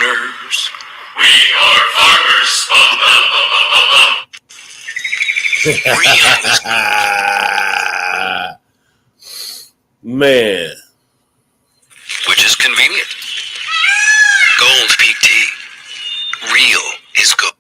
farmers. We are farmers. Man. Which is convenient. Gold Peak Tea. Real is good.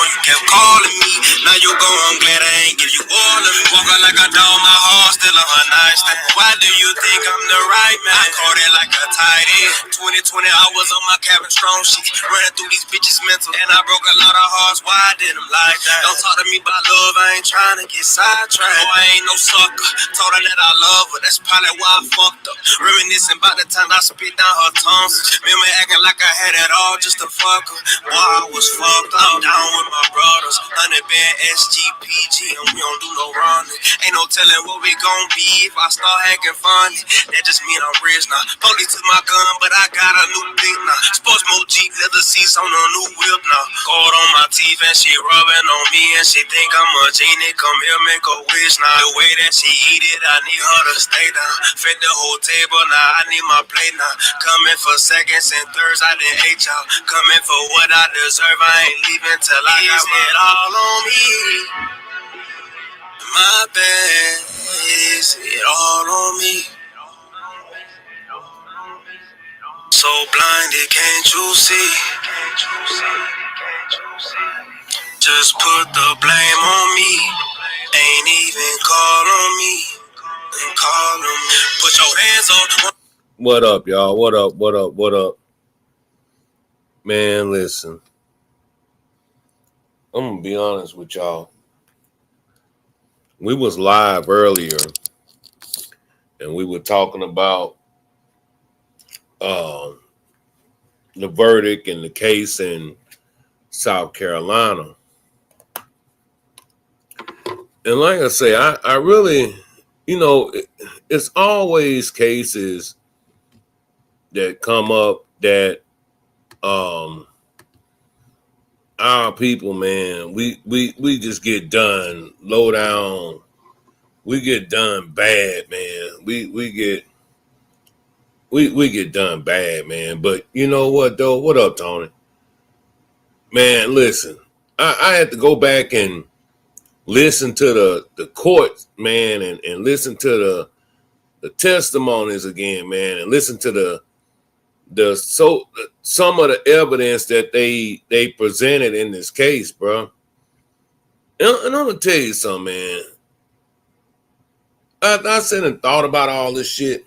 You kept calling me, now you go, I'm glad I ain't give you all of me. Walking like a dog, my heart still on her nightstand. Why do you think I'm the right man? I caught it like a tight end. 2020, I was on my cabin strong shit, running through these bitches mental, and I broke a lot of hearts. Why I did them like that? Don't talk to me about love, I ain't trying to get sidetracked. Oh, I ain't no sucker, told her that I love her, that's probably why I fucked up. Reminiscing about the time I spit down her tongue. Remember acting like I had it all just to fuck her. Boy, I was fucked up, down with my brothers, 100 band SGPG, and we don't do no running. Ain't no telling what we gon' be if I start acting funny. That just mean I'm rich now. Police took my gun, but I got a new thing now. Sports mode Jeep, leather seats on a new whip now. Gold on my teeth and she rubbing on me and she think I'm a genie. Come here, make a wish now. The way that she eat it, I need her to stay down. Fed the whole table now, I need my plate now. Coming for seconds and thirds, I didn't hate y'all. Coming for what I deserve, I ain't leaving till I got it all on me. My bad, is it all on me? So blinded, can't you see? Just put the blame on me. Ain't even call on me. Call on me. Put your hands on. What up, y'all? What up? What up? What up? Man, listen. I'm gonna be honest with y'all. We was live earlier, and we were talking about the verdict and the case in South Carolina. And like I say, I really, it's always cases that come up that our people, man, we just get done low down. We get done bad, man. We get done bad, man. But you know what, though? What up, Tony? Man, listen, I had to go back and listen to the court, man, and listen to the testimonies again, man, and listen to some of the evidence that they presented in this case, bro. And I'm gonna tell you something, man. I sat and thought about all this shit.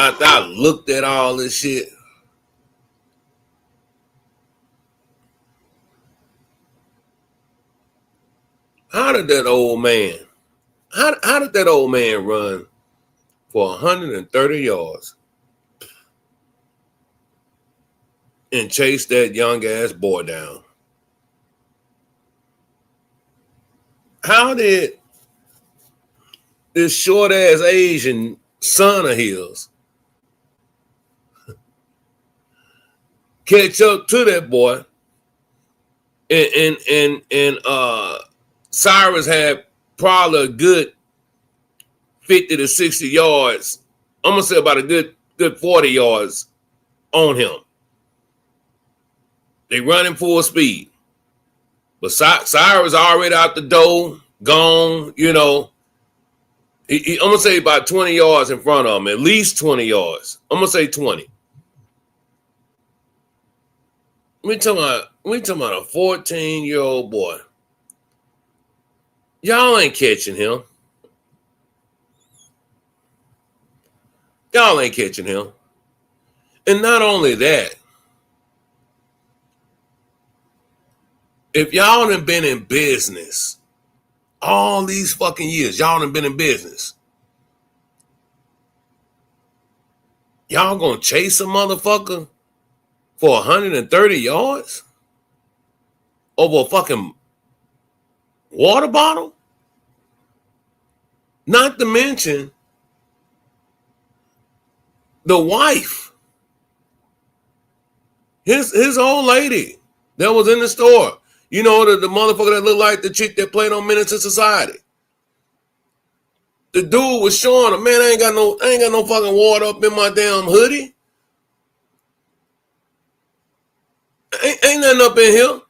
I looked at all this shit. How did that old man? How did that old man run for 130 yards and chase that young ass boy down? How did this short ass Asian son of his catch up to that boy? And Cyrus had probably a good 50 to 60 yards. I'm gonna say about a good 40 yards on him. They running full speed, but Cyrus already out the door, gone. I'm gonna say about 20 yards in front of him, at least 20 yards. I'm gonna say 20. We talking about a 14-year-old boy. Y'all ain't catching him. Y'all ain't catching him. And not only that, if y'all done been in business all these fucking years, y'all done been in business, y'all gonna chase a motherfucker for 130 yards over a fucking water bottle? Not to mention the wife, his old lady that was in the store. You know, the motherfucker that looked like the chick that played on Menace to Society. The dude was showing him, man, I ain't got no fucking water up in my damn hoodie. Ain't nothing up in here.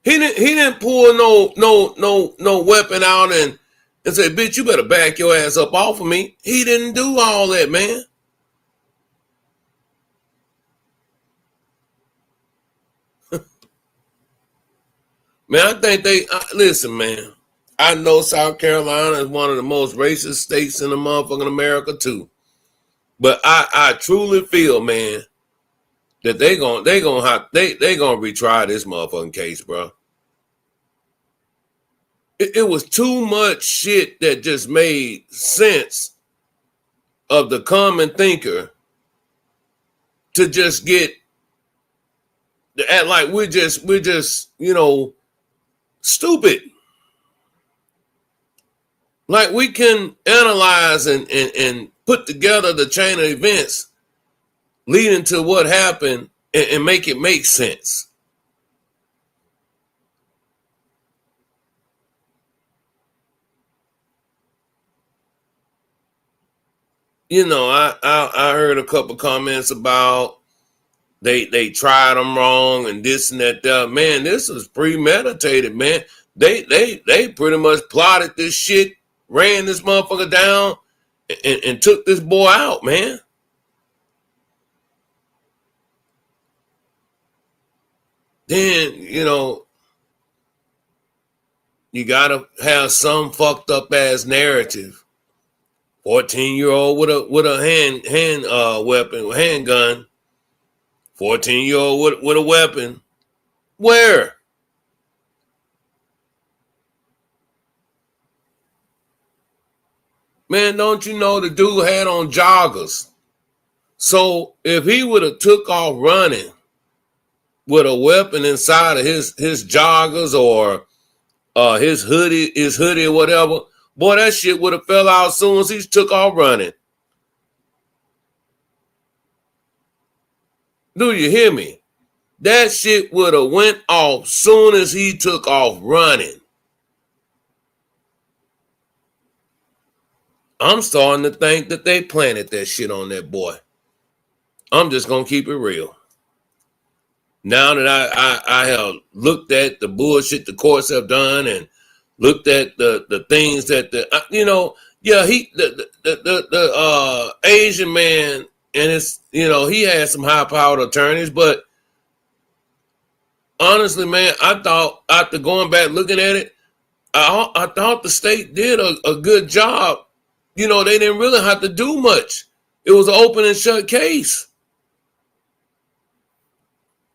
He didn't pull no weapon out and say, bitch, you better back your ass up off of me. He didn't do all that, man. Man, I think listen, man. I know South Carolina is one of the most racist states in the motherfucking America too. But I truly feel, man, that they gonna retry this motherfucking case, bro. It was too much shit that just made sense of the common thinker to just get to act like we're just stupid. Like we can analyze and put together the chain of events leading to what happened and make it make sense. You know, I heard a couple comments about they tried them wrong and this and that. Man, this was premeditated, man. They pretty much plotted this shit, ran this motherfucker down, and took this boy out, man. Then, you know, you gotta have some fucked up ass narrative. 14-year-old with a handgun. 14-year-old with a weapon. Where? Man, don't you know the dude had on joggers? So if he would have took off running with a weapon inside of his joggers or his hoodie or whatever, boy, that shit would have fell out as soon as he took off running. Do you hear me? That shit would have went off soon as he took off running. I'm starting to think that they planted that shit on that boy. I'm just gonna keep it real. Now that I have looked at the bullshit the courts have done and looked at the things that the Asian man, and it's, you know, he had some high powered attorneys, but honestly, man, I thought after going back looking at it, I thought the state did a good job. You know, they didn't really have to do much. It was an open and shut case.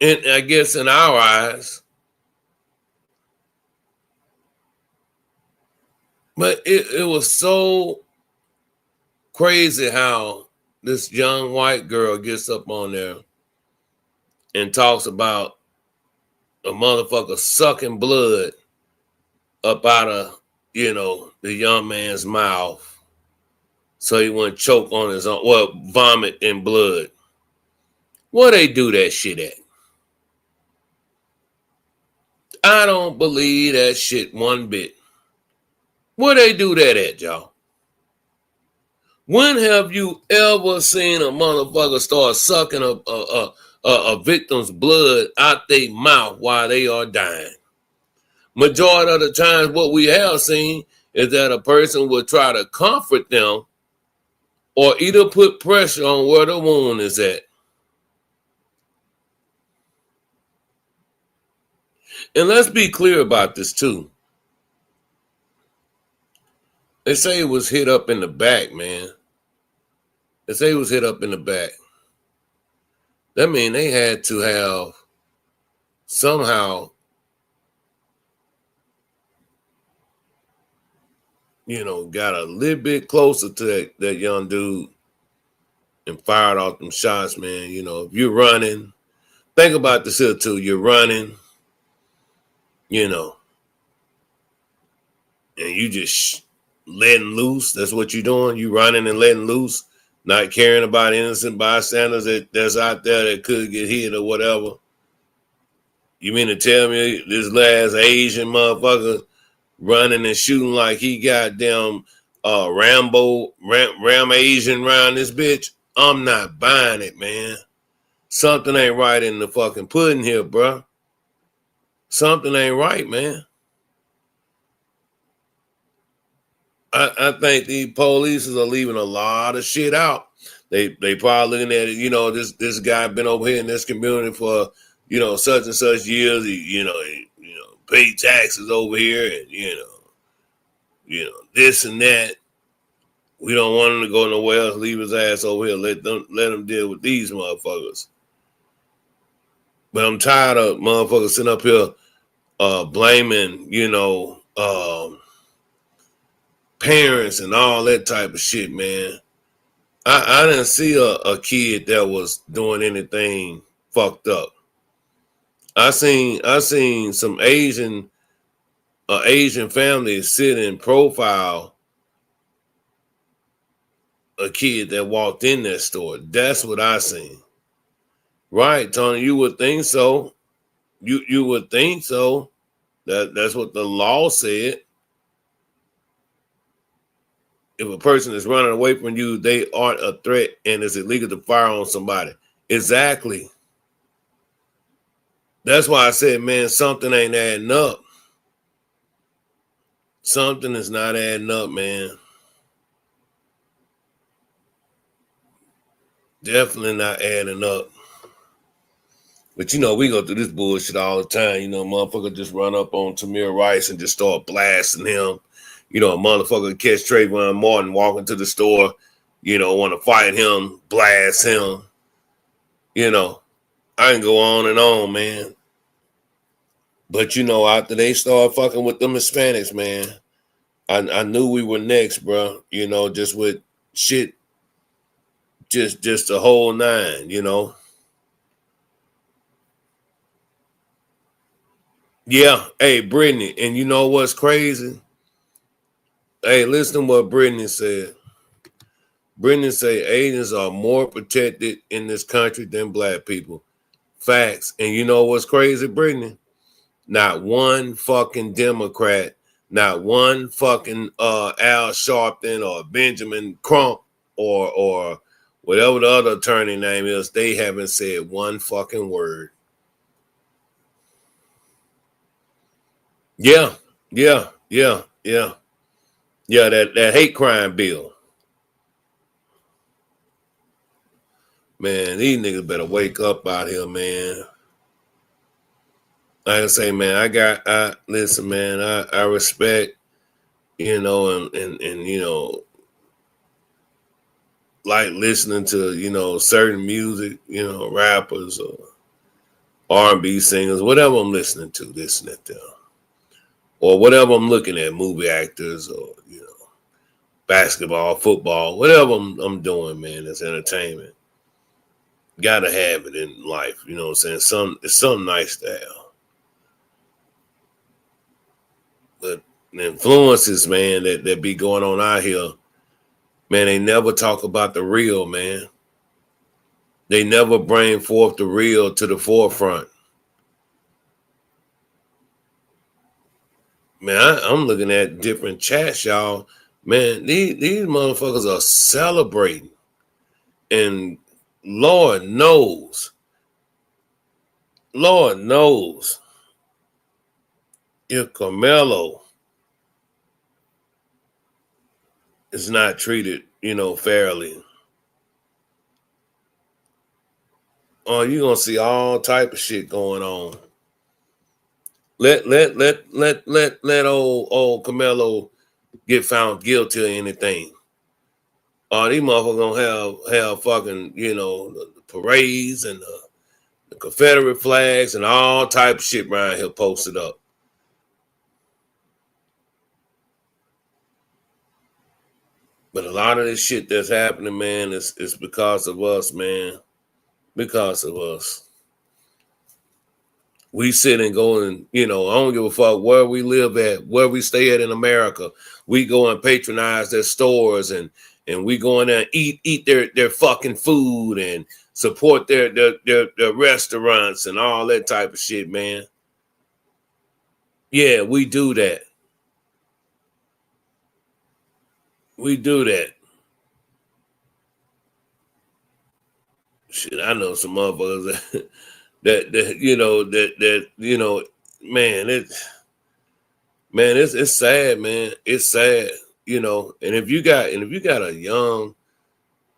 And I guess in our eyes. But it was so crazy how this young white girl gets up on there and talks about a motherfucker sucking blood up out of, you know, the young man's mouth so he wouldn't choke on his own, well, vomit in blood. Where they do that shit at? I don't believe that shit one bit. Where they do that at, y'all? When have you ever seen a motherfucker start sucking a victim's blood out their mouth while they are dying? Majority of the times what we have seen is that a person will try to comfort them or either put pressure on where the wound is at. And let's be clear about this too. They say it was hit up in the back, man. They say it was hit up in the back. That means they had to have somehow, you know, got a little bit closer to that young dude and fired off them shots, man. You know, if you're running, think about this here too. You're running, you know, and you just letting loose. That's what you're doing. You running and letting loose, not caring about innocent bystanders that's out there that could get hit or whatever. You mean to tell me this last Asian motherfucker running and shooting like he goddamn Ram Asian around this bitch? I'm not buying it, man. Something ain't right in the fucking pudding here, bro. Something ain't right, man. I think the police are leaving a lot of shit out. They probably looking at it, you know, this guy been over here in this community for, you know, such and such years. He paid taxes over here, and you know this and that. We don't want him to go nowhere else. Leave his ass over here. Let him deal with these motherfuckers. But I'm tired of motherfuckers sitting up here blaming, parents and all that type of shit, man. I didn't see a kid that was doing anything fucked up. I seen some Asian families sit and profile a kid that walked in that store. That's what I seen. Right, Tony, you would think so. You would think so. That's what the law said. If a person is running away from you, they aren't a threat and it's illegal to fire on somebody. Exactly. That's why I said, man, something ain't adding up. Something is not adding up, man. Definitely not adding up. But, you know, we go through this bullshit all the time. You know, motherfucker just run up on Tamir Rice and just start blasting him. You know, a motherfucker catch Trayvon Martin walking to the store, you know, want to fight him, blast him. You know, I can go on, man. But, you know, after they start fucking with them Hispanics, man, I knew we were next, bro. You know, just with shit, just the whole nine, you know. Yeah, hey, Brittany, and you know what's crazy? Hey, listen to what Brittany said. Brittany said Asians are more protected in this country than black people. Facts. And you know what's crazy, Brittany? Not one fucking Democrat, not one fucking Al Sharpton or Benjamin Crump or whatever the other attorney name is, they haven't said one fucking word. Yeah, that hate crime bill. Man, these niggas better wake up out here, man. Like I say, man, listen, man, I respect, you know, and you know, like listening to, you know, certain music, you know, rappers or R&B singers, whatever I'm listening to, this and that, or whatever I'm looking at, movie actors or, you know, basketball, football, whatever I'm doing, man, it's entertainment. Gotta have it in life, you know what I'm saying? It's something nice to have. But the influences, man, that be going on out here, man, they never talk about the real, man. They never bring forth the real to the forefront. Man, I'm looking at different chats, y'all. Man, these motherfuckers are celebrating. And Lord knows if Carmelo is not treated, you know, fairly, you're gonna see all type of shit going on. Let old Carmelo get found guilty of anything. These motherfuckers gonna have fucking, you know, the parades and the Confederate flags and all type of shit around here posted up. But a lot of this shit that's happening, man, is because of us, man. Because of us. We sit and go and, I don't give a fuck where we live at, where we stay at in America. We go and patronize their stores and we go in there and eat their fucking food and support their restaurants and all that type of shit, man. Yeah, we do that. We do that. Shit, I know some motherfuckers that it's sad, man. It's sad, and if you got a young,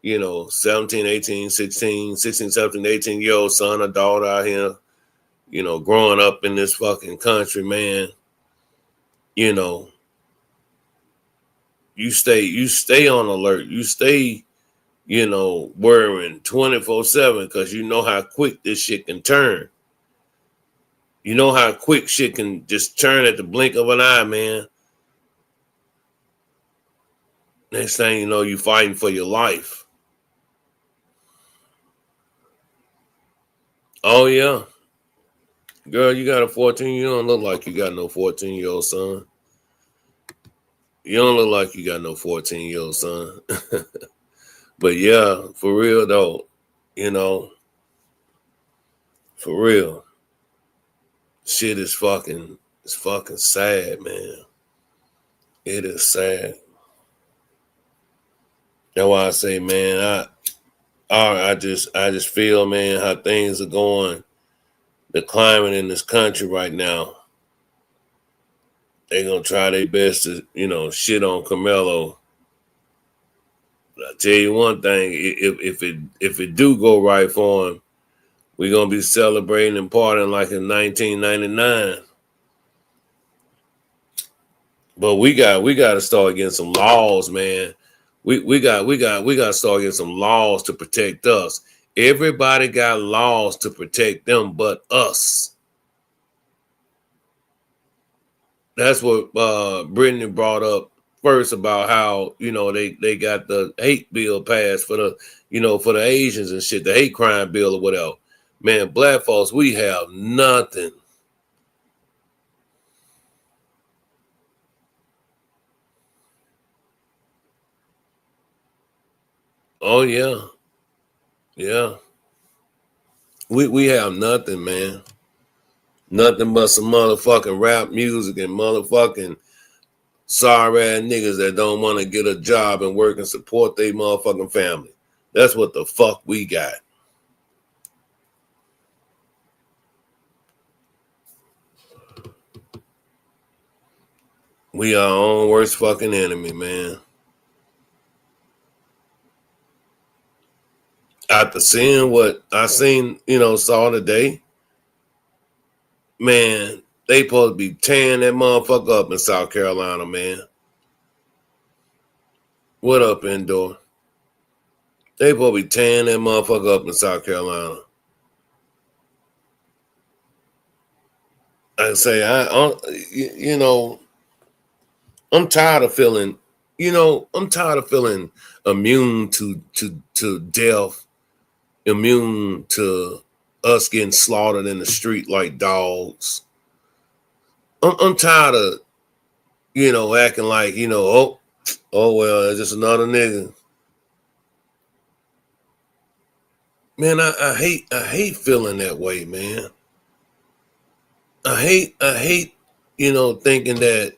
17, 18, 16, 17, 18-year-old son or daughter out here, growing up in this fucking country, man, you stay on alert. You stay, worrying 24/7 because you know how quick this shit can turn. You know how quick shit can just turn at the blink of an eye, man. Next thing you know, you fighting for your life. Oh, yeah. Girl, you got a 14. You don't look like you got no 14-year-old son. You don't look like you got no 14-year-old son. But yeah, for real though, for real. Shit is fucking sad, man. It is sad. That's why I say, man, I just feel, man, how things are going, the climate in this country right now. They're gonna try their best to, shit on Carmelo. But I tell you one thing, if it do go right for him, we're gonna be celebrating and partying like in 1999. But we got to start getting some laws, man. We got to start getting some laws to protect us. Everybody got laws to protect them but us. That's what Brittany brought up first about how, they got the hate bill passed for the, for the Asians and shit, the hate crime bill or whatever. Man, black folks, we have nothing. Oh, yeah. Yeah. We have nothing, man. Nothing but some motherfucking rap music and motherfucking sorry ass niggas that don't want to get a job and work and support their motherfucking family. That's what the fuck we got. We are our own worst fucking enemy, man. After seeing what I saw today, man, they supposed to be tearing that motherfucker up in South Carolina, man. What up, Endor? They supposed to be tearing that motherfucker up in South Carolina. I say, I'm tired of feeling, immune to death, immune to us getting slaughtered in the street like dogs. I'm tired of, acting like, oh well, it's just another nigga. Man, I hate feeling that way, man. I hate, thinking that,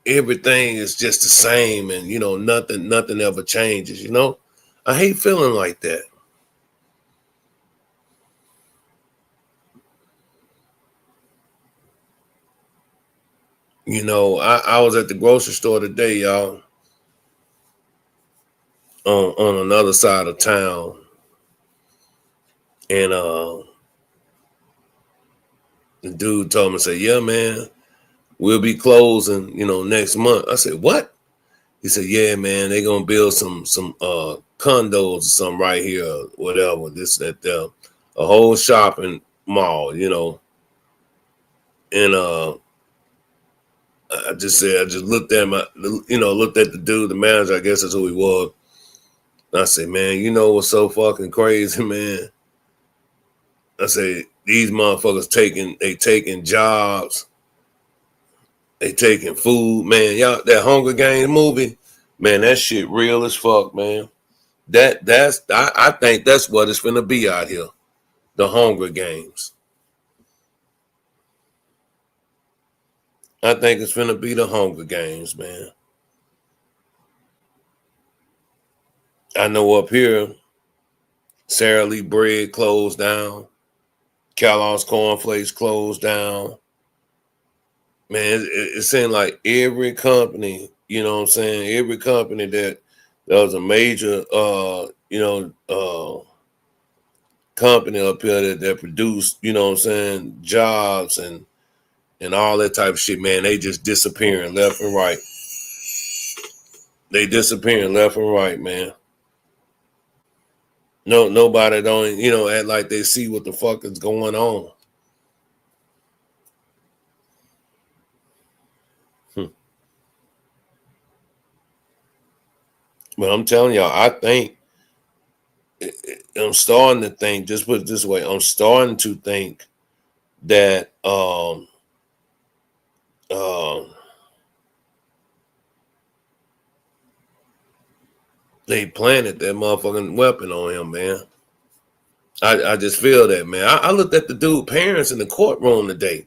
everything is just the same and, nothing ever changes, I hate feeling like that. I was at the grocery store today, y'all, on another side of town. And the dude told me, say, yeah, man, we'll be closing, next month. I said, what? He said, yeah, man, they're gonna build some condos or something right here, whatever, this, that, there. A whole shopping mall, and I just looked at looked at the dude, the manager, I guess that's who he was. And I said, man, you know what's so fucking crazy, man? I said, these motherfuckers taking jobs, they taking food, man. Y'all, that Hunger Games movie, man, that shit real as fuck, man. I think that's what it's gonna be out here. The Hunger Games. I think it's gonna be the Hunger Games, man. I know up here, Sara Lee Bread closed down. Kellogg's Cornflakes closed down. Man, it seemed like every company, you know what I'm saying? Every company that was a major, company up here that produced, you know what I'm saying, jobs and all that type of shit, man, they just disappearing left and right. They disappearing left and right, man. No, nobody don't, act like they see what the fuck is going on. But I'm telling y'all, I'm starting to think, just put it this way, I'm starting to think that they planted that motherfucking weapon on him, man. I just feel that, man. I looked at the dude parents in the courtroom today.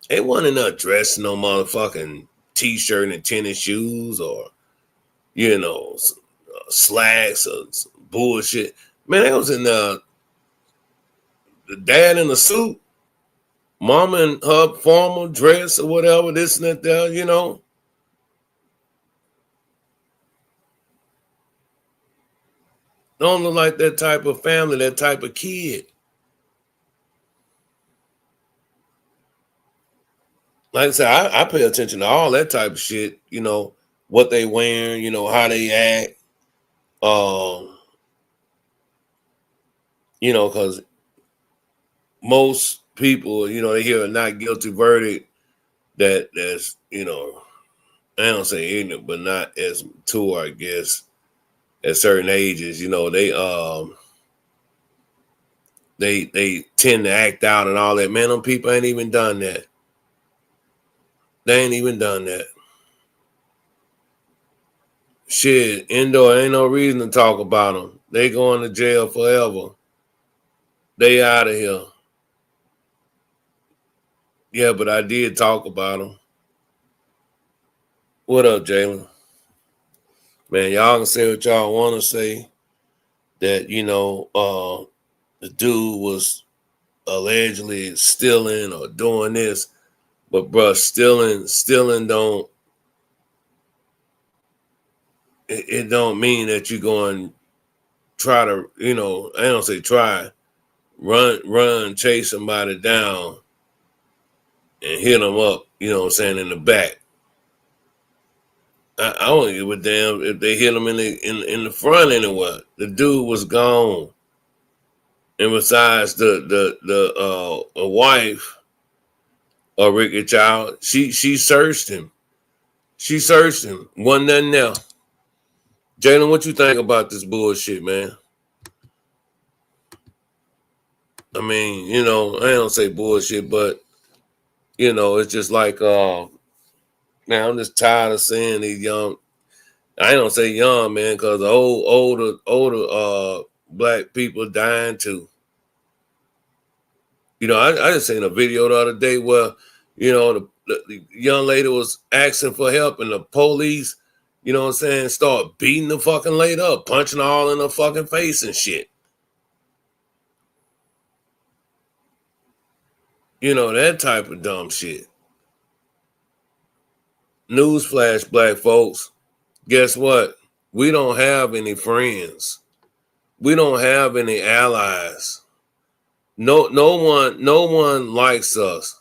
They wasn't not dressed in no motherfucking t-shirt and tennis shoes or, slacks or bullshit. Man, they was in the dad in a suit, mama in her formal dress or whatever, this and that, Don't look like that type of family, that type of kid. Like I said, I pay attention to all that type of shit, what they wearing, how they act. Because most people, they hear a not guilty verdict that's, I don't say ignorant, but not as mature, I guess, at certain ages, they tend to act out and all that. Man, them people ain't even done that. They ain't even done that. Shit, indoor ain't no reason to talk about them. They going to jail forever. They out of here. Yeah, but I did talk about them. What up, Jalen? Man, y'all can say what y'all want to say. That, the dude was allegedly stealing or doing this. But, bruh, stealing don't, it don't mean that you're going to try to, I don't say try, run, chase somebody down and hit them up, in the back. I don't give a damn if they hit him in the front anywhere. The dude was gone. And besides the wife of Ricky Child, she searched him. She searched him. Wasn't nothing there. Jalen, what you think about this bullshit, man? I mean, I don't say bullshit, but it's just like man, I'm just tired of seeing these young. I don't say young, man, because older black people dying too. I just seen a video the other day where, the young lady was asking for help and the police, start beating the fucking lady up, punching her all in her fucking face and shit. That type of dumb shit. Newsflash, black folks. Guess what? We don't have any friends. We don't have any allies. No one likes us.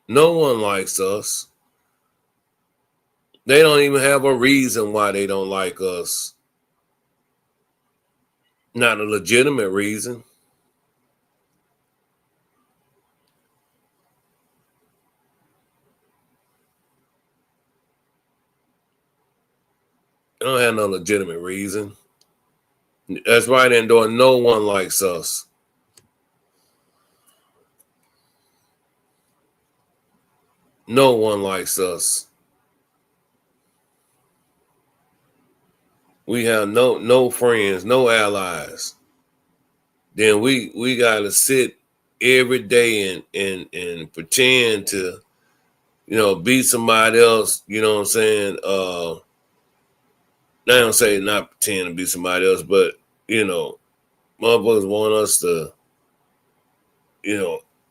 No one likes us. They don't even have a reason why they don't like us. Not a legitimate reason. I don't have no legitimate reason. That's right, Andor. No one likes us. No one likes us. We have no friends, no allies. Then we gotta sit every day and pretend to, be somebody else, you know what I'm saying? I don't say not pretend to be somebody else, but motherfuckers want us to,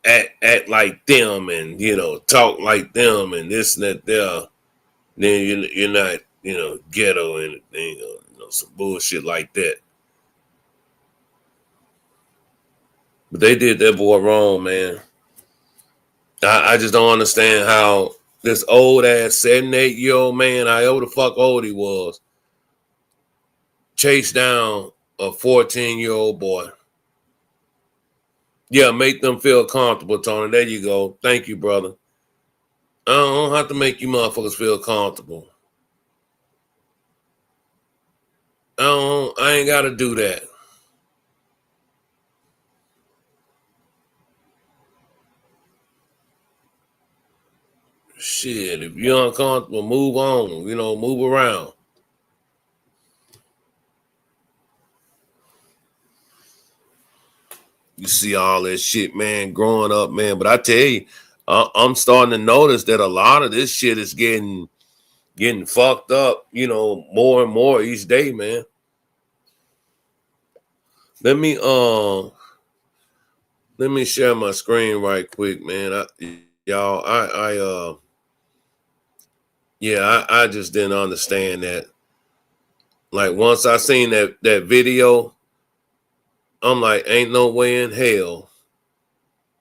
act like them and talk like them and this and that there. Then you're not, ghetto or anything, or some bullshit like that. But they did that boy wrong, man. I just don't understand how this old ass 7-8-year-old man, however the fuck old he was, chased down a 14-year-old boy. Yeah, make them feel comfortable, Tony. There you go. Thank you, brother. I don't have to make you motherfuckers feel comfortable. I ain't got to do that. Shit, if you're uncomfortable, move on. Move around. You see all that shit, man, growing up, man. But I tell you, I'm starting to notice that a lot of this shit is getting fucked up, more and more each day, man. Let me share my screen right quick, man. I just didn't understand that. Like once I seen that video, I'm like, ain't no way in hell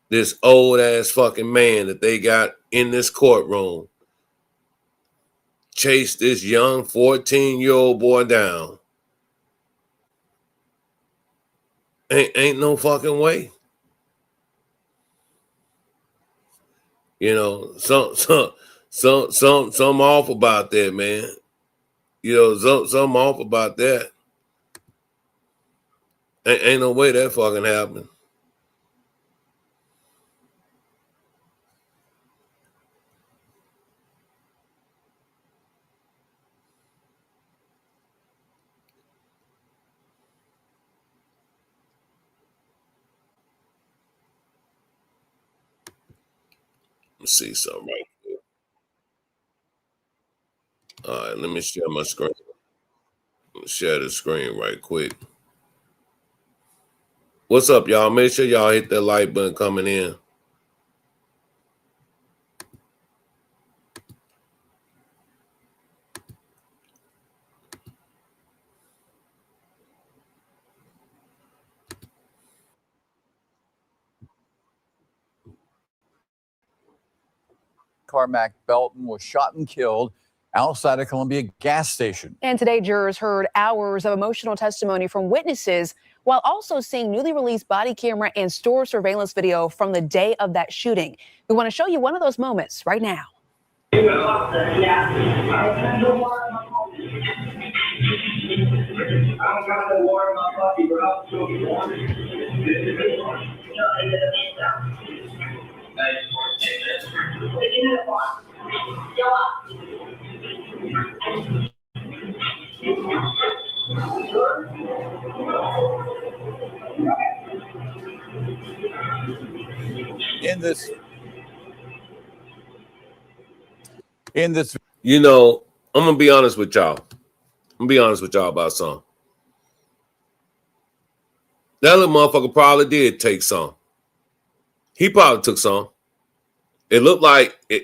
this old ass fucking man that they got in this courtroom chased this young 14-year-old boy down. Ain't no fucking way. Some off about that, man. Something off about that. Ain't no way that fucking happened. Let's see something right here. All right, let me share my screen. Share the screen right quick. What's up, y'all? Make sure y'all hit that like button coming in. Carmack Belton was shot and killed outside a Columbia gas station. And today, jurors heard hours of emotional testimony from witnesses while also seeing newly released body camera and store surveillance video from the day of that shooting. We want to show you one of those moments right now. In this, I'm gonna be honest with y'all. About something. That little motherfucker probably did take some. He probably took some. It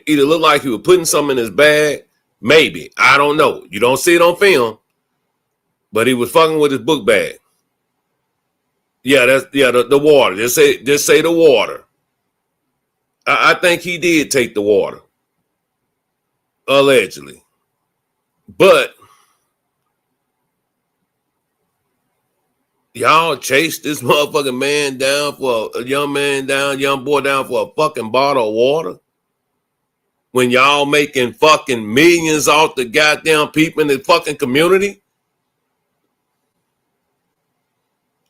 either looked like he was putting something in his bag. Maybe. I don't know. You don't see it on film. But he was fucking with his book bag. Yeah, the water. Just say the water. I think he did take the water. Allegedly. But y'all chased this motherfucking man down for a young boy down for a fucking bottle of water. when y'all making fucking millions off the goddamn people in the fucking community?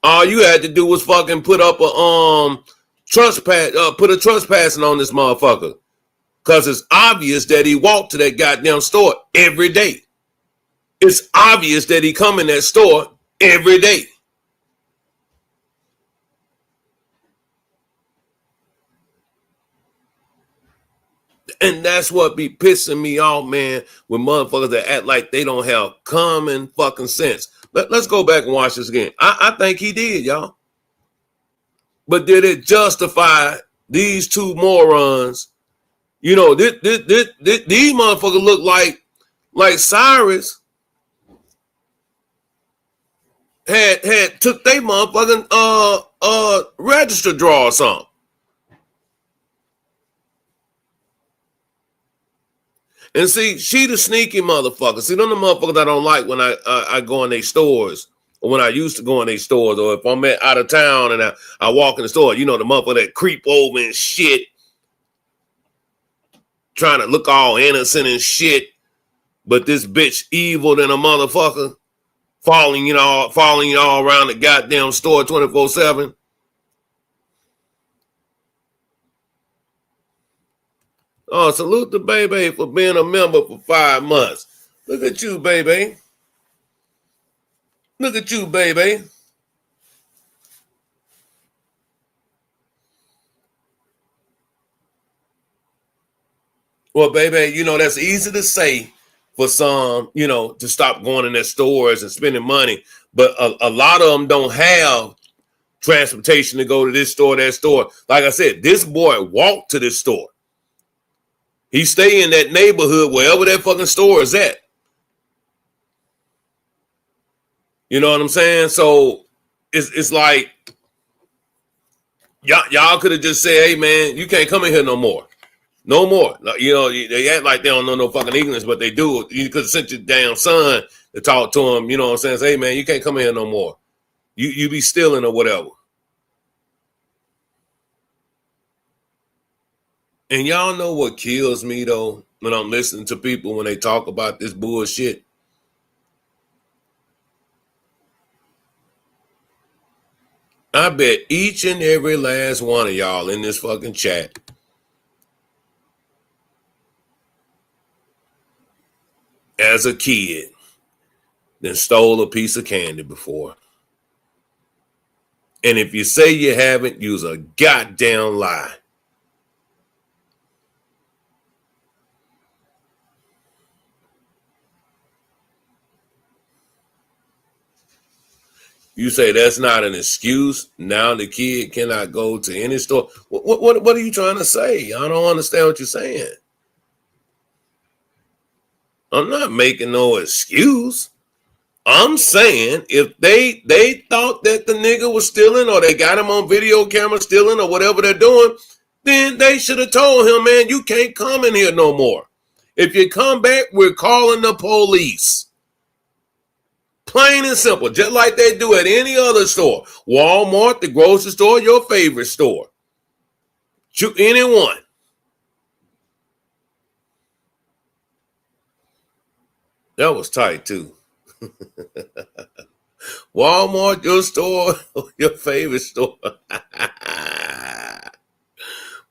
All you had to do was fucking put up a put a trespassing on this motherfucker. Cause it's obvious that he walked to that goddamn store every day. It's obvious that he come in that store every day. And that's what be pissing me off, man, with motherfuckers that act like they don't have common fucking sense. Let's go back and watch this again. I think he did, y'all. But did it justify these two morons? You know, these motherfuckers look like Cyrus had took they motherfucking register draw or something. And see, she the sneaky motherfucker. See, them the motherfuckers I don't like when I go in their stores, or when I used to go in their stores, or if I'm out of town and I walk in the store, you know, the motherfucker that creep over and shit, trying to look all innocent and shit, but this bitch evil than a motherfucker, following you all around the goddamn store 24/7. Oh, salute to Baby for being a member for 5 months. Look at you, Baby. Look at you, Baby. Well, baby, you know, that's easy to say for some, you know, to stop going in their stores and spending money. But a lot of them don't have transportation to go to this store, that store. Like I said, this boy walked to this store. He stay in that neighborhood, wherever that fucking store is at. You know what I'm saying? So it's like, y'all could have just said, hey, man, you can't come in here no more. No more. You know, they act like they don't know no fucking English, but they do. You could have sent your damn son to talk to him, you know what I'm saying? Say, hey, man, you can't come in here no more. You be stealing or whatever. And y'all know what kills me, though, when I'm listening to people when they talk about this bullshit? I bet each and every last one of y'all in this fucking chat as a kid then stole a piece of candy before. And if you say you haven't, you's a goddamn lie. You say that's not an excuse. Now the kid cannot go to any store. What are you trying to say? I don't understand what you're saying. I'm not making no excuse. I'm saying if they thought that the nigga was stealing, or they got him on video camera stealing, or whatever they're doing, then they should have told him, man, you can't come in here no more. If you come back, we're calling the police. Plain and simple, just like they do at any other store. Walmart, the grocery store, your favorite store. Anyone. That was tight, too. Walmart, your store, your favorite store.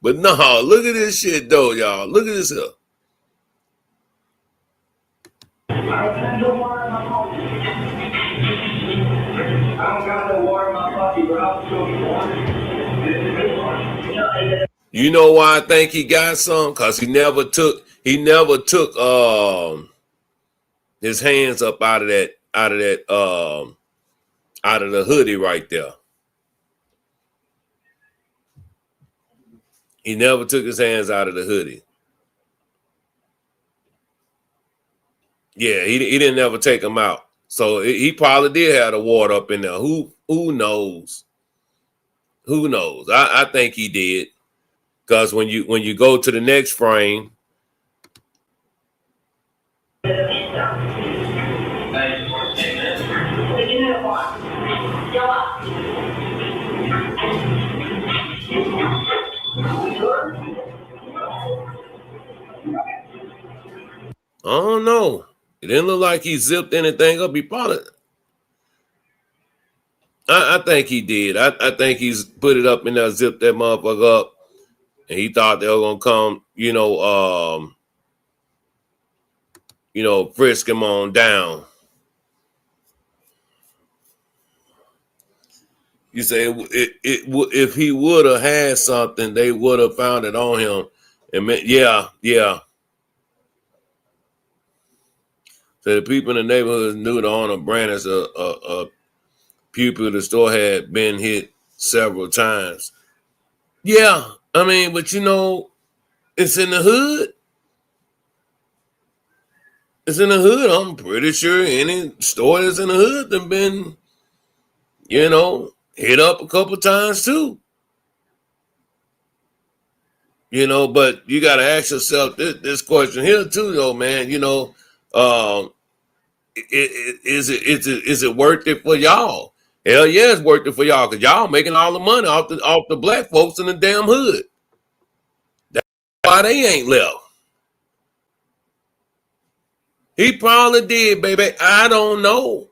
But no, look at this shit, though, y'all. Look at this here. You know why I think he got some? Because he never took his hands up out of the hoodie right there. He never took his hands out of the hoodie. Yeah, he didn't ever take them out. So he probably did have the water up in there. Who knows? Who knows? I think he did. Because when you go to the next frame, I don't know. It didn't look like he zipped anything up. He probably, I think he did. I think he's put it up in there, zipped that motherfucker up, and he thought they were gonna come, frisk him on down. You say if he would have had something, they would have found it on him. And yeah. So the people in the neighborhood knew the owner Brandon's a pupil of the store had been hit several times. Yeah, I mean, but it's in the hood. It's in the hood. I'm pretty sure any store that's in the hood have been, hit up a couple times too. But you got to ask yourself this question here too, though, man. Is it worth it for y'all? Hell yeah, it's worth it for y'all because y'all making all the money off the black folks in the damn hood. That's why they ain't left. He probably did, baby. I don't know.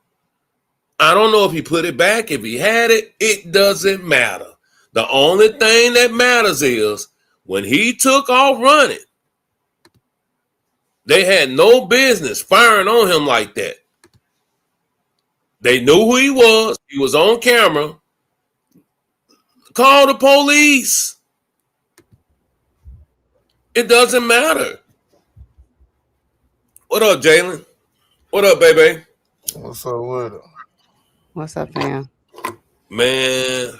I don't know if he put it back. If he had it, it doesn't matter. The only thing that matters is when he took off running, they had no business firing on him like that. They knew who he was. He was on camera. Call the police. It doesn't matter. What up, Jalen? What up, baby? What's up with it? What's up, fam? Man,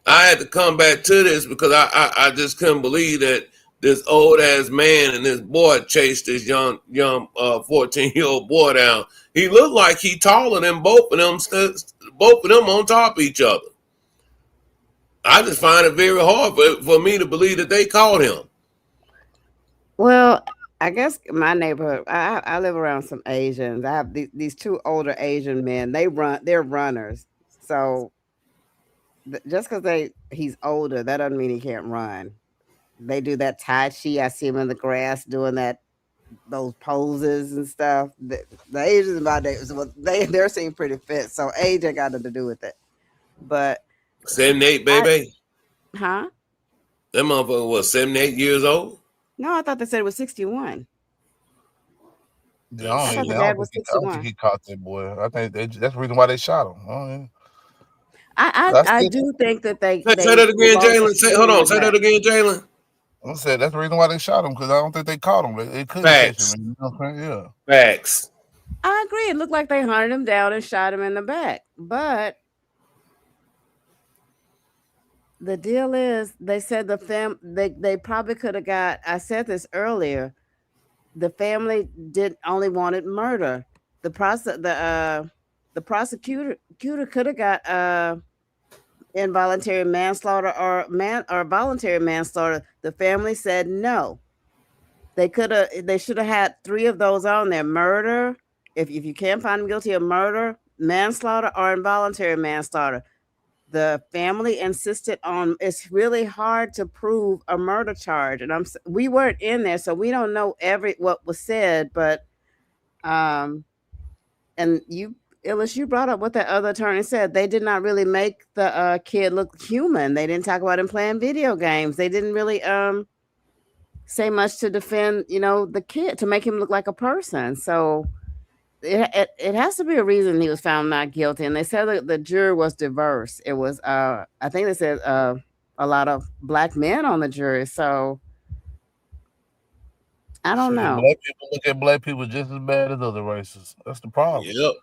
I had to come back to this because I just couldn't believe that this old ass man and this boy chased this young 14-year-old boy down. He looked like he taller than both of them on top of each other. I just find it very hard for me to believe that they caught him. Well, I guess my neighborhood, I live around some Asians. I have these two older Asian men. They're runners. So just because he's older, that doesn't mean he can't run. They do that Tai Chi. I see him in the grass doing those poses and stuff. The Asians about they seem pretty fit. So age ain't got nothing to do with it. But 78, baby. Huh? That motherfucker was 78 years old. No, I thought they said it was 61. Yeah, I don't think he caught that boy. I think that's the reason why they shot him. I do think that they say that again, Jalen. Hold on, say that again, Jalen. I said that's the reason why they shot him because I don't think they caught him. They couldn't catch him. Yeah. Facts. I agree. It looked like they hunted him down and shot him in the back. But the deal is, they said they probably could have got. I said this earlier. The family only wanted murder. The prosecutor could have got involuntary manslaughter or voluntary manslaughter. The family said no. They should have had 3 of those on there: murder, if you can't find them guilty of murder, manslaughter, or involuntary manslaughter. The family insisted on. It's really hard to prove a murder charge, and we weren't in there, so we don't know what was said. But and Illis, you brought up what that other attorney said. They did not really make the kid look human. They didn't talk about him playing video games. They didn't really say much to defend, the kid, to make him look like a person. So it has to be a reason he was found not guilty. And they said that the jury was diverse. It was, I think they said a lot of black men on the jury. So I don't know. Black people look at black people just as bad as other races. That's the problem. Yep.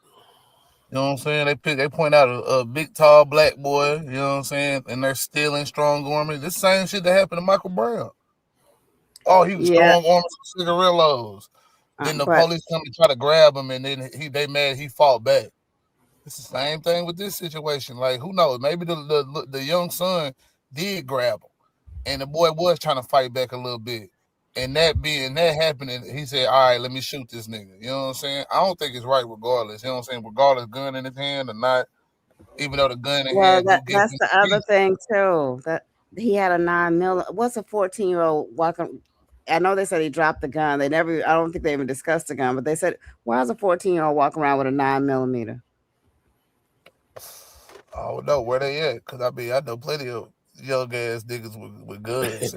You know what I'm saying? They point out a big, tall black boy, you know what I'm saying? And they're stealing strong arms. This same shit that happened to Michael Brown. Oh, he was strong arms with cigarillos. Then the police come to try to grab him, and then he fought back. It's the same thing with this situation. Like, who knows? Maybe the young son did grab him, and the boy was trying to fight back a little bit. And that happening, he said, all right, let me shoot this nigga. You know what I'm saying? I don't think it's right regardless. You know what I'm saying? Regardless, gun in his hand or not, even though the gun in his hand. That's the other thing, too. That he had a 9mm. What's a 14-year-old walking I know they said he dropped the gun. I don't think they even discussed the gun, but they said, why is a 14-year-old walking around with a 9mm? I don't know where they at, because I know plenty of young ass niggas with guns.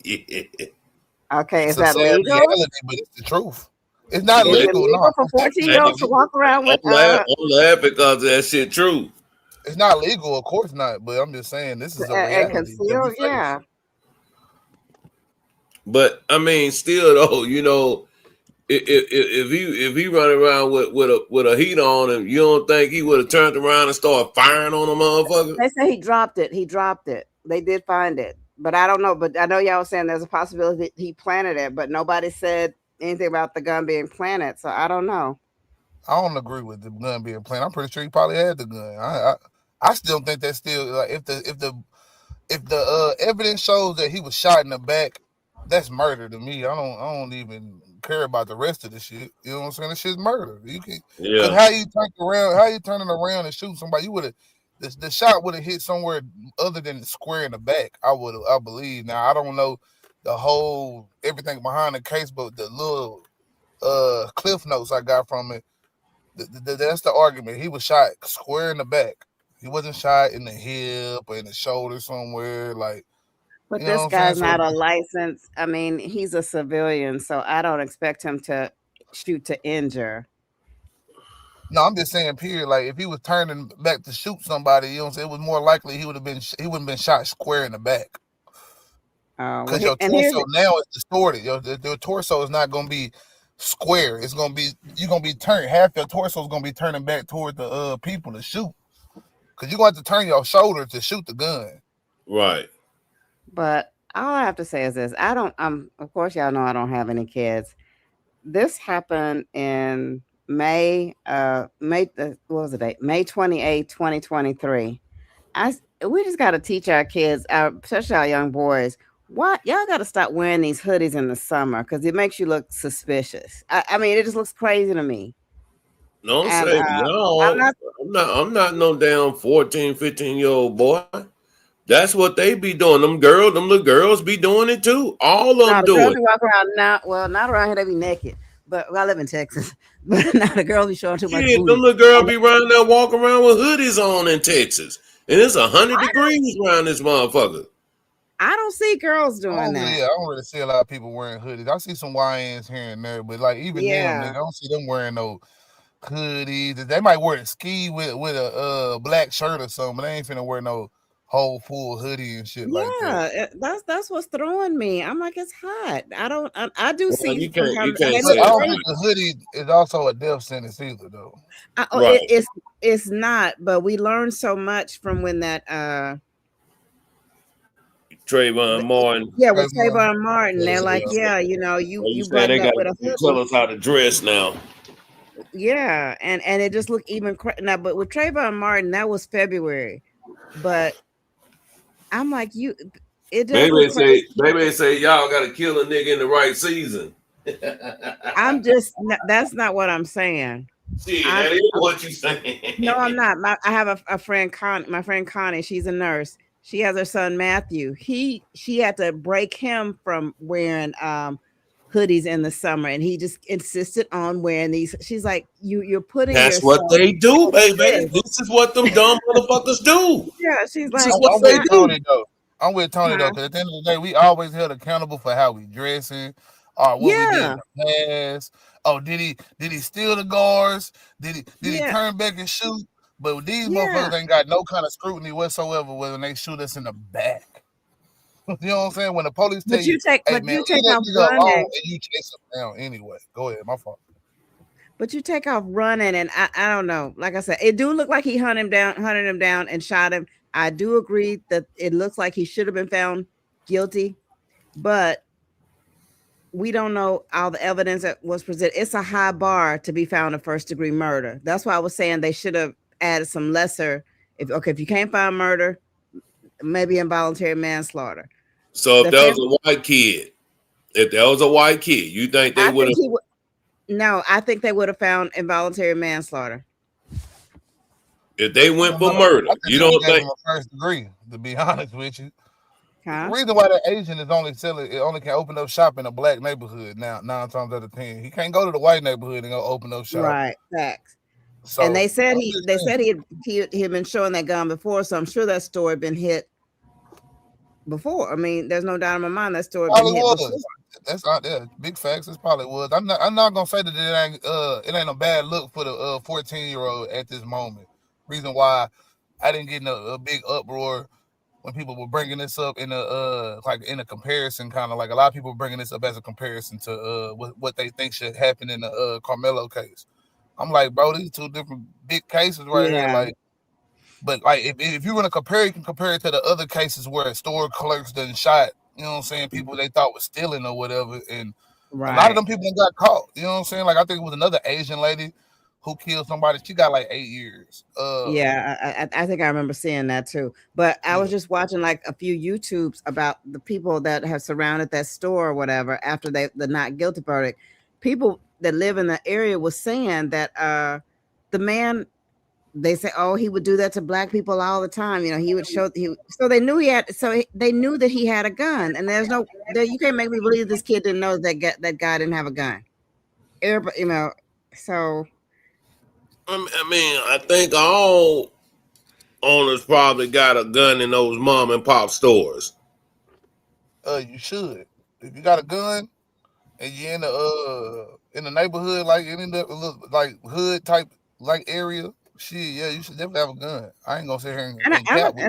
Yeah. Okay, It's is a that sad legal? reality, but it's the truth. It's not Is it legal, legal no. for 14-year-olds to walk around with? I'm laughing because that shit true. It's not legal, of course not. But I'm just saying this is a And reality. concealed? Yeah. But I mean, still though, you know, if he running around with a heat on him, you don't think he would have turned around and started firing on a motherfucker? They say he dropped it. He dropped it. They did find it, but I don't know. But I know y'all was saying there's a possibility that he planted it, but nobody said anything about the gun being planted. So I don't know. I don't agree with the gun being planted. I'm pretty sure he probably had the gun. I still think that's still like if the evidence shows that he was shot in the back, that's murder to me. I don't even care about the rest of the shit. You know what I'm saying? This shit's murder. You can, Yeah. how you turning around and shoot somebody? You would have the shot would have hit somewhere other than square in the back. I believe. Now I don't know the whole everything behind the case, but the little cliff notes I got from it. That's the argument. He was shot square in the back. He wasn't shot in the hip or in the shoulder somewhere. Like, But you know this what I'm guy's saying? not a licensed. I mean, he's a civilian, so I don't expect him to shoot to injure. No, I'm just saying, period. Like, if he was turning back to shoot somebody, you know what I'm saying, it was more likely he wouldn't been shot square in the back. Because your torso now is distorted. Your torso is not going to be square. It's going to be, you're going to be turned. Half your torso is going to be turning back toward the people to shoot. Because you're going to have to turn your shoulder to shoot the gun. Right. But all I have to say is this. Of course, y'all know I don't have any kids. This happened in May, what was the date? May 28, 2023. We just got to teach our kids, especially our young boys, what y'all got to stop wearing these hoodies in the summer because it makes you look suspicious. I mean, it just looks crazy to me. Don't say y'all. I'm not no damn 14, 15-year-old boy. That's what they be doing. Them little girls be doing it too. All of them do it. Walk around now. Well, not around here. They be naked. But I live in Texas. But now the girls be showing too much booty. Them little girls be running there, walking around with hoodies on in Texas, and it's 100 degrees around this motherfucker. I don't see girls doing that. Yeah, I don't really see a lot of people wearing hoodies. I see some YNs here and there, but like even them, nigga, I don't see them wearing no hoodies. They might wear a ski with a black shirt or something, but they ain't finna wear no whole full hoodie and shit like that. Yeah, that's what's throwing me. I'm like, it's hot. I do see. You can't I don't think the hoodie is also a death sentence either, though. Right. It's not, but we learned so much from when that Trayvon Martin. Yeah, with Trayvon Martin. They're like, yeah, you know, you they got to tell us how to dress now. Yeah, and it just looked even now. But with Trayvon Martin, that was February. But I'm like, it does. Maybe say y'all got to kill a nigga in the right season. That's not what I'm saying. See, that is what you saying. No, I'm not. I have a friend, my friend Connie. She's a nurse. She has her son Matthew. She had to break him from wearing hoodies in the summer, and he just insisted on wearing these. She's like, you're putting. That's what they do, baby. This is what them dumb motherfuckers do. Yeah, she's like, I'm with Tony though. Because at the end of the day, we always held accountable for how we dressing, or what we did in the past. Oh, did he steal the guards? Did he turn back and shoot? But these motherfuckers ain't got no kind of scrutiny whatsoever when they shoot us in the back. You know what I'm saying? When the police tell you take off running, and you chase them down anyway. Go ahead, my fault. But you take off running, and I don't know. Like I said, it do look like he hunted him down, and shot him. I do agree that it looks like he should have been found guilty, but we don't know all the evidence that was presented. It's a high bar to be found a first-degree murder. That's why I was saying they should have added some lesser. If you can't find murder, maybe involuntary manslaughter. So if that was a white kid, you think they would have? No, I think they would have found involuntary manslaughter. If they went for murder, you don't think first degree? To be honest with you, Huh? The reason why that Asian is only selling, it only can open up shop in a black neighborhood now, 9 times out of 10. He can't go to the white neighborhood and go open up shop. Right. Facts. So And they said I'm he just they saying. said he had been showing that gun before, so I'm sure that store had been hit before. I mean, there's no doubt in my mind that store had been Probably hit before. was. That's not there. Big facts. It probably was. I'm not gonna say that it ain't a bad look for the 14-year-old at this moment. Reason why I didn't get in a big uproar when people were bringing this up in a comparison, kind of like a lot of people were bringing this up as a comparison to what they think should happen in the Carmelo case. I'm like, bro, these two different big cases right here. Yeah. Like, but like if you're gonna compare, you can compare it to the other cases where store clerks done shot, you know what I'm saying, people they thought was stealing or whatever, and a lot of Right. them people done got caught. You know what I'm saying? Like I think it was another Asian lady who killed somebody. She got like 8 years. Yeah, I think I remember seeing that too. But I was Yeah. just watching like a few YouTubes about the people that have surrounded that store or whatever after the not guilty verdict. People that live in the area was saying that the man, they say, oh, he would do that to black people all the time. You know, he would show so they knew they knew that he had a gun, and you can't make me believe this kid didn't know that guy didn't have a gun. Everybody, you know, so I mean, I think all owners probably got a gun in those mom and pop stores. You should. If you got a gun and you're in the neighborhood, like in the like hood type like area, shit, yeah, you should definitely have a gun. I ain't gonna sit here and cap with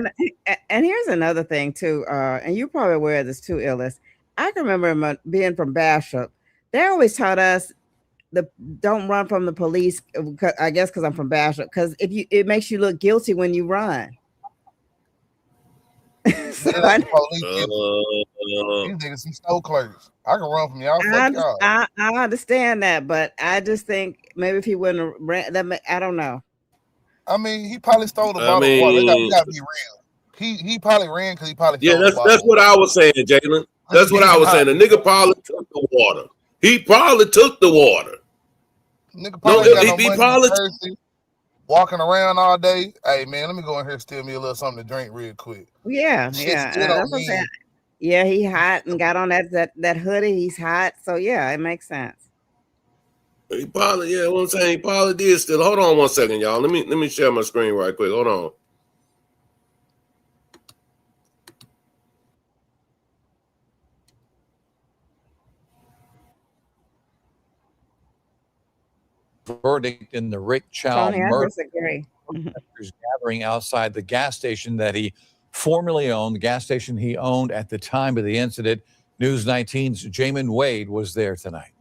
you. and here's another thing too, and you're probably aware of this too, Illis. I can remember being from Bastrop. They always taught us don't run from the police. I guess because I'm from Bastrop, because it makes you look guilty when you run. So But it ain't the police. Uh, These niggas some store clerks. I can run from y'all. Fuck y'all. I understand that, but I just think maybe if he wouldn't have ran, I don't know. I mean, he probably stole the I bottle of water. We mean, gotta be real. He probably ran because he probably yeah, stole the bottle. that's what I was saying, Jalen. That's what I was saying. The nigga probably took the water. He probably took the water. Nigga probably got no he money probably. in Jersey, walking around all day. Hey man, let me go in here and steal me a little something to drink real quick. Yeah, Shit yeah, still that's don't what I'm saying. mean. Yeah, he hot and got on that hoodie. He's hot, so yeah, it makes sense. He probably, yeah, what I'm saying, he probably did still. Hold on one second, y'all. Let me share my screen right quick. Hold on. Verdict in the Rick Chow Tony, I murder. disagree. Protesters gathering outside the gas station that he formerly owned, the gas station he owned at the time of the incident. News 19's Jamin Wade was there tonight.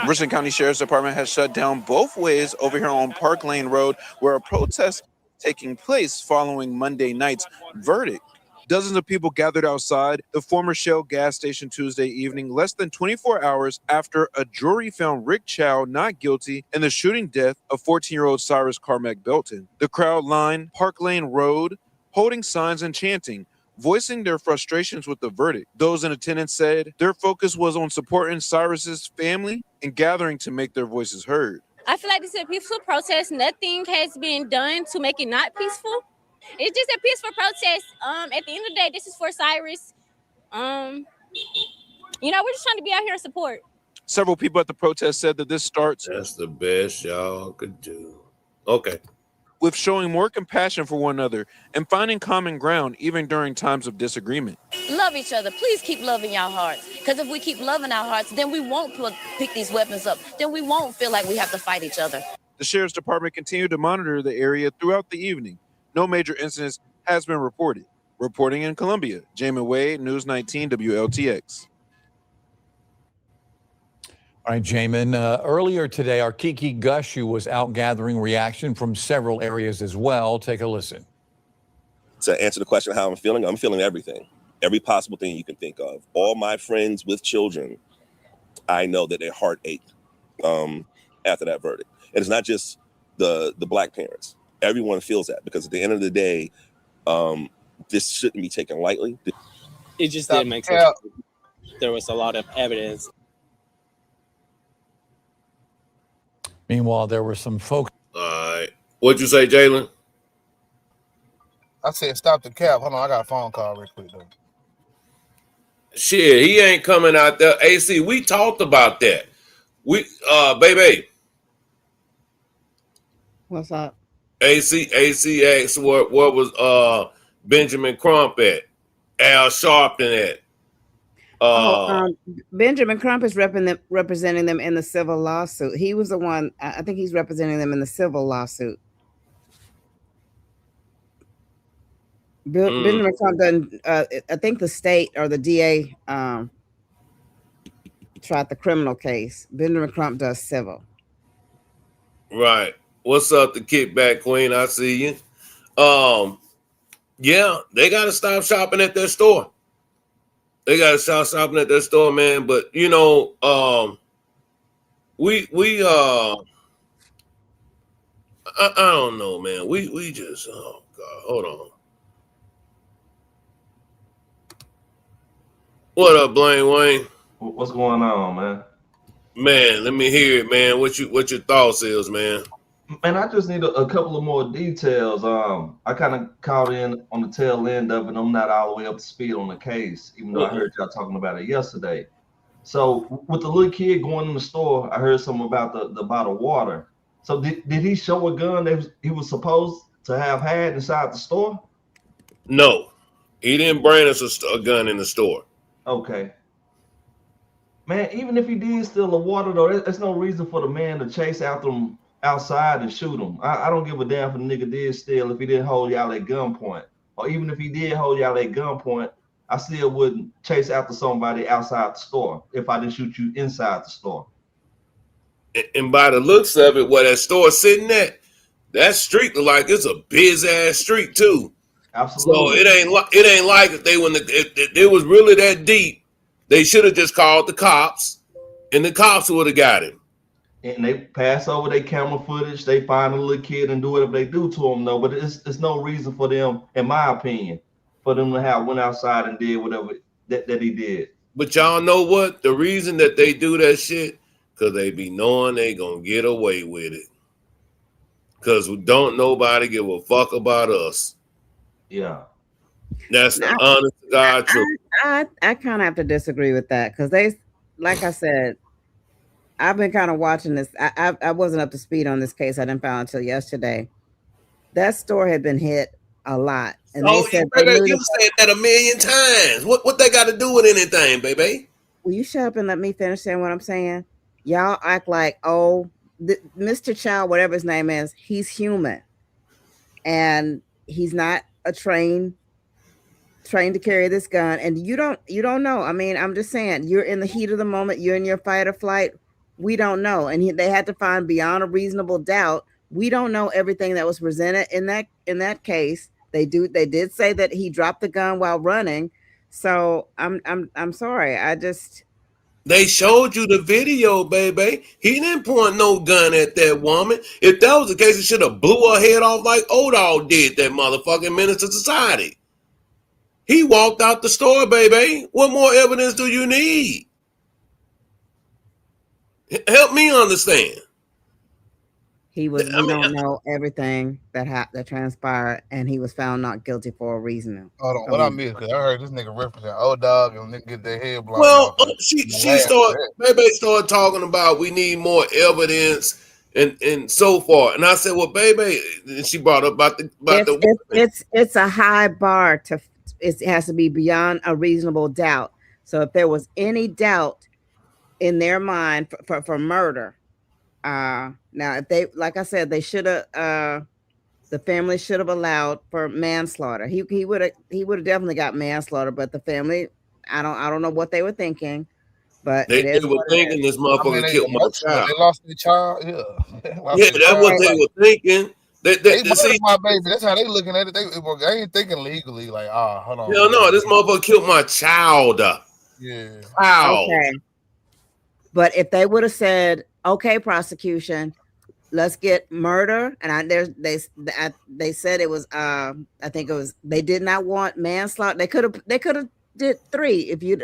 Richland County Sheriff's Department has shut down both ways over here on Park Lane Road, where a protest taking place following Monday night's verdict. Dozens of people gathered outside the former Shell gas station Tuesday evening, less than 24 hours after a jury found Rick Chow not guilty in the shooting death of 14-year-old Cyrus Carmack Belton. The crowd lined Park Lane Road, holding signs and chanting, voicing their frustrations with the verdict. Those in attendance said their focus was on supporting Cyrus's family and gathering to make their voices heard. I feel like this is a peaceful protest. Nothing has been done to make it not peaceful. It's just a peaceful protest. At the end of the day, this is for Cyrus. We're just trying to be out here and support. Several people at the protest said that this starts That's the best y'all could do. Okay. with showing more compassion for one another and finding common ground even during times of disagreement. Love each other. Please keep loving our hearts. Because if we keep loving our hearts, then we won't pick these weapons up. Then we won't feel like we have to fight each other. The Sheriff's Department continued to monitor the area throughout the evening. No major incidents has been reported. Reporting in Columbia, Jamin Wade, News 19 WLTX. All right, Jamin. Earlier today, our Kiki Gushu was out gathering reaction from several areas as well. Take a listen. To answer the question how I'm feeling everything, every possible thing you can think of. All my friends with children, I know that their heart ached after that verdict. And it's not just the black parents. Everyone feels that because at the end of the day, this shouldn't be taken lightly. It just didn't make sense. There was a lot of evidence. Meanwhile, there were some folks. All right. What'd you say, Jalen? I said stop the cap. Hold on, I got a phone call real quick though. Shit, he ain't coming out there. AC, we talked about that. We baby. What's up? AC asked what was Benjamin Crump at? Al Sharpton at? Benjamin Crump is representing them in the civil lawsuit. He was the one, I think he's representing them in the civil lawsuit. Benjamin Crump doesn't, I think the state or the DA tried the criminal case. Benjamin Crump does civil. Right. What's up, the kickback queen? I see you. Yeah, they gotta stop shopping at their store. They gotta stop shopping at their store, man. But you know, we I don't know, man. We just oh god, hold on. What up, Blaine Wayne? What's going on, man? Man, let me hear it, man. What your thoughts is, man? Man, I just need a couple of more details. I kind of caught in on the tail end of it. I'm not all the way up to speed on the case, even though I heard y'all talking about it yesterday. So with the little kid going in the store, I heard something about the bottled water. So did he show a gun that he was supposed to have had inside the store? No, he didn't bring us a gun in the store. Okay. Man, even if he did steal the water, though, there's no reason for the man to chase after him outside and shoot him. I don't give a damn if the nigga did steal if he didn't hold y'all at gunpoint. Or even if he did hold y'all at gunpoint, I still wouldn't chase after somebody outside the store if I didn't shoot you inside the store. And by the looks of it, where that store sitting at, that street look like it's a busy ass street too. Absolutely. So it ain't like if they if it was really that deep, they should have just called the cops, and the cops would have got him. And they pass over their camera footage. They find a little kid and do whatever they do to him, though. But it's no reason for them, in my opinion, for them to have went outside and did whatever that he did. But y'all know what? The reason that they do that shit, because they be knowing they gonna get away with it. Because don't nobody give a fuck about us. Yeah. That's the honest to God truth. I kind of have to disagree with that because they, like I said, I've been kind of watching this. I wasn't up to speed on this case. I didn't find until yesterday. That store had been hit a lot. And they said you said that a million times. What they got to do with anything, baby? Will you shut up and let me finish saying what I'm saying? Y'all act like, Mr. Chow, whatever his name is, he's human. And he's not a trained to carry this gun. And you don't know. I mean, I'm just saying, you're in the heat of the moment. You're in your fight or flight. We don't know. And they had to find beyond a reasonable doubt. We don't know everything that was presented in that case. They did say that he dropped the gun while running. So I'm sorry. They showed you the video, baby. He didn't point no gun at that woman. If that was the case, he should have blew her head off like Odall did, that motherfucking Menace to Society. He walked out the store, baby. What more evidence do you need? Help me understand. We don't know everything that transpired, and he was found not guilty for a reason. Hold on, what I missed? Because I heard this nigga referencing old dog and nigga get their head blown. Well, she started talking about we need more evidence and so far, and I said, well, baby, and she brought up about it's a high bar it has to be beyond a reasonable doubt. So if there was any doubt in their mind for murder. Now, if they, like I said, they should have. The family should have allowed for manslaughter. He would have definitely got manslaughter, but the family, I don't know what they were thinking, but they were thinking this motherfucker killed my child. They lost their child. Yeah, that's what they were thinking. They see my baby. That's how they looking at it. They ain't thinking legally. Like, hold on. No, this motherfucker killed my child. Yeah. Wow. Okay. But if they would have said, okay, prosecution, let's get murder, and they said it was I think it was, they did not want manslaughter. They could have did 3. If you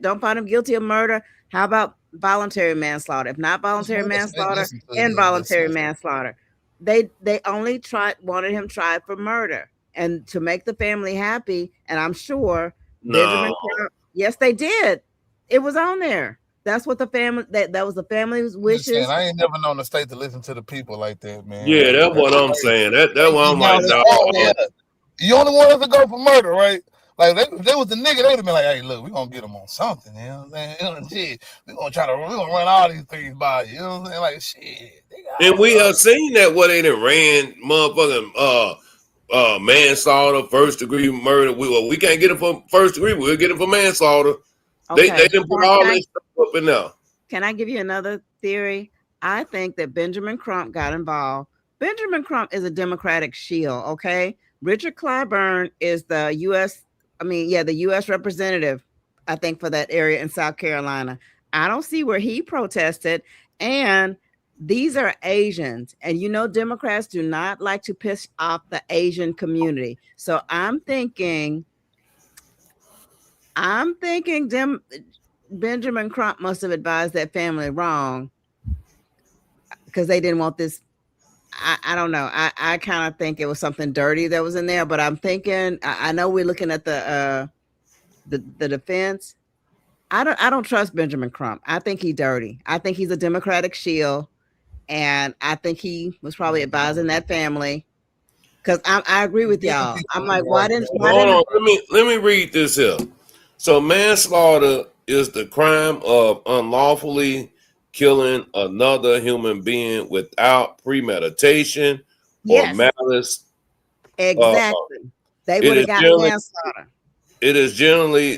don't find him guilty of murder, how about voluntary manslaughter? If not voluntary manslaughter, involuntary manslaughter. They only wanted him tried for murder and to make the family happy. And I'm sure Yes, they did. It was on there. That's what the family that was the family's wishes. I ain't never known the state to listen to the people like that, man. Yeah, that's what I'm saying. That's what I'm like, no. You only wanted to go for murder, right? Like they was the nigga, they would have been like, hey, look, we're gonna get him on something, you know what I'm saying? Shit, we're gonna run all these things by you, you know what I'm saying? Like shit. And we have seen that what they done ran motherfucking manslaughter, first degree murder. We can't get it for first degree, we'll get it for manslaughter. Okay. They didn't put all this stuff up in there. Can I give you another theory? I think that Benjamin Crump got involved. Benjamin Crump is a Democratic shield, okay? Richard Clyburn is the U.S. representative, I think, for that area in South Carolina. I don't see where he protested. And these are Asians. And Democrats do not like to piss off the Asian community. So I'm thinking Benjamin Crump must have advised that family wrong because they didn't want this. I don't know. I kind of think it was something dirty that was in there, but I'm thinking, I know we're looking at the defense. I don't trust Benjamin Crump. I think he's dirty. I think he's a Democratic shield, and I think he was probably advising that family. Because I agree with y'all. I'm like, why didn't? Hold on. Let me read this here. So manslaughter is the crime of unlawfully killing another human being without premeditation or malice. Exactly. They would have got manslaughter. It is generally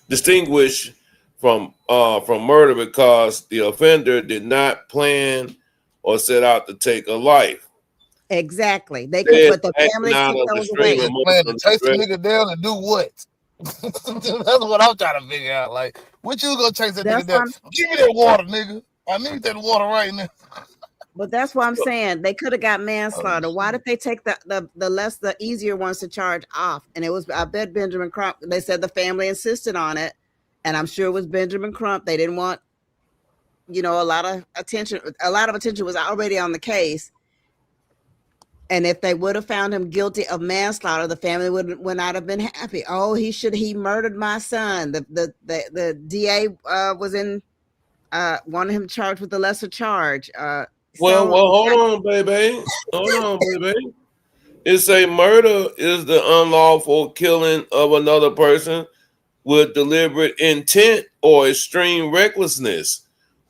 distinguished from murder because the offender did not plan or set out to take a life. Exactly. They could put the family plan to chase the nigga down and do what? That's what I'm trying to figure out. Like, what you gonna chase that nigga down? Give me that water, nigga. I need that water right now. But that's what I'm saying. They could have got manslaughter. Why did they take the easier ones to charge off? And it was, I bet Benjamin Crump, they said the family insisted on it. And I'm sure it was Benjamin Crump. They didn't want, a lot of attention. A lot of attention was already on the case. And if they would have found him guilty of manslaughter, the family would not have been happy. Oh, he murdered my son. The DA wanted him charged with the lesser charge. Well, hold on, baby. It say murder is the unlawful killing of another person with deliberate intent or extreme recklessness,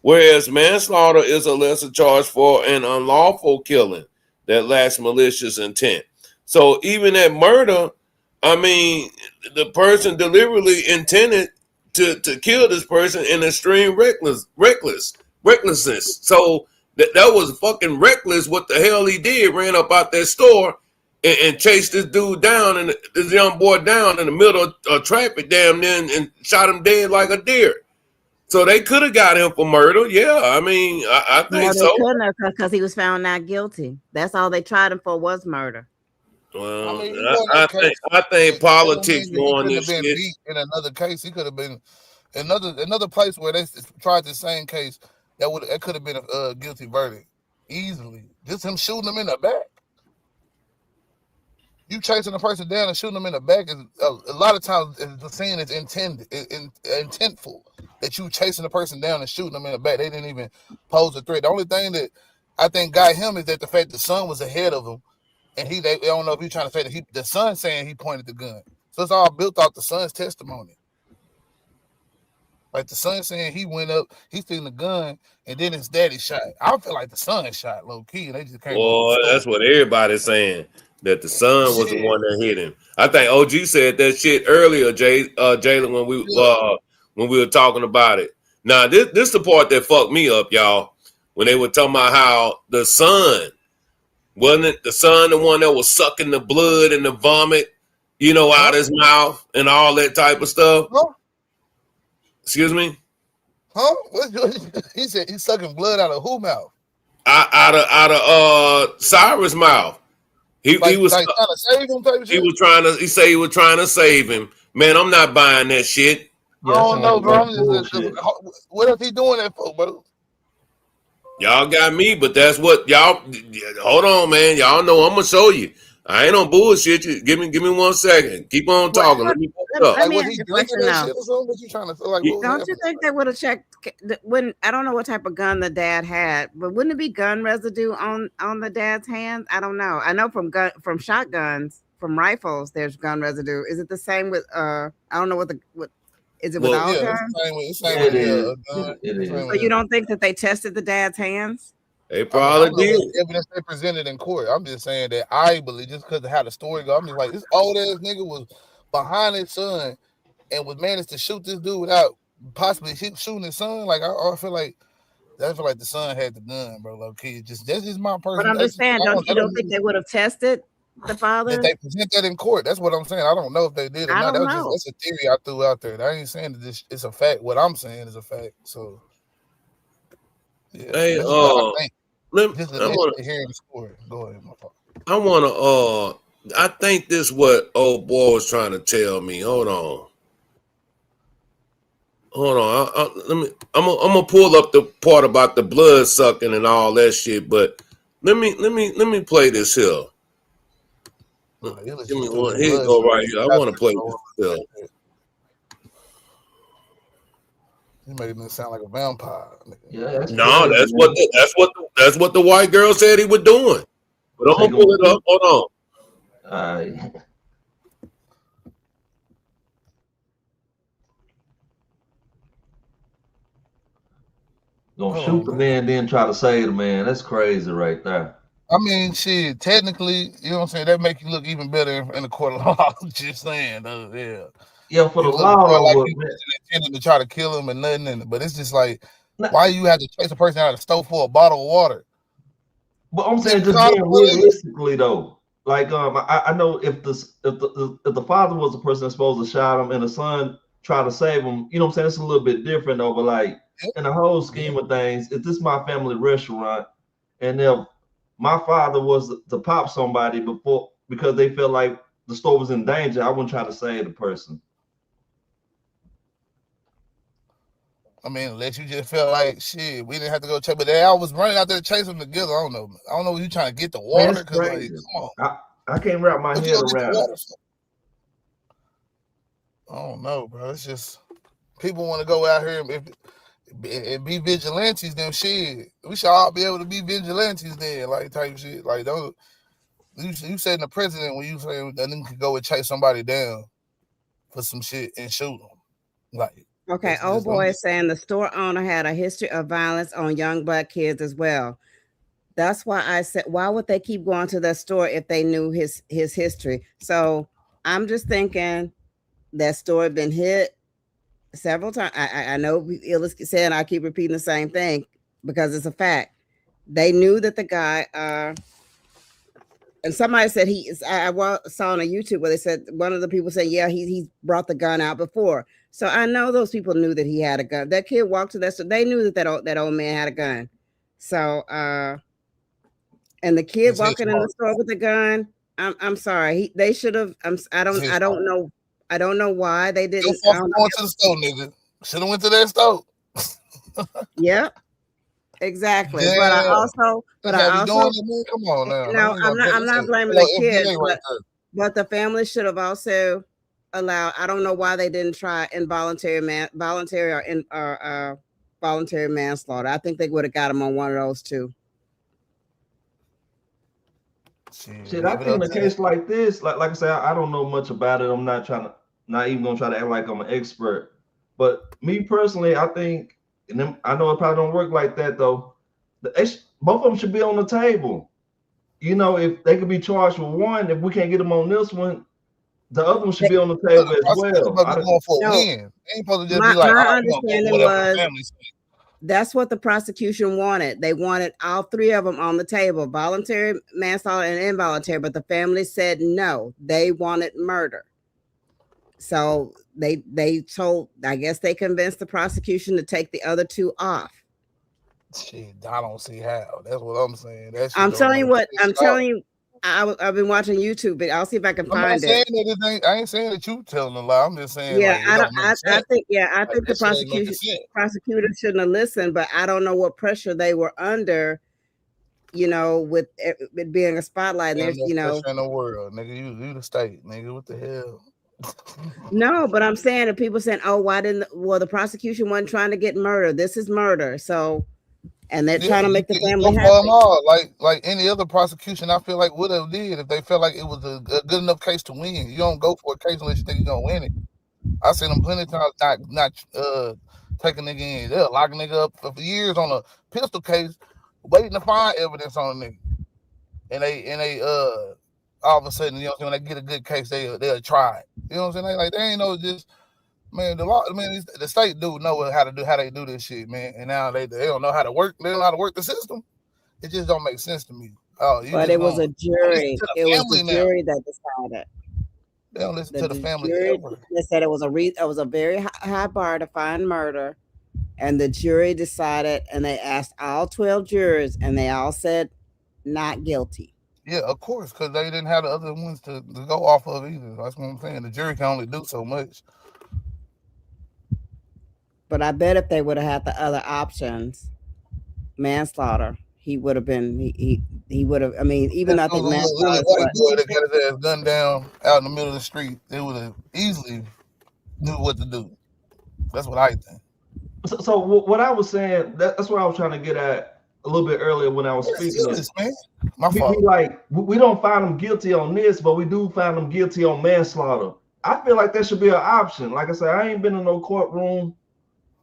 whereas manslaughter is a lesser charge for an unlawful killing that lacks malicious intent. So even at murder, I mean, the person deliberately intended to kill this person in extreme recklessness. So that was fucking reckless what the hell he did. Ran up out that store and chased this dude down, and this young boy down in the middle of traffic damn near and shot him dead like a deer. So they could have got him for murder. Yeah, I mean, I think so. They couldn't have because he was found not guilty. That's all they tried him for was murder. Well, I think politics more than this shit. In another case, he could have been another place where they tried the same case. That could have been a guilty verdict easily. Just him shooting him in the back. You chasing a person down and shooting them in the back is a lot of times the scene is intentful that you chasing a person down and shooting them in the back. They didn't even pose a threat. The only thing that I think got him is that the fact the son was ahead of him, and they don't know if he's trying to say that the son saying he pointed the gun. So it's all built off the son's testimony. Like the son saying he went up, he seen the gun, and then his daddy shot. I feel like the son shot low key, and they just came. Well, that's what everybody's saying. That the son was the one that hit him. I think OG said that shit earlier, Jalen, when we were talking about it. Now, this the part that fucked me up, y'all. When they were talking about how the son, wasn't it the son the one that was sucking the blood and the vomit, out his mouth and all that type of stuff? Huh? Excuse me? Huh? He said he's sucking blood out of whose mouth? Out of Cyrus' mouth. He was trying to save him. He was trying to save him. Man, I'm not buying that shit. I don't know, bro. What is he doing that for, bro? Y'all got me, but that's what y'all. Hold on, man. Y'all know I'm gonna show you. I ain't on bullshit. You give me 1 second. Keep on talking. Let me pull it up. Let me was ask he you a drinking question that now. shit or something? What you trying to say? Like, what was Don't you happening? think they would have checked when I don't know what type of gun the dad had, but wouldn't it be gun residue on the dad's hands? I don't know. I know from shotguns, from rifles, there's gun residue. Is it the same with I don't know what is it with Well, all Yeah, guns? it's the same It with is. a gun. It Same is. So with you don't think that they tested the dad's hands? they I mean, I probably don't know did. what evidence they presented in court. I'm just saying that I believe just because of how the story goes, I'm just like, this old ass nigga was behind his son and was managed to shoot this dude without possibly shooting his son. Like I feel like the son had the gun, bro. Low key, that's just my But personal. I'm just saying, I don't think they would have tested the father? Did they present that in court? That's what I'm saying. I don't know if they did or I not. don't know. That's a theory I threw out there. I ain't saying that this it's a fact. What I'm saying is a fact. So yeah, Hey, that's just what I think. let, Just I want initially hearing the story. Go ahead, my fault. I want to. I think this what old boy was trying to tell me. Hold on. Let me. I'm gonna pull up the part about the blood sucking and all that shit. But let me play this here. Give me one. Here you go right here. I want to play this here. You making me sound like a vampire. Yeah, No, that's what the white girl said he was doing. But I'm gonna pull it up. Hold on. Gonna shoot the man, then try to save the man. That's crazy right there. I mean, shit, technically, you know what I'm saying? That make you look even better in the court of law. Just saying, yeah. Yeah, for the look law, more like though, you intended to try to kill him and nothing. But it's just like, why you have to chase a person out of the stove for a bottle of water? But I'm saying just being realistically though, like I know if the father was the person that's supposed to shot him and the son tried to save him, you know what I'm saying? It's a little bit different though. But like in the whole scheme of things, if this is my family restaurant, and if my father was to pop somebody before because they felt like the store was in danger, I wouldn't try to save the person. I mean, unless you just felt like shit, we didn't have to go check, but they all was running out there to chase them together. I don't know what you trying to get the water because like, come on. I can't wrap my head around it. I don't know, bro. It's just people want to go out here and be vigilantes. Then shit, we should all be able to be vigilantes. Then like type shit. Like those, you said the president when you say that nigga could go and chase somebody down for some shit and shoot them, like. Okay, old boy is saying the store owner had a history of violence on young black kids as well. That's why I said, why would they keep going to that store if they knew his history? So I'm just thinking that store had been hit several times. I know Illis said, and I keep repeating the same thing because it's a fact. They knew that the guy, and somebody said I saw on a YouTube where they said one of the people said, yeah, he brought the gun out before. So I know those people knew that he had a gun. That kid walked to that store. They knew that old man had a gun. So and the kid walking in the store with the gun, I'm sorry. They should have. I don't know why they didn't. Going to the store, nigga. Should have went to that store. Yep. Exactly. Yeah. But I also come on now. No, I'm not blaming the kids, but the family should have also allowed. I don't know why they didn't try voluntary manslaughter. I think they would have got him on one of those two. Shit, I think in a case like this, like I said, I don't know much about it. I'm not even gonna try to act like I'm an expert. But me personally, I think, and I know it probably don't work like that though. Both of them should be on the table. You know, if they could be charged with one, if we can't get them on this one, the other one should be on the table as well. My understanding was that's what the prosecution wanted. They wanted all three of them on the table, voluntary manslaughter and involuntary, but the family said no, they wanted murder. So they told, I guess they convinced the prosecution to take the other two off. Shit, I don't see how. That's what I'm saying. I'm telling you, I've been watching YouTube, but I'll see if I can find it. I ain't saying that you telling a lie. I'm just saying. Yeah, I think the prosecutor shouldn't have listened, but I don't know what pressure they were under you know, with it being a spotlight. And there's, you know, in the world, nigga. You the state, nigga. What the hell? No, but I'm saying that people saying, "Oh, why didn't?" Well, the prosecution wasn't trying to get murder. This is murder. So, and they're trying to make the family happy. Like any other prosecution, I feel like would have did if they felt like it was a good enough case to win. You don't go for a case unless you think you're gonna win it. I seen them plenty of times not take a nigga in. They'll lock a nigga up for years on a pistol case, waiting to find evidence on a nigga. And they all of a sudden, you know, when they get a good case, they'll try it. You know what I'm saying? Like they ain't know just, man, the law, man, the state do know how they do this shit, man. And now they don't know how to work. They don't know how to work the system. It just don't make sense to me. But it was a jury. It was the jury that decided. They don't listen to the family. They said it was a very high bar to find murder, and the jury decided, and they asked all 12 jurors, and they all said not guilty. Yeah, of course, because they didn't have the other ones to go off of either. That's what I'm saying. The jury can only do so much. But I bet if they would have had the other options, manslaughter, he would have been. He would have. I mean, even I think manslaughter. Boy that got his ass gunned down out in the middle of the street, they would have easily knew what to do. That's what I think. So what I was saying, that's what I was trying to get at a little bit earlier when I was speaking. Man. My fault. We don't find them guilty on this, but we do find them guilty on manslaughter. I feel like that should be an option. Like I said, I ain't been in no courtroom,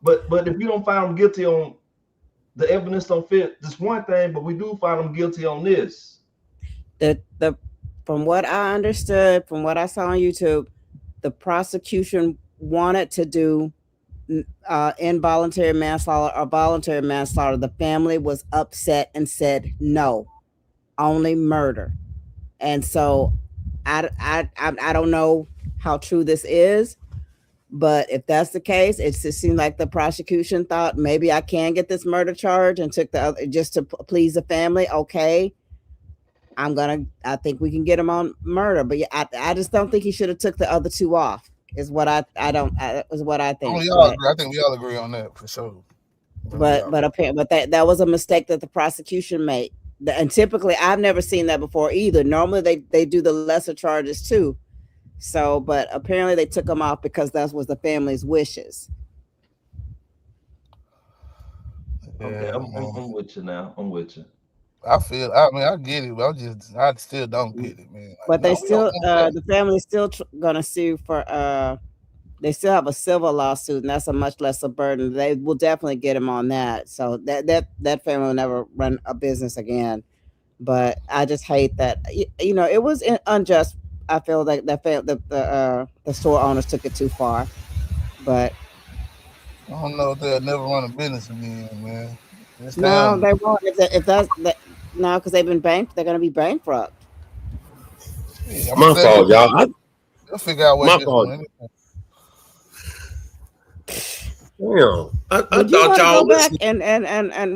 but if you don't find them guilty on the evidence don't fit, this one thing, but we do find them guilty on this. From what I understood, from what I saw on YouTube, the prosecution wanted to do involuntary manslaughter or voluntary manslaughter. The family was upset and said no, only murder. And so I don't know how true this is, but if that's the case, it just seemed like the prosecution thought maybe I can get this murder charge and took the other just to please the family. Okay, I think we can get him on murder, but yeah, I just don't think he should have took the other two off. Is what I think. I think we all agree on that for sure. But that was a mistake that the prosecution made. And typically, I've never seen that before either. Normally, they do the lesser charges too. So, but apparently they took them off because that was the family's wishes. Okay, I'm with you now. I'm with you. I get it, but I still don't get it, man. But they still, the family's still gonna sue for. They still have a civil lawsuit, and that's a much lesser burden. They will definitely get him on that. So that family will never run a business again. But I just hate that. You know, it was unjust. I feel like the store owners took it too far. But I don't know if they'll never run a business again, man. No, they won't. If that's no, because they're going to be bankrupt. Yeah, my fault, y'all. They'll figure out what. My fault. Damn, I thought y'all go back and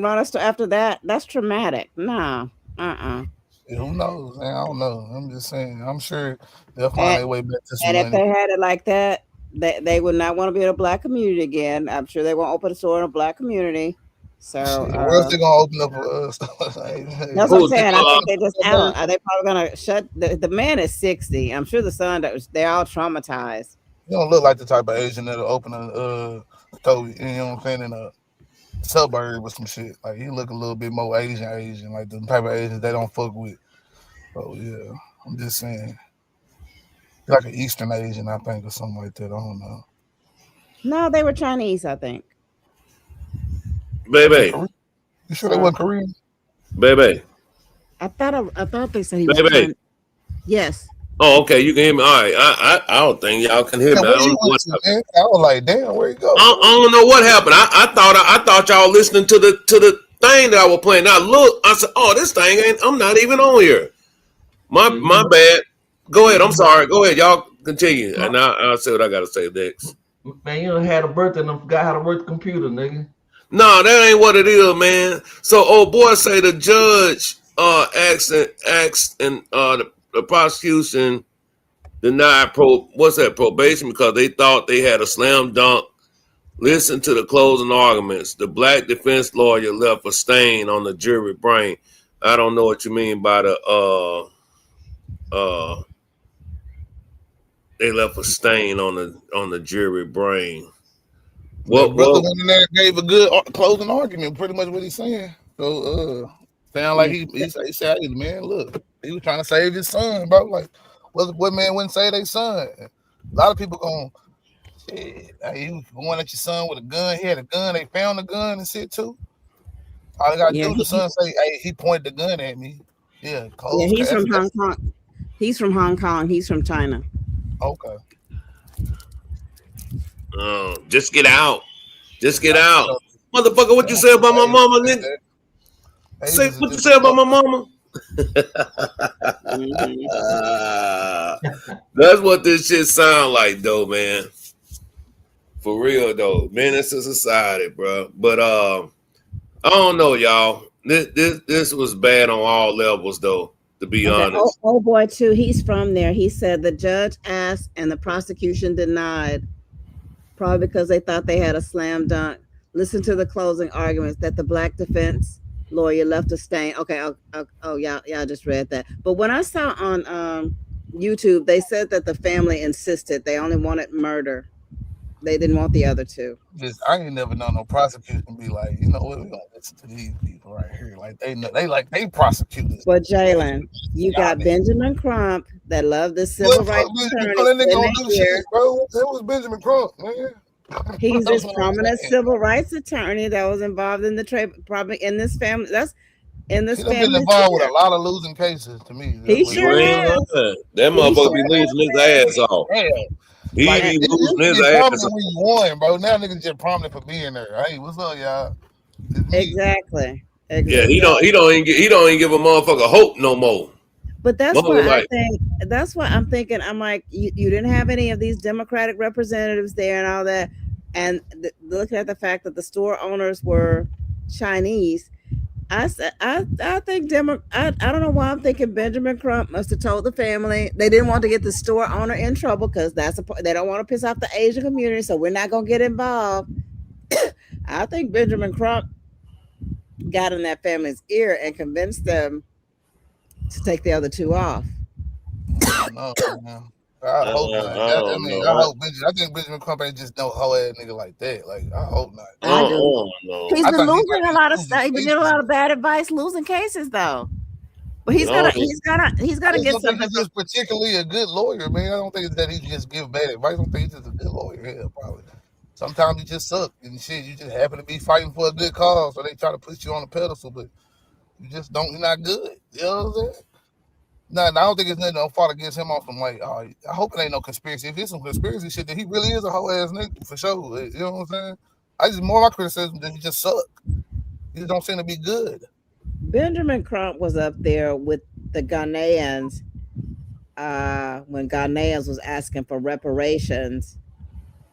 run us to after that. That's traumatic. No, Who knows? Man, I don't know. I'm just saying. I'm sure they'll find their way back to some And money. if they had it like that, they would not want to be in a black community again. I'm sure they won't open a store in a black community. So where else they gonna open up a store? That's what I'm saying. I think they just out. Are they probably gonna shut? The man is 60. I'm sure the son. They're all traumatized. You don't look like the type of Asian that'll open a store. You know what I'm saying? In a suburb or some shit. Like he look a little bit more Asian, like the type of Asians they don't fuck with. So yeah, I'm just saying. Like an Eastern Asian, I think, or something like that. I don't know. No, they were Chinese, I think. Baby. You sure they weren't Korean? Baby. I thought they said he was. Baby. Yes. Oh, okay. You can hear me. All right. I don't think y'all can hear me. I don't know what happened. I was like, damn, where you go? I don't know what happened. I thought y'all listening to the thing that I was playing. Now look, I said, oh, this thing ain't. I'm not even on here. My bad. Go ahead. I'm sorry. Go ahead. Y'all continue, and I'll say what I gotta say next. Man, you done had a birthday and I forgot how to work the computer, nigga. No, that ain't what it is, man. So, old boy say the judge asked and the prosecution denied probation because they thought they had a slam dunk. Listen to the closing arguments. The black defense lawyer left a stain on the jury brain. I don't know what you mean by the they left a stain on the jury brain. What brother went in there and gave a good closing argument, pretty much what he's saying. So sound like he said, hey, man, look, he was trying to save his son, bro. Like what man wouldn't say they son? A lot of people going, shit, he was going at your son with a gun. He had a gun. They found the gun and shit too. All they gotta do, the son say, hey, he pointed the gun at me. Yeah, he's from Hong Kong. He's from Hong Kong. He's from China. Okay. Just get out. Just get out. Motherfucker, what you say about my mama, nigga? Say what you say about my mama? That's what this shit sound like, though, man. For real, though. Menace to society, bro. But I don't know, y'all. This was bad on all levels, though, to be honest. Oh boy, too. He's from there. He said the judge asked and the prosecution denied, probably because they thought they had a slam dunk. Listen to the closing arguments that the black defense lawyer left a stain. Okay, y'all just read that. But when I saw on YouTube, they said that the family insisted they only wanted murder. They didn't want the other two. I ain't never known no prosecution be like, you know what, we gonna listen to these people right here. Like they prosecutors. Well, Jalen, you got Benjamin Crump that loved the civil rights attorney. That was Benjamin Crump, man. He's this prominent civil rights attorney that was involved in the trade, probably in this family. That's in this family. He's been involved with a lot of losing cases to me. He sure is. That motherfucker be losing his ass off. He be losing his ass off. When you won, bro. Now niggas just prominent for being there. Hey, what's up, y'all? Exactly. Yeah, he don't even give a motherfucker hope no more. But that's why I'm thinking, I'm like, you didn't have any of these Democratic representatives there and all that. And looking at the fact that the store owners were Chinese, I think I don't know why I'm thinking Benjamin Crump must have told the family they didn't want to get the store owner in trouble because they don't want to piss off the Asian community, so we're not gonna get involved. I think Benjamin Crump got in that family's ear and convinced them to take the other two off. I hope not. I think Benjamin Crump ain't just no hoe ass nigga like that. Like, I hope not. I do. He's been losing a lot of stuff. He's been getting a lot of bad advice, losing cases though. But he's gonna get something. He's just particularly a good lawyer, man. I don't think it's that he just give bad advice. I don't think he's just a good lawyer. Yeah, probably. Sometimes you just suck and shit. You just happen to be fighting for a good cause, so they try to put you on a pedestal, but you just don't. You're not good. You know what I'm saying? No, I don't think it's nothing on fault against him off from like, I hope it ain't no conspiracy. If it's some conspiracy shit, then he really is a whole ass nigga for sure. You know what I'm saying? I just more of my criticism that he just suck. He just don't seem to be good. Benjamin Crump was up there with the Ghanaians when Ghanaians was asking for reparations,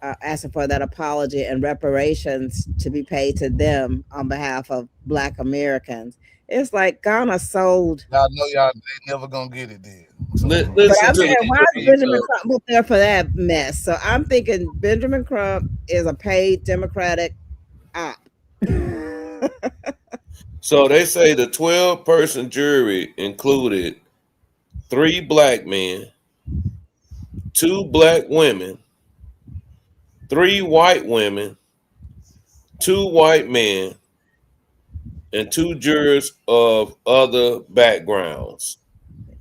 asking for that apology and reparations to be paid to them on behalf of Black Americans. It's like Ghana sold. Y'all know y'all ain't never gonna get it then. So, but I'm saying, why is Benjamin Crump up there for that mess? So I'm thinking Benjamin Crump is a paid Democratic op. So they say the 12-person jury included 3 black men, 2 black women, 3 white women, 2 white men, and 2 jurors of other backgrounds.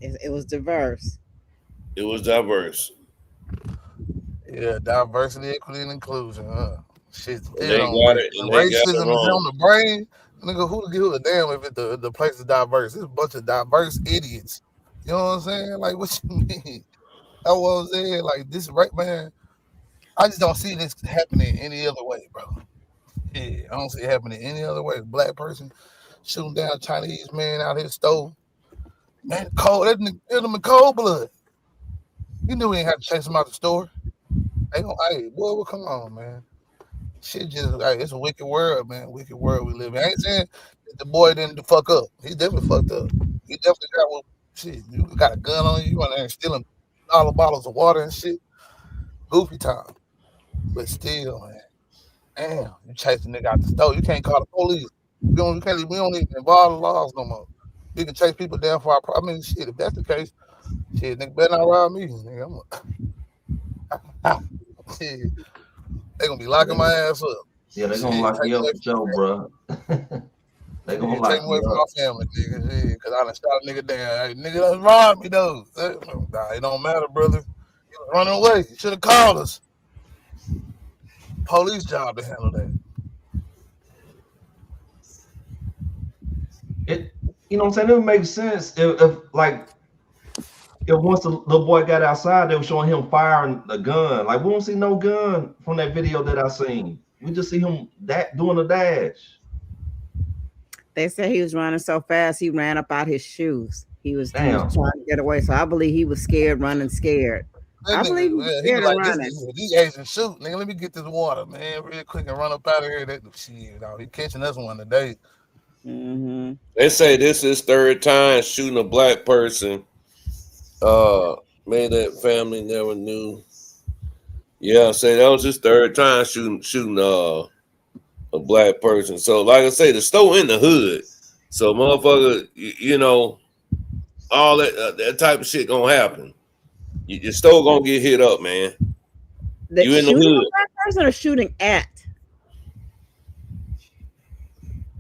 It was diverse. It was diverse. Yeah, diversity, equity, and inclusion. Shit, racism is on the brain. Nigga, who give a damn if the place is diverse? It's a bunch of diverse idiots. You know what I'm saying? Like, what you mean? That's what I'm saying. Like, this right, man. I just don't see this happening any other way, bro. Yeah, I don't see it happening any other way. Black person shooting down a Chinese man out his stove. Man, cold. That nigga hit him in cold blood. You knew we ain't have to chase him out the store. Hey, boy, well, come on, man. Shit just, it's a wicked world, man. Wicked world we live in. I ain't saying that the boy didn't fuck up. He definitely fucked up. He definitely got shit. You got a gun on you. You out there stealing all the bottles of water and shit. Goofy time. But still, man. Damn, you chase the nigga out the store. You can't call the police. We don't even involve the laws no more. We can chase people down for our. I mean, shit. If that's the case, shit, nigga better not rob me. Nigga, shit, they gonna be locking my ass up. Yeah, they gonna lock you up for sure, bro. They gonna lock take me away you from up. my family, nigga. Yeah, cause I done shot a nigga down. Hey, nigga done robbed me though. Nah, it don't matter, brother. You was running away. You should have called us. Police job to handle that. It, you know what I'm saying? It would make sense if once the little boy got outside, they were showing him firing a gun. Like, we don't see no gun from that video that I seen. We just see him doing a dash. They said he was running so fast he ran up out his shoes. He was trying to get away. So I believe he was scared, running scared. I believe he was scared of running. These Asians shoot, nigga. Let me get this water, man, real quick and run up out of here. That shit, he catching us one today. Mm-hmm. They say this is third time shooting a black person. Made that family never knew. Yeah, say that was his third time shooting a black person. So, like I say, the store in the hood. So, motherfucker, you know, all that type of shit gonna happen. Your store gonna get hit up, man. You in the hood? A black person or shooting at?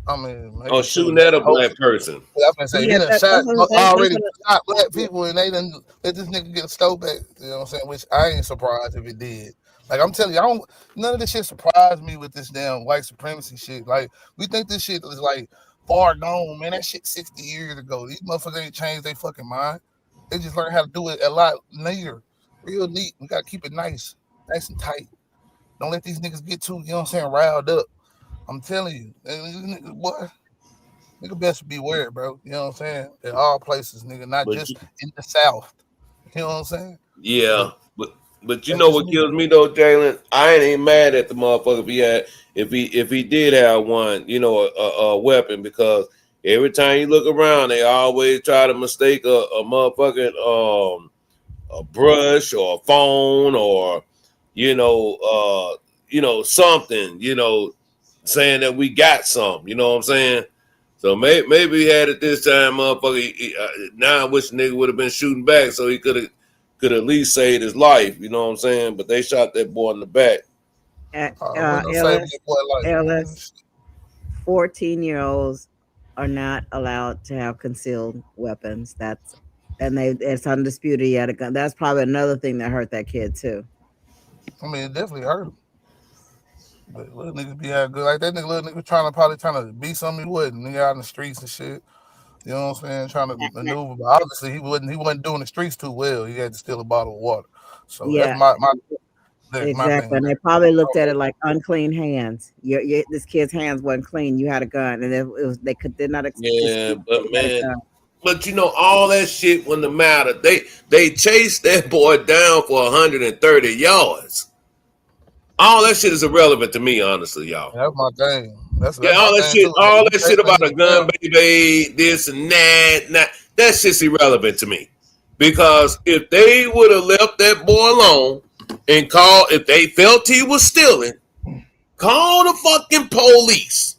I mean, shooting at a black person. Yeah, I'm gonna say he done shot already shot black people, and they done let this nigga get a stove back. You know what I'm saying? Which I ain't surprised if it did. Like I'm telling you, none of this shit surprised me with this damn white supremacy shit. Like we think this shit is like far gone, man. That shit 60 years ago. These motherfuckers ain't changed their fucking mind. They just learned how to do it a lot neater, real neat. We gotta keep it nice and tight. Don't let these niggas get too, you know what I'm saying, riled up. I'm telling you, boy, nigga best beware, bro. You know what I'm saying? In all places, nigga, not just in the South. You know what I'm saying? Yeah, but you know what kills me though, Jalen? I ain't even mad at the motherfucker if he did have one, you know, a weapon, because every time you look around, they always try to mistake a motherfucking a brush or a phone or you know something, you know, saying that we got some, you know what I'm saying? So maybe he had it this time, motherfucker. Now I wish the nigga would have been shooting back so he could at least saved his life, you know what I'm saying? But they shot that boy in the back. Ellis, 14-year-olds are not allowed to have concealed weapons. It's undisputed. He had a gun. That's probably another thing that hurt that kid too. I mean, it definitely hurt him. But little niggas be out good. Like that little nigga probably trying to be something he wasn't. Nigga out in the streets and shit. You know what I'm saying? Trying to maneuver. But obviously he wasn't doing the streets too well. He had to steal a bottle of water. So yeah, that's exactly. And they probably looked at it like unclean hands. This kid's hands wasn't clean. You had a gun, and they did not. Yeah, but man. But you know, all that shit wouldn't matter. They chased that boy down for 130 yards. All that shit is irrelevant to me, honestly, y'all. That's my thing. All that shit about a gun, baby, this and that, that shit's irrelevant to me. Because if they would have left that boy alone and if they felt he was stealing, call the fucking police.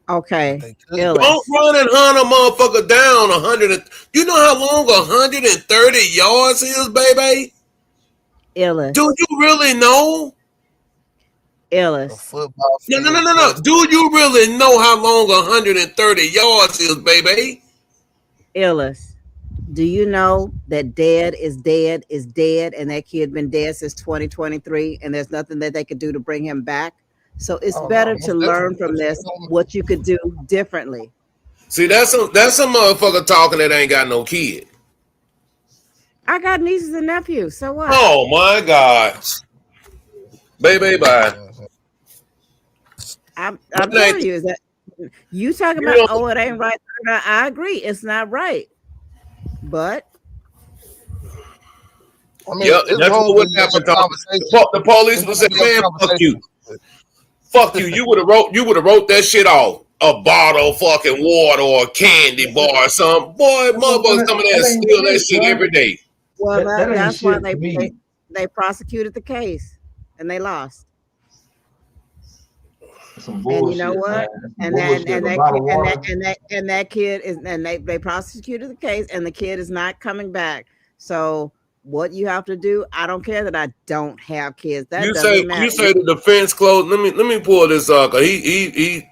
Okay. Don't run and hunt a motherfucker down 100. You know how long 130 yards is, baby? Ellis. Do you really know? Ellis. No. Do you really know how long 130 yards is, baby? Ellis. Do you know that dead is dead, and that kid been dead since 2023, and there's nothing that they could do to bring him back? So it's better to learn from this what you could do differently. See, that's a motherfucker talking that ain't got no kid. I got nieces and nephews. So what? Oh my God. Baby, bye. I'm telling you, is that you talking about, it ain't right. I agree. It's not right. But I mean, that's what happened. The police would say, man, fuck you. Fuck you. You would have wrote that shit off. A bottle of fucking water or a candy bar or something. Boy, motherfuckers coming there and steal that shit every day. Well, that's why they prosecuted the case and they lost. some bullshit. And you know what? And that kid is, and they prosecuted the case, and the kid is not coming back. So what you have to do, I don't care that I don't have kids. That You doesn't matter. say the defense closed. Let me pull this up. He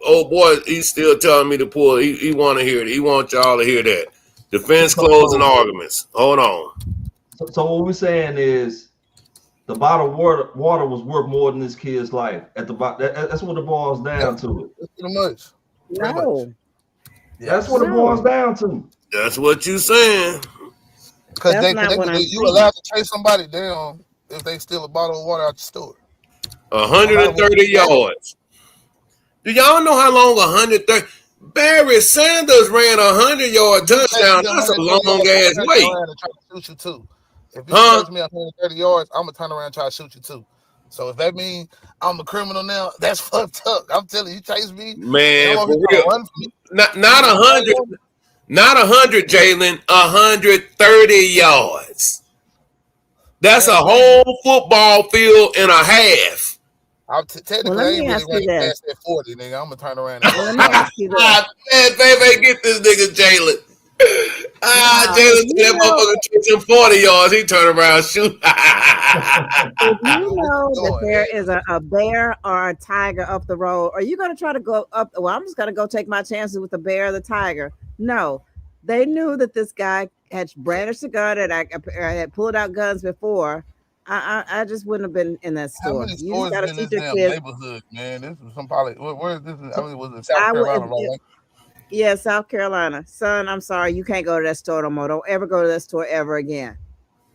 oh boy, he's still telling me to pull. He want to hear it. He want y'all to hear that. Defense closing arguments. Hold on. So what we're saying is the bottled water was worth more than this kid's life. At the that's what it boils down to. Pretty much. No. That's what it boils down to. That's what you saying. Because you allowed to chase somebody down if they steal a bottle of water out the store. 130 yards. Do y'all know how long 130? Barry Sanders ran 100-yard touchdown. That's a long ass wait. If you chase me 130 yards, I'm gonna turn around and try to shoot you too. So if that means I'm a criminal now, that's fucked up. I'm telling you, chase me, man. For real. Not 100, not 100, Jalen. 130 yards. That's a whole football field and a half. Technically, I ain't really running past that 40, nigga. I'm gonna turn around. Let me ask you that. Man, baby, get this nigga Jalen. Jalen said that motherfucker chasing 40 yards. He turned around and shoot. If you know that there is a bear or a tiger up the road, are you going to try to go up? Well, I'm just going to go take my chances with the bear or the tiger. No, they knew that this guy had brandished a gun and I had pulled out guns before. I just wouldn't have been in that store. How many stores in this damn neighborhood, man? This is some probably where is this? I mean, was it South Carolina, right? Yeah, South Carolina. Son, I'm sorry, you can't go to that store no more. Don't ever go to that store ever again.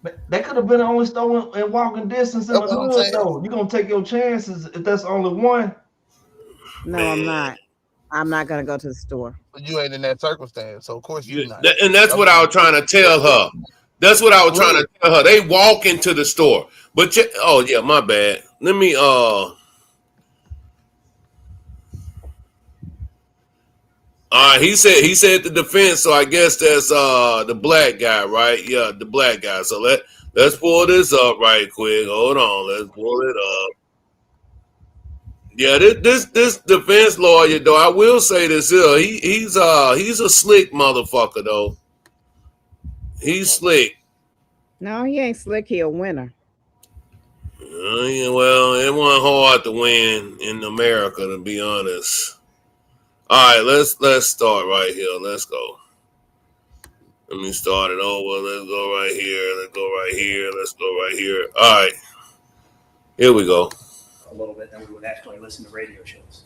That could have been the only store in walking distance in the hood, though. You're gonna take your chances if that's only one. No, I'm not. I'm not gonna go to the store. But you ain't in that circumstance, so of course you're not. And that's what I was trying to tell her. That's what I was trying to tell her. They walk into the store. But oh yeah, my bad. Let me all right, he said the defense, so I guess that's the black guy, right? Yeah, the black guy. So let's pull this up right quick. Hold on, let's pull it up. Yeah, this defense lawyer though, I will say this here. He's a slick motherfucker though. He's slick. No, he ain't slick. He a winner. Yeah, well, it wasn't hard to win in America, to be honest. All right, let's start right here. Let's go. Let me start it over. Let's go right here. Let's go right here. Let's go right here. All right. Here we go. A little bit than we would actually listen to radio shows.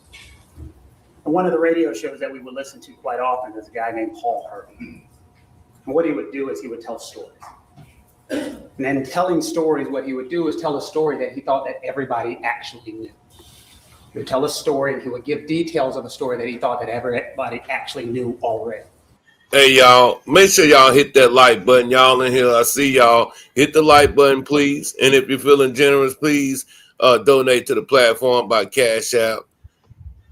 And one of the radio shows that we would listen to quite often is a guy named Paul Harvey. And what he would do is he would tell stories. And then telling stories, what he would do is tell a story that he thought that everybody actually knew. He would tell a story and he would give details of a story that he thought that everybody actually knew already. Hey, y'all, make sure y'all hit that like button. Y'all in here, I see y'all. Hit the like button, please. And if you're feeling generous, please donate to the platform by Cash App,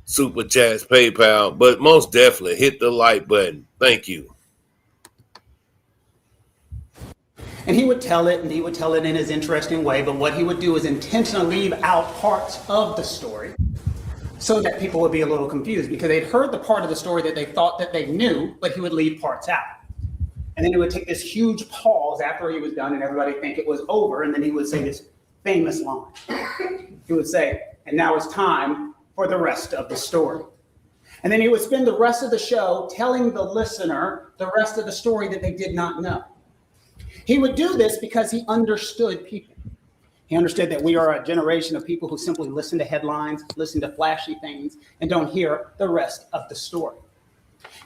Super Chats, PayPal. But most definitely, hit the like button. Thank you. And he would tell it, and he would tell it in his interesting way. But what he would do is intentionally leave out parts of the story so that people would be a little confused because they'd heard the part of the story that they thought that they knew, but he would leave parts out. And then he would take this huge pause after he was done and everybody think it was over. And then he would say this famous line. He would say, and now it's time for the rest of the story. And then he would spend the rest of the show telling the listener the rest of the story that they did not know. He would do this because he understood people. He understood that we are a generation of people who simply listen to headlines, listen to flashy things, and don't hear the rest of the story.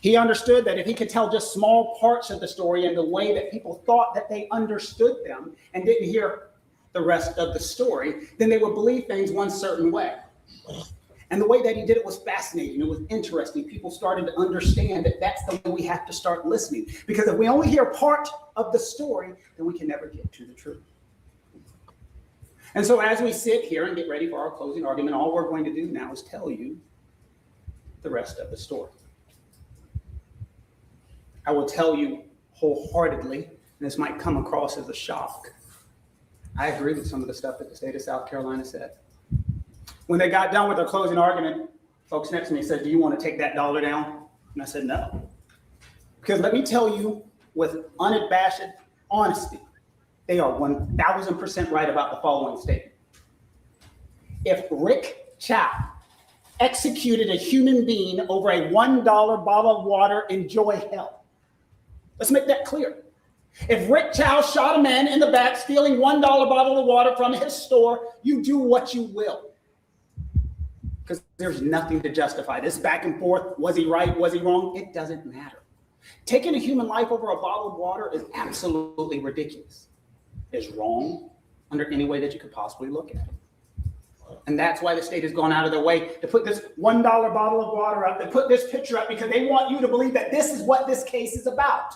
He understood that if he could tell just small parts of the story in the way that people thought that they understood them and didn't hear the rest of the story, then they would believe things one certain way. And the way that he did it was fascinating. It was interesting. People started to understand that that's the way we have to start listening. Because if we only hear part of the story, then we can never get to the truth. And so as we sit here and get ready for our closing argument, all we're going to do now is tell you the rest of the story. I will tell you wholeheartedly, and this might come across as a shock. I agree with some of the stuff that the state of South Carolina said. When they got done with their closing argument, folks next to me said, "Do you want to take that dollar down?" And I said, "No." Because let me tell you with unabashed honesty, they are 1000% right about the following statement. If Rick Chow executed a human being over a $1 bottle of water, enjoy hell. Let's make that clear. If Rick Chow shot a man in the back stealing $1 bottle of water from his store, you do what you will. Because there's nothing to justify this back and forth. Was he right? Was he wrong? It doesn't matter. Taking a human life over a bottle of water is absolutely ridiculous. It's wrong under any way that you could possibly look at it. And that's why the state has gone out of their way to put this $1 bottle of water up. They put this picture up because they want you to believe that this is what this case is about.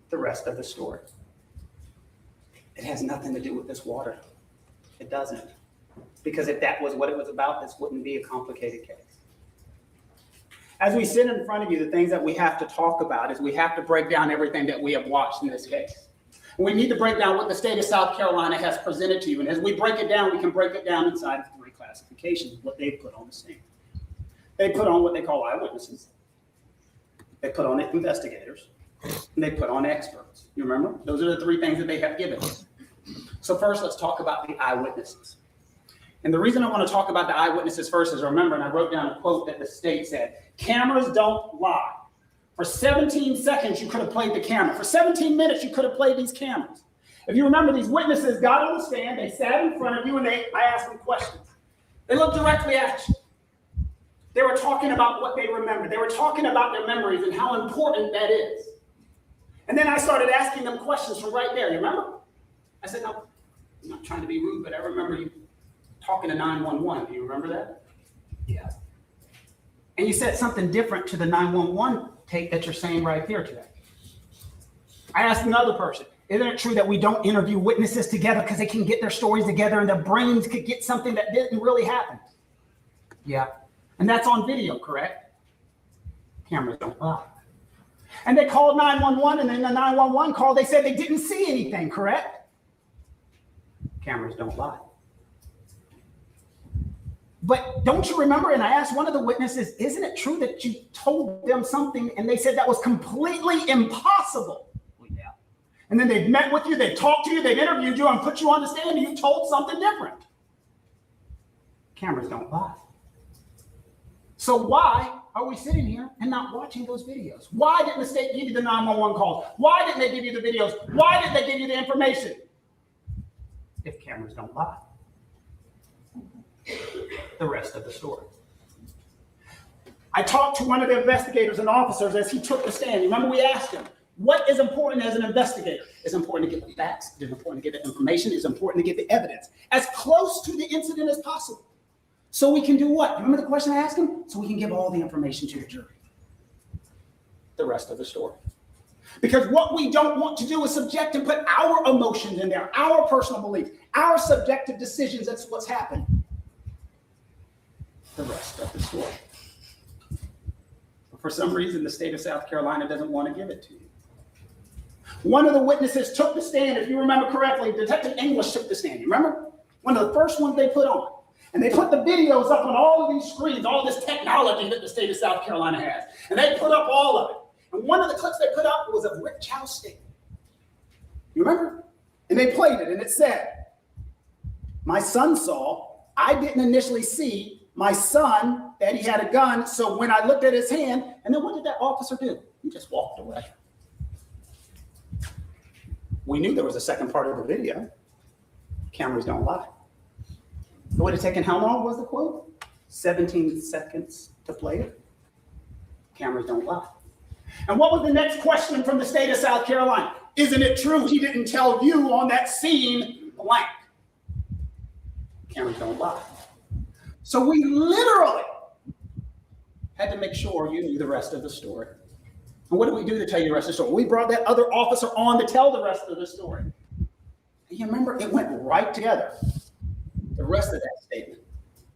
The rest of the story. It has nothing to do with this water. It doesn't. Because if that was what it was about, this wouldn't be a complicated case. As we sit in front of you, the things that we have to talk about is we have to break down everything that we have watched in this case. We need to break down what the state of South Carolina has presented to you. And as we break it down, we can break it down inside of 3 classifications, what they put on the stand. They put on what they call eyewitnesses. They put on investigators. And they put on experts. You remember? Those are the 3 things that they have given us. So first, let's talk about the eyewitnesses. And the reason I want to talk about the eyewitnesses first is, remember, and I wrote down a quote that the state said, "Cameras don't lie." For 17 seconds, you could have played the camera. For 17 minutes, you could have played these cameras. If you remember, these witnesses got on the stand, they sat in front of you, and I asked them questions. They looked directly at you. They were talking about what they remembered. They were talking about their memories and how important that is. And then I started asking them questions from right there. You remember? I said, "No, I'm not trying to be rude, but I remember you talking to 911. Do you remember that?" "Yeah." "And you said something different to the 911 tape that you're saying right here today." I asked another person, "Isn't it true that we don't interview witnesses together because they can get their stories together and their brains could get something that didn't really happen?" "Yeah." "And that's on video, correct?" Cameras don't lie. "And they called 911, and in the 911 call, they said they didn't see anything, correct?" Cameras don't lie. "But don't you remember?" And I asked one of the witnesses, "Isn't it true that you told them something and they said that was completely impossible?" "Well, yeah." "And then they've met with you, they've talked to you, they've interviewed you and put you on the stand and you told something different." Cameras don't lie. So why are we sitting here and not watching those videos? Why didn't the state give you the 911 calls? Why didn't they give you the videos? Why didn't they give you the information? If cameras don't lie. The rest of the story. I talked to one of the investigators and officers as he took the stand. Remember, we asked him, what is important as an investigator? It's important to get the facts. It's important to get the information. It's important to get the evidence as close to the incident as possible. So we can do what? Remember the question I asked him? So we can give all the information to the jury. The rest of the story. Because what we don't want to do is subject and put our emotions in there, our personal beliefs, our subjective decisions. That's what's happened. The rest of the story. But for some reason, the state of South Carolina doesn't want to give it to you. One of the witnesses took the stand, if you remember correctly. Detective English took the stand. You remember? One of the first ones they put on. And they put the videos up on all of these screens, all this technology that the state of South Carolina has. And they put up all of it. And one of the clips they put up was of Rick Chow's statement. You remember? And they played it, and it said, "My son saw, I didn't initially see my son that he had a gun, so when I looked at his hand," and then what did that officer do? He just walked away. We knew there was a second part of the video. Cameras don't lie. It would have taken how long was the quote? 17 seconds to play it. Cameras don't lie. And what was the next question from the state of South Carolina? Isn't it true he didn't tell you on that scene blank? Cameras don't lie. So we literally had to make sure you knew the rest of the story. And what did we do to tell you the rest of the story? We brought that other officer on to tell the rest of the story. And you remember, it went right together. The rest of that statement.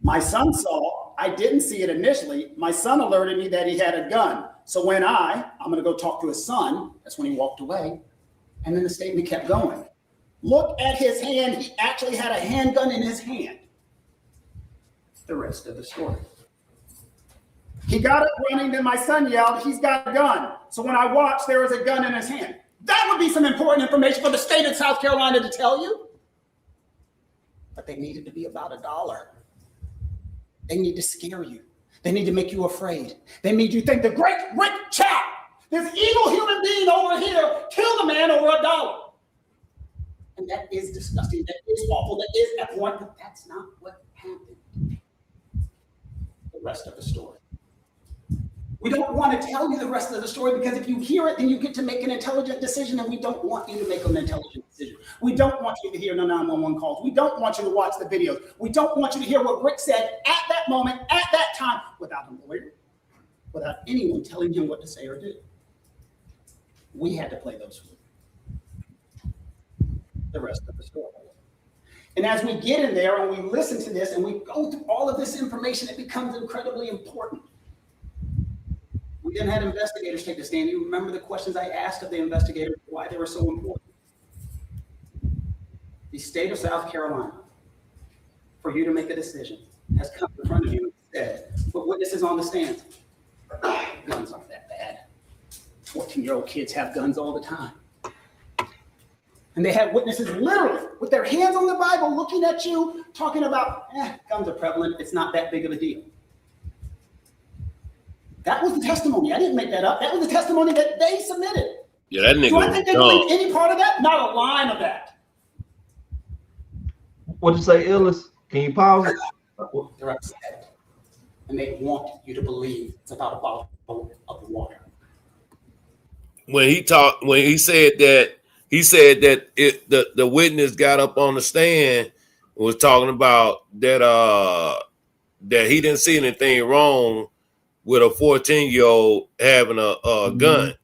"My son saw, I didn't see it initially. My son alerted me that he had a gun. So when I'm going to go talk to his son," that's when he walked away. And then the statement kept going. "Look at his hand. He actually had a handgun in his hand." The rest of the story. He got up running, then my son yelled, "He's got a gun." So when I watched, there was a gun in his hand. That would be some important information for the state of South Carolina to tell you. But they needed to be about $1. They need to scare you. They need to make you afraid. They made you think the great Rick Chow, this evil human being over here, killed a man over $1. And that is disgusting. That is awful. That is abhorrent. But that's not what happened. The rest of the story. We don't want to tell you the rest of the story because if you hear it, then you get to make an intelligent decision, and we don't want you to make an intelligent decision. We don't want you to hear the 911 calls. We don't want you to watch the videos. We don't want you to hear what Rick said at that moment, at that time, without a lawyer, without anyone telling him what to say or do. We had to play those for the rest of the story. And as we get in there and we listen to this and we go through all of this information, it becomes incredibly important. We then had investigators take the stand. You remember the questions I asked of the investigators, why they were so important. The state of South Carolina, for you to make a decision, has come in front of you and said, put witnesses on the stand. Guns aren't that bad. 14-year-old kids have guns all the time. And they had witnesses literally with their hands on the Bible looking at you, talking about, guns are prevalent. It's not that big of a deal. That was the testimony. I didn't make that up. That was the testimony that they submitted. Yeah, that nigga. Do I think they believe any part of that? Not a line of that. What'd you say, Illis? Can you pause it? They're upset. And they want you to believe it's about a bottle of water. When he said that the witness got up on the stand and was talking about that he didn't see anything wrong with a 14-year-old having a gun.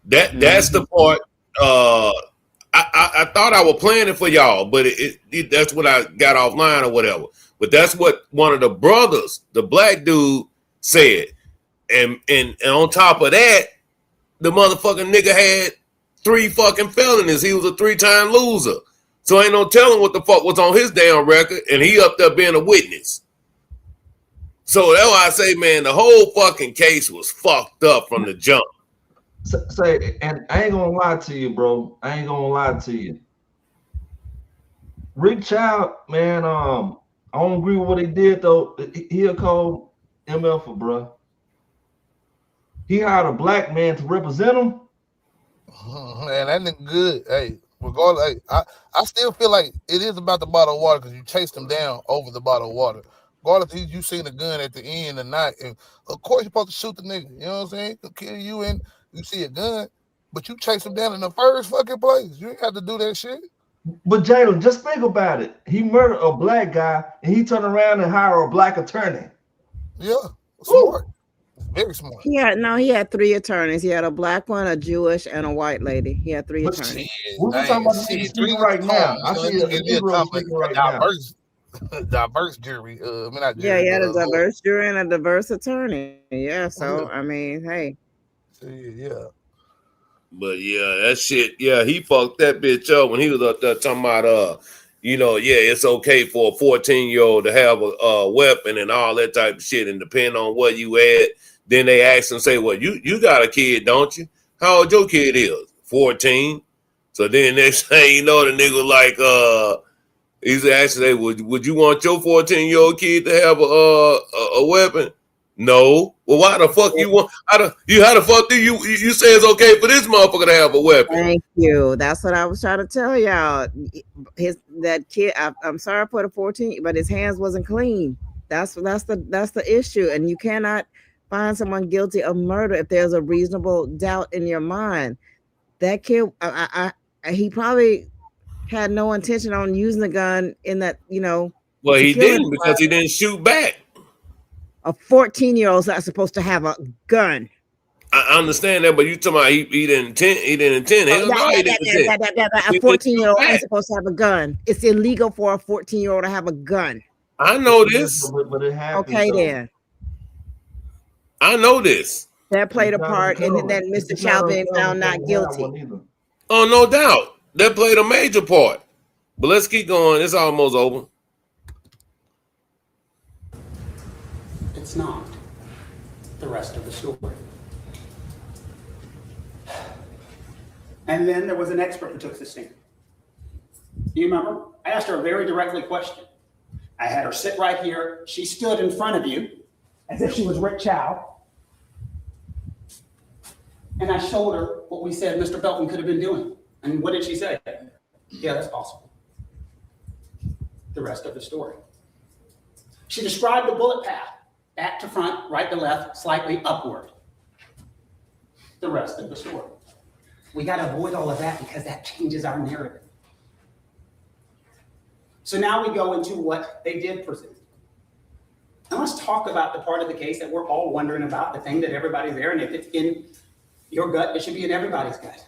That's the part. I thought I was playing it for y'all, but that's what I got offline or whatever. But that's what one of the brothers, the black dude, said. And on top of that, the motherfucking nigga had 3 fucking felonies. He was a 3-time loser. So ain't no telling what the fuck was on his damn record, and he up there being a witness. So that's why I say, man, the whole fucking case was fucked up from the jump. Say, and I ain't gonna lie to you, bro. I ain't gonna lie to you. Rick Child, man, I don't agree with what he did though. He'll call MF, bro. He hired a black man to represent him. Man, that nigga good. Hey, regardless, hey, I still feel like it is about the bottle of water because you chased him down over the bottle of water. Regardless if you seen a gun at the end or not, and of course you're supposed to shoot the nigga. You know what I'm saying? He'll kill you and you see a gun, but you chase him down in the first fucking place. You ain't have to do that shit. But Jalen, just think about it. He murdered a black guy and he turned around and hired a black attorney. Yeah, smart. Very smart. He had 3 attorneys. He had a black one, a Jewish, and a white lady. He had 3 attorneys. We're talking about the speaking right now. I see a speaking right now. Diverse jury. Not jury, Yeah, he had a diverse jury and a diverse attorney. Yeah, so I mean, hey. Yeah. But yeah, that shit, yeah, he fucked that bitch up when he was up there talking about it's okay for a 14-year-old to have a weapon and all that type of shit, and depending on what you had, then they ask and say, well, you got a kid, don't you? How old your kid is? 14. So then next thing you know, the nigga was like, he's actually, would you want your 14-year-old kid to have a weapon? No. Well, why the fuck you want? How the fuck do you say it's okay for this motherfucker to have a weapon? Thank you. That's what I was trying to tell y'all. That kid. I'm sorry for the 14, but his hands wasn't clean. That's the issue, and you cannot find someone guilty of murder if there's a reasonable doubt in your mind. That kid, he probably had no intention on using the gun in that, Well, he didn't because he didn't shoot back. A 14-year-old's not supposed to have a gun. I understand that, but you talking about he didn't intend. He didn't intend. A 14-year-old ain't supposed to have a gun. It's illegal for a 14-year-old to have a gun. I know this. But it happened. Okay, then. I know this. That played a part in that Mr. Chow being found not guilty. Oh, no doubt. That played a major part. But let's keep going. It's almost over. It's not the rest of the story. And then there was an expert who took the stand. Do you remember? I asked her a very directly question. I had her sit right here. She stood in front of you as if she was Rick Chow. And I showed her what we said Mr. Belton could have been doing. And what did she say? Yeah, that's possible. The rest of the story. She described the bullet path, back to front, right to left, slightly upward. The rest of the story. We got to avoid all of that because that changes our narrative. So now we go into what they did present. Now let's talk about the part of the case that we're all wondering about, the thing that everybody's there, and if it's in your gut, it should be in everybody's gut.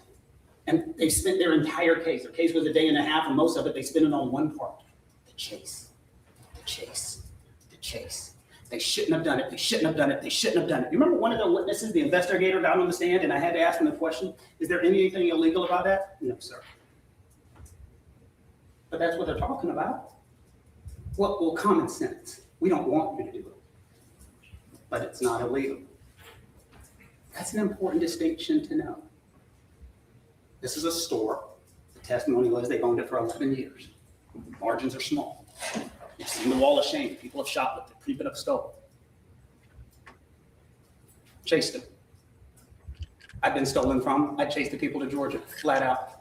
And they spent their entire case. Their case was a day and a half, and most of it they spent it on one part: the chase, the chase, the chase. They shouldn't have done it. They shouldn't have done it. They shouldn't have done it. You remember one of the witnesses, the investigator, got on the stand, and I had to ask him the question: is there anything illegal about that? No, sir. But that's what they're talking about. Well, common sense. We don't want you to do it, but it's not illegal. That's an important distinction to know. This is a store. The testimony was they've owned it for 11 years. Margins are small. You've seen the wall of shame. People have shoplifted, people have stolen. Chased them. I've been stolen from. I chased the people to Georgia, flat out.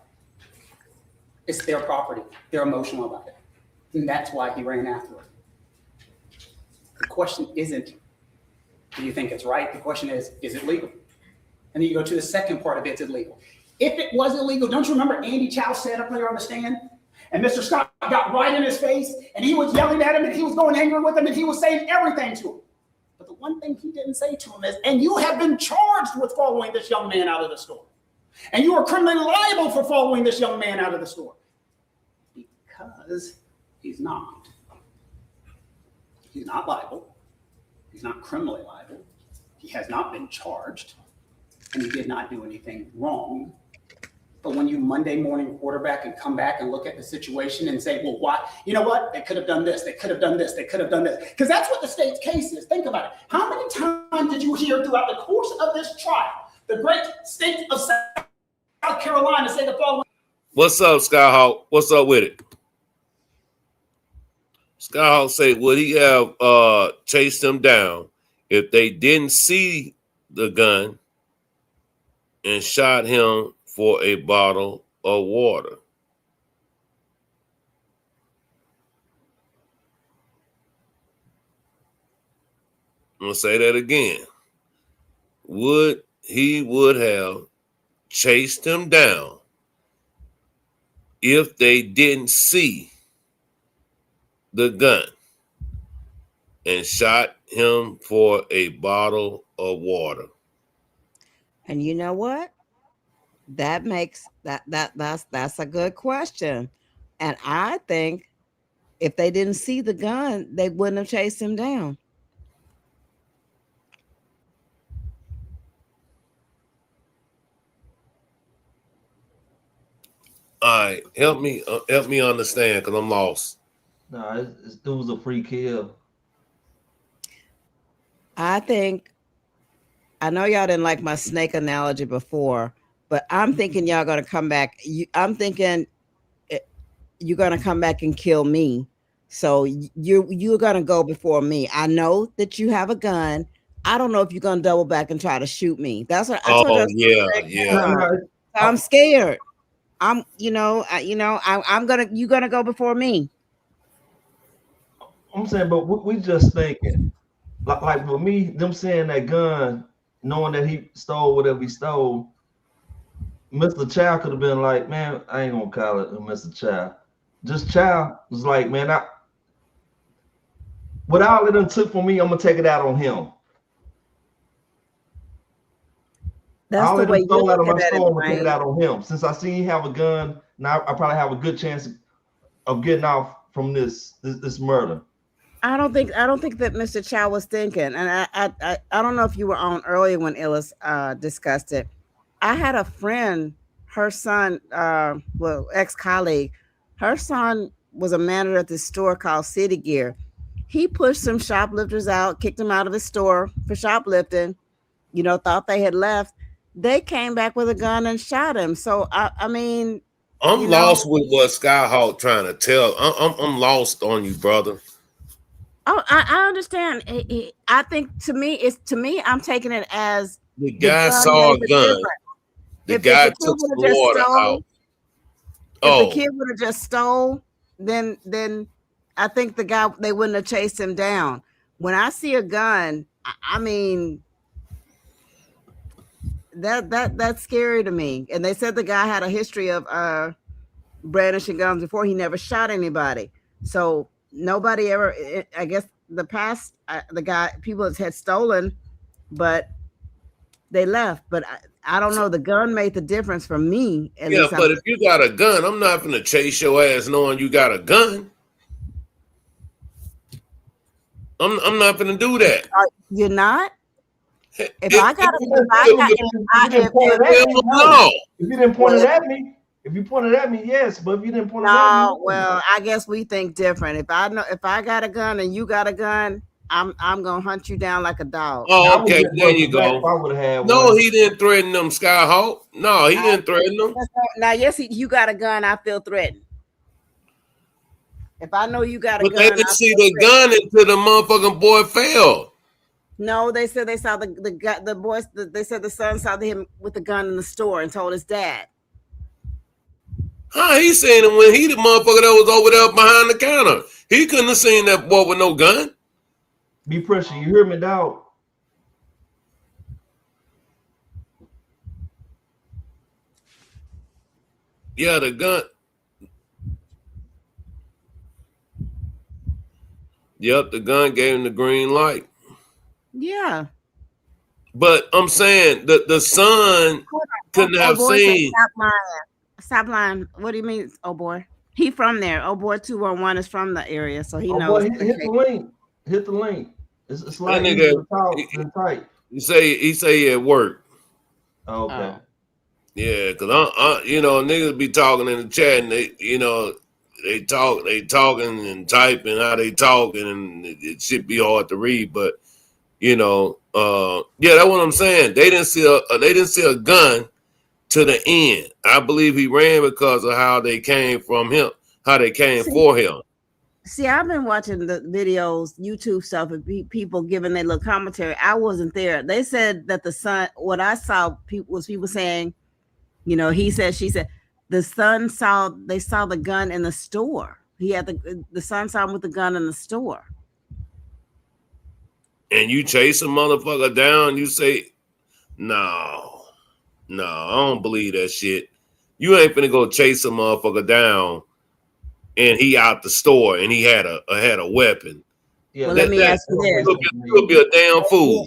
It's their property. They're emotional about it. And that's why he ran after it. The question isn't, do you think it's right? The question is it legal? And then you go to the second part of it's illegal. If it was illegal, don't you remember Andy Chow sat up there on the stand? And Mr. Scott got right in his face, and he was yelling at him, and he was going angry with him, and he was saying everything to him. But the one thing he didn't say to him is, and you have been charged with following this young man out of the store. And you are criminally liable for following this young man out of the store. Because he's not. He's not liable. He's not criminally liable. He has not been charged. And he did not do anything wrong. But when you Monday morning quarterback and come back and look at the situation and say, well, why? You know what? They could have done this. They could have done this. They could have done this. Because that's what the state's case is. Think about it. How many times did you hear throughout the course of this trial, the great state of South Carolina say the following? What's up, Skyhawk? What's up with it? Skyhawk say, would he have chased them down if they didn't see the gun and shot him for a bottle of water? I'm going to say that again. Would have chased him down if they didn't see the gun and shot him for a bottle of water? And you know what? That makes that's a good question. And I think if they didn't see the gun, they wouldn't have chased him down. All right, help me understand, because I'm lost. No, it was a free kill. I know y'all didn't like my snake analogy before, but I'm thinking y'all gonna come back. I'm thinking you're gonna come back and kill me. So you're gonna go before me. I know that you have a gun. I don't know if you're gonna double back and try to shoot me. That's what I told you. Yeah. I'm scared. You're gonna go before me. I'm saying, but we just thinking, like for me, them saying that gun, knowing that he stole whatever he stole, Mr. Chow could have been like, man, I ain't gonna call it Mr. Chow. Just Chow was like, man, what all it done took from me, I'm gonna take it out on him. That's all the it way done stole you out of my look at store, it, I'm gonna take it Wayne. out on him. Since I see him have a gun, now I probably have a good chance of getting off from this murder. I don't think that Mr. Chow was thinking, and I don't know if you were on earlier when Illis discussed it. I had a friend, her son, ex-colleague, her son was a manager at this store called City Gear, he pushed some shoplifters out, kicked them out of his store for shoplifting. You know, thought they had left. They came back with a gun and shot him. So I mean, I'm lost with what Skyhawk trying to tell. I'm lost on you, brother. Oh, I understand. I think to me, I'm taking it as the guy saw a gun. The guy took some water out. If the kid would have just stole, then I think they wouldn't have chased him down. When I see a gun, I mean, that's scary to me. And they said the guy had a history of brandishing guns before. He never shot anybody. So nobody ever. I guess the past people had stolen, but they left. But I don't know. The gun made the difference for me. Yeah, but if you got a gun, I'm not gonna chase your ass knowing you got a gun. I'm not gonna do that. You're not. If you didn't point it at me, yes. But if you didn't point it at me, well, I guess we think different. If I got a gun and you got a gun, I'm gonna hunt you down like a dog. Oh, okay, there you go. No, he didn't threaten them, Skyhawk. No, he didn't threaten them. Now, yes, you got a gun. I feel threatened. If I know you got a gun, they didn't see the gun until the motherfucking boy fell. No, they said they saw the boys. They said the son saw him with the gun in the store and told his dad. How he seen him when he the motherfucker that was over there behind the counter? He couldn't have seen that boy with no gun. Be pressure. You hear me, dog? Yeah, the gun. Yep, the gun gave him the green light. Yeah. But I'm saying the son couldn't have seen. Stop lying. What do you mean, oh boy? He from there. Oh boy, 211 is from the area, so he knows. Boy, hit the link. Hit the link. It's like tight. He say he at work. Oh, okay. Yeah, because niggas be talking in the chat and they talking and typing how they talking and it should be hard to read, but that's what I'm saying. They didn't see a gun to the end. I believe he ran because of how they came from him, how they came for him. See, I've been watching the videos, YouTube stuff, and people giving their little commentary. I wasn't there. They said that the son, what I saw was people saying, he said, she said, the son they saw the gun in the store. He had the son saw him with the gun in the store. And you chase a motherfucker down, you say, no, I don't believe that shit. You ain't finna go chase a motherfucker down and he out the store and he had a weapon. Yeah, well, let me ask you this. You'll be a damn fool.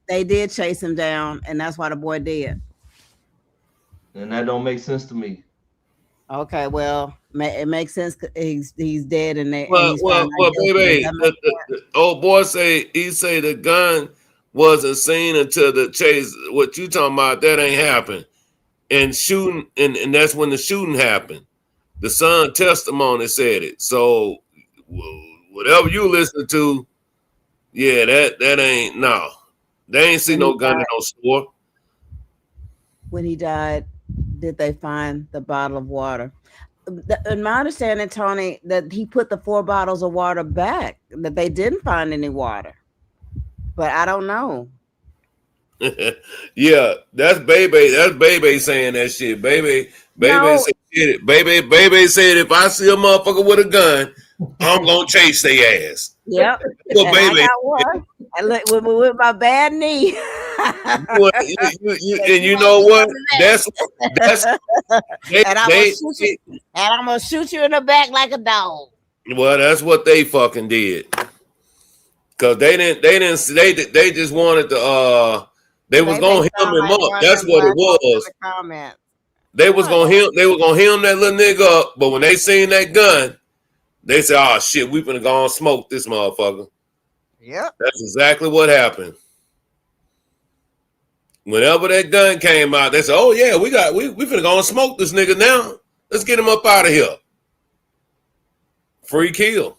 They did chase him down, and that's why the boy did. And that don't make sense to me. Okay, well, it makes sense. He's dead, and baby, the old boy say the gun wasn't seen until the chase. What you talking about? That ain't happened. And shooting, and that's when the shooting happened. The son testimony said it. So whatever you listen to, yeah, that ain't no. They ain't see no gun in no store. When he died, did they find the bottle of water? In my understanding, Tony, that he put the 4 bottles of water back, that they didn't find any water. But I don't know. Yeah, that's baby. That's baby saying that shit. Baby said it. Baby said if I see a motherfucker with a gun, I'm gonna chase their ass. Yep. Well, baby, I got one. I look with my bad knee. and you know what? That's and I'm gonna shoot you in the back like a dog. Well, that's what they fucking did. Cause they just wanted to they was gonna hem him up. That's what it was. They was gonna hem that little nigga up, but when they seen that gun, they said, "Oh shit, we finna go and smoke this motherfucker." Yep. That's exactly what happened. Whenever that gun came out, they said, "Oh yeah, we finna go and smoke this nigga now. Let's get him up out of here." Free kill.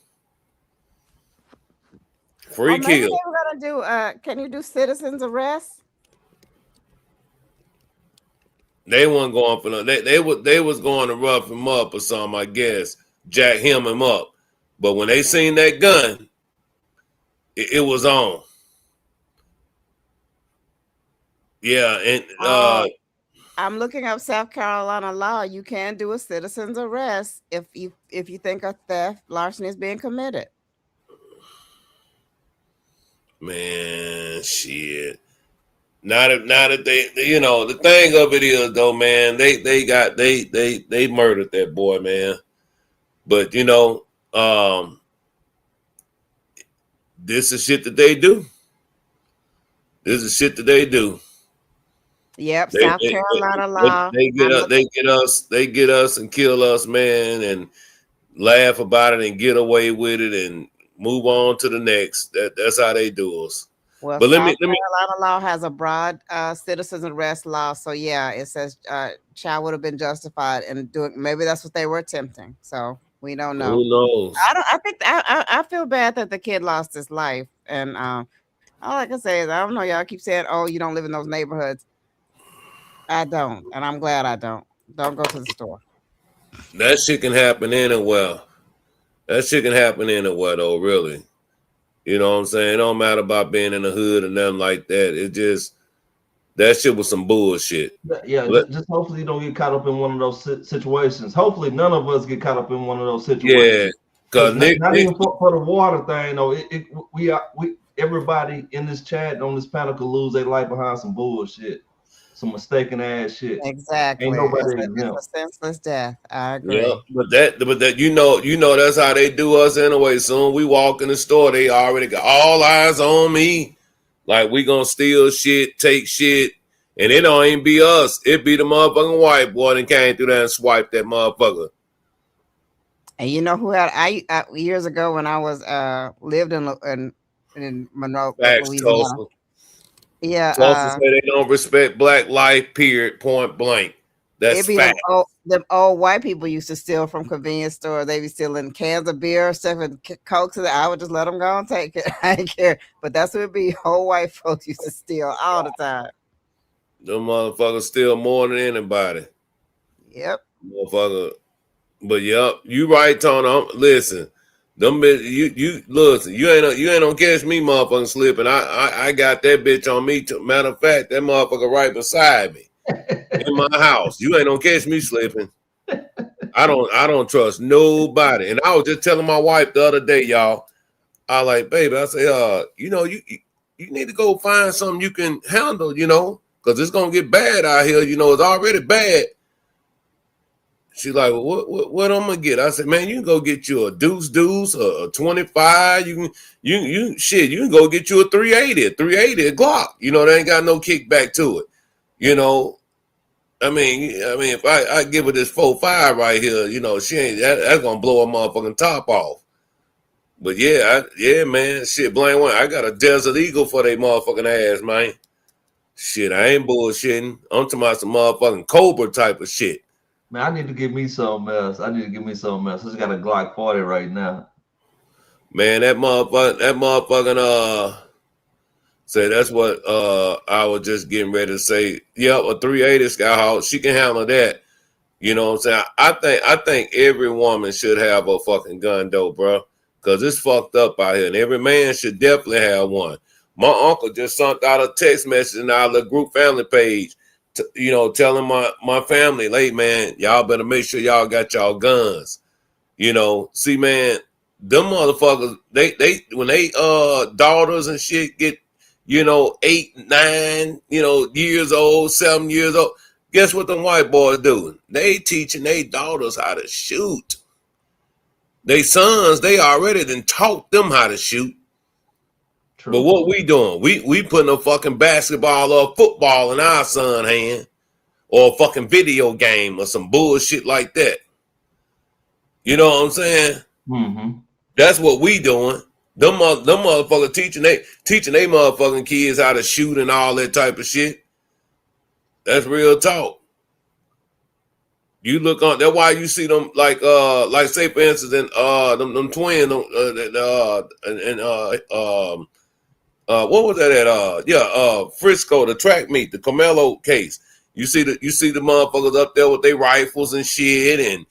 free Or maybe they kill. were gonna do. Can you do citizens arrest? They weren't going for no. They was going to rough him up or something, I guess. Jack him up. But when they seen that gun, it was on. Yeah, and I'm looking up South Carolina law. You can do a citizen's arrest if you think a theft, larceny is being committed. man, shit. Now that they, you know, the thing of it is though, man, they murdered that boy, man. But you know, this is shit that they do. This is shit that they do. Yep, South Carolina law. They get us and kill us, man, and laugh about it and get away with it and move on to the next. That's how they do us. Well, But South Carolina law has a broad citizen's arrest law, so yeah, it says child would have been justified in doing. Maybe that's what they were attempting. So we don't know. Who knows? I feel bad that the kid lost his life, and all I can say is I don't know. Y'all keep saying, "Oh, you don't live in those neighborhoods." I don't, and I'm glad I don't. Don't go to the store. That shit can happen anywhere. That shit can happen anywhere, though, really. You know what I'm saying? It don't matter about being in the hood or nothing like that. It just, that shit was some bullshit. Yeah, just hopefully you don't get caught up in one of those situations. Hopefully none of us get caught up in one of those situations. Yeah, because not even for the water thing, though. We everybody in this chat on this panel could lose their life behind some bullshit. Some mistaken ass shit. Exactly. Ain't nobody It's a senseless death. I agree. Yeah, but that you know that's how they do us anyway. Soon we walk in the store, they already got all eyes on me. Like we gonna steal shit, take shit, and it don't even be us. It be the motherfucking white boy that came through there and swiped that motherfucker. And you know who had I years ago when I was lived in Monroe, Facts, Louisiana. Tulsa. Yeah, Tulsa say they don't respect black life. Period. Point blank. That's fact. Them old white people used to steal from convenience stores. They be stealing cans of beer, stuff, and Coke. So I would just let them go and take it. I didn't care. But that's what it be. Old white folks used to steal all the time. Them motherfuckers steal more than anybody. Yep. Motherfucker. But yep, you right, Tony. Listen, them bitch, you listen. You ain't gonna catch me, motherfucking slipping. I got that bitch on me. Matter of fact, that motherfucker right beside me in my house. You ain't gonna catch me slipping. I don't trust nobody. And I was just telling my wife the other day, y'all. I like, baby. I say, you know, you need to go find something you can handle, you know, because it's gonna get bad out here. You know, it's already bad. She's like, well, what I'm gonna get? I said, man, you can go get you a deuce, a 25. You can go get you a 380 a Glock. You know, they ain't got no kickback to it. You know, I mean, if I give her this 4.5 right here, you know, she ain't that's gonna blow her motherfucking top off. But yeah, man, shit, blame one. I got a Desert Eagle for they motherfucking ass, man. Shit, I ain't bullshitting. I'm talking about some motherfucking Cobra type of shit. Man, I need to give me something else. I just got a Glock 40 right now. Man, that motherfucking say that's what I was just getting ready to say. Yep, a 380 Skyhawk, she can handle that. You know what I'm saying? I think every woman should have a fucking gun though, bro. Cause it's fucked up out here. And every man should definitely have one. My uncle just sent out a text message in our little group family page. You know, telling my family, like, man, y'all better make sure y'all got y'all guns. You know, see, man, them motherfuckers, they when they daughters and shit get, you know, 8, 9, you know, years old, 7 years old. Guess what them white boys doing? They teaching their daughters how to shoot. They sons, they already done taught them how to shoot. True. But what we doing? We putting a fucking basketball or football in our son hand, or a fucking video game or some bullshit like that. You know what I'm saying? Mm-hmm. That's what we doing. Them motherfuckers teaching they motherfucking kids how to shoot and all that type of shit. That's real talk. You look on. That's why you see them like say for instance, them twins, what was that at Frisco, the track meet, the Carmelo case. You see the motherfuckers up there with their rifles and shit, and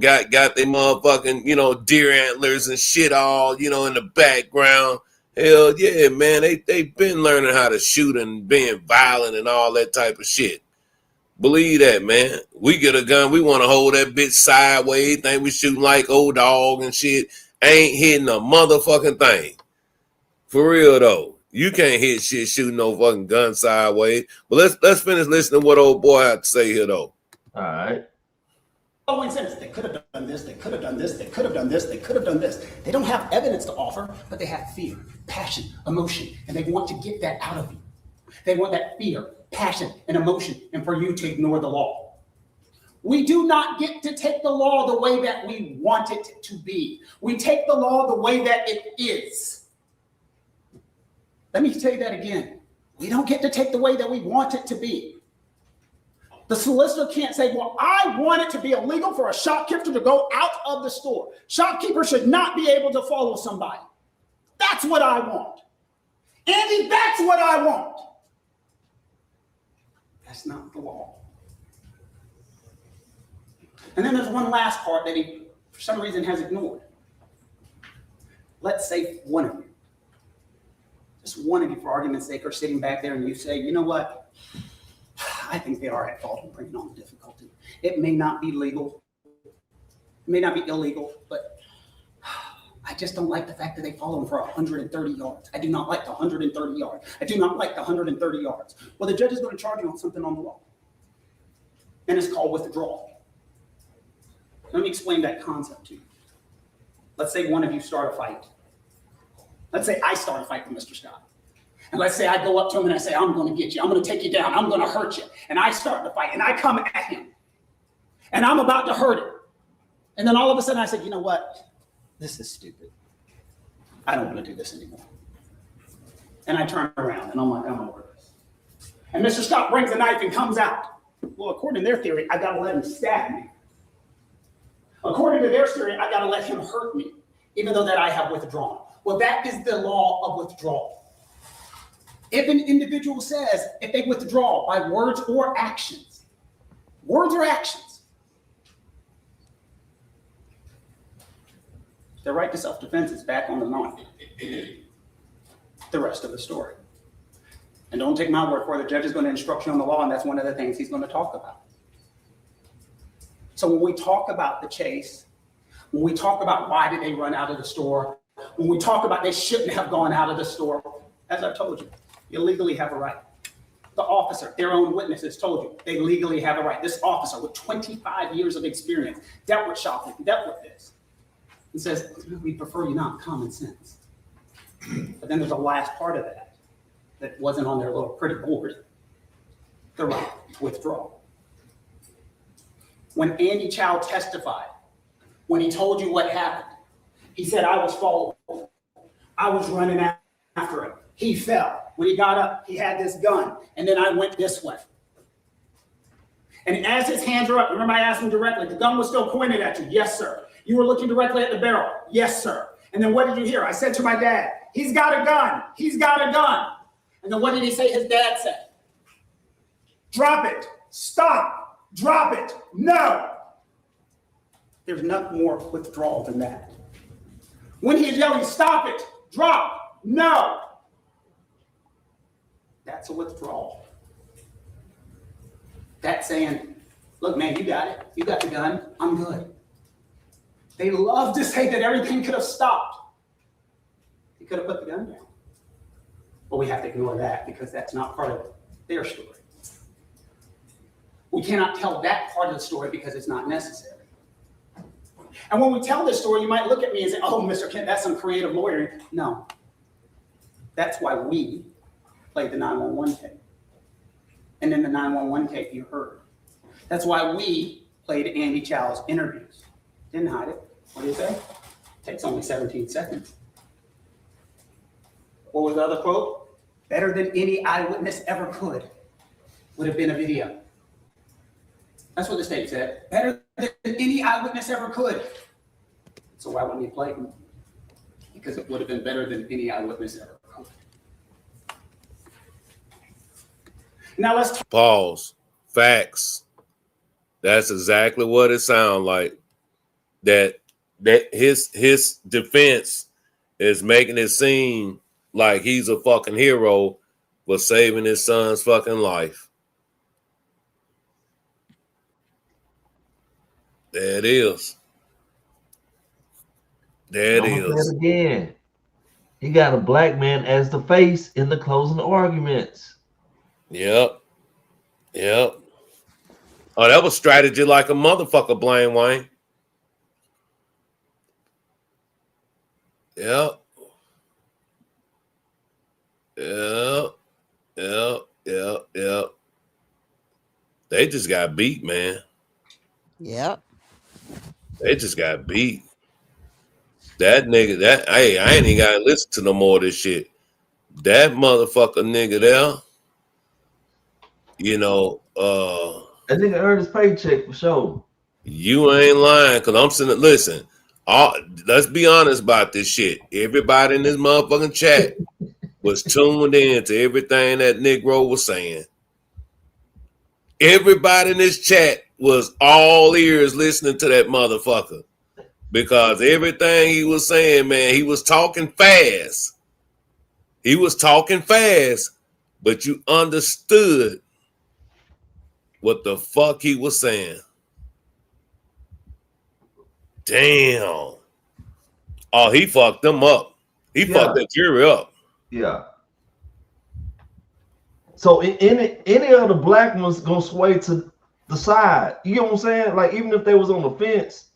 got their motherfucking deer antlers and shit all in the background. Hell yeah, man, they been learning how to shoot and being violent and all that type of shit. Believe that, man. We get a gun, we want to hold that bitch sideways, think we shooting like old dog and shit. Ain't hitting a motherfucking thing. For real though, you can't hit shit shooting no fucking gun sideways. But let's finish listening to what old boy had to say here though. All right. Following sentence, they could have done this, they could have done this, they could have done this, they could have done this. They don't have evidence to offer, but they have fear, passion, emotion, and they want to get that out of you. They want that fear, passion, and emotion, and for you to ignore the law. We do not get to take the law the way that we want it to be. We take the law the way that it is. Let me say that again. We don't get to take the way that we want it to be. The solicitor can't say, well, I want it to be illegal for a shopkeeper to go out of the store. Shopkeepers should not be able to follow somebody. That's what I want. Andy, that's what I want. That's not the law. And then there's one last part that he, for some reason, has ignored. Let's say one of you, just one of you for argument's sake, are sitting back there and you say, you know what? I think they are at fault in bringing on difficulty. It may not be legal. It may not be illegal, but I just don't like the fact that they follow him for 130 yards. I do not like the 130 yards. I do not like the 130 yards. Well, the judge is going to charge you on something on the law. And it's called withdrawal. Let me explain that concept to you. Let's say one of you start a fight. Let's say I start a fight with Mr. Scott. And let's say I go up to him and I say, I'm going to get you. I'm going to take you down. I'm going to hurt you. And I start the fight and I come at him. And I'm about to hurt him. And then all of a sudden I said, you know what? This is stupid. I don't want to do this anymore. And I turn around and I'm like, I'm over this. And Mr. Scott brings a knife and comes out. Well, according to their theory, I got to let him stab me. According to their theory, I got to let him hurt me, even though that I have withdrawn. Well, that is the law of withdrawal. If an individual says, if they withdraw by words or actions, their right to self-defense is back on the line. The rest of the story. And don't take my word for it, the judge is going to instruct you on the law, and that's one of the things he's going to talk about. So when we talk about the chase, when we talk about why did they run out of the store, when we talk about they shouldn't have gone out of the store, as I told you, you legally have a right. The officer, their own witnesses told you, they legally have a right. This officer with 25 years of experience, dealt with shopping, dealt with this. He says, we prefer you not, common sense. But then there's a last part of that wasn't on their little pretty board. The right to withdraw. When Andy Chow testified, when he told you what happened, he said, I was followed. I was running after him. He fell. When he got up, he had this gun, and then I went this way. And as his hands were up, remember I asked him directly, the gun was still pointed at you. Yes, sir. You were looking directly at the barrel. Yes, sir. And then what did you hear? I said to my dad, he's got a gun. He's got a gun. And then what did he say his dad said? Drop it. Stop. Drop it. No. There's nothing more withdrawal than that. When he's yelling, stop it. Drop. No. That's a withdrawal. That's saying, look, man, you got it. You got the gun. I'm good. They love to say that everything could have stopped. They could have put the gun down. But we have to ignore that because that's not part of their story. We cannot tell that part of the story because it's not necessary. And when we tell this story, you might look at me and say, oh, Mr. Kent, that's some creative lawyering. No. That's why we played the 911 tape. And in the 911 tape, you heard. That's why we played Andy Chow's interviews. Didn't hide it. What do you say? Takes only 17 seconds. What was the other quote? Better than any eyewitness ever could would have been a video. That's what the state said. Better than any eyewitness ever could. So why wouldn't he play him? Because it would have been better than any eyewitness ever could. Now let's Pause. Facts. That's exactly what it sounds like. That his defense is making it seem like he's a fucking hero for saving his son's fucking life. There it is. There it is. Again, he got a black man as the face in the closing arguments. Yep. Yep. Oh, that was strategy like a motherfucker, Blaine Wayne. Yep. Yep. Yep. Yep. Yep. They just got beat, man. Yep. They just got beat. That nigga, hey, I ain't even gotta listen to no more of this shit. That motherfucker nigga there, you know, that nigga earned his paycheck for sure. You ain't lying, cause I'm sitting. Listen, let's be honest about this shit. Everybody in this motherfucking chat was tuned in to everything that Negro was saying. Everybody in this chat was all ears listening to that motherfucker. Because everything he was saying, man, he was talking fast. He was talking fast, but you understood what the fuck he was saying. Damn. Oh, he fucked them up. He fucked that jury up. Yeah. So any of the black ones gonna sway to the side. You know what I'm saying? Like even if they was on the fence,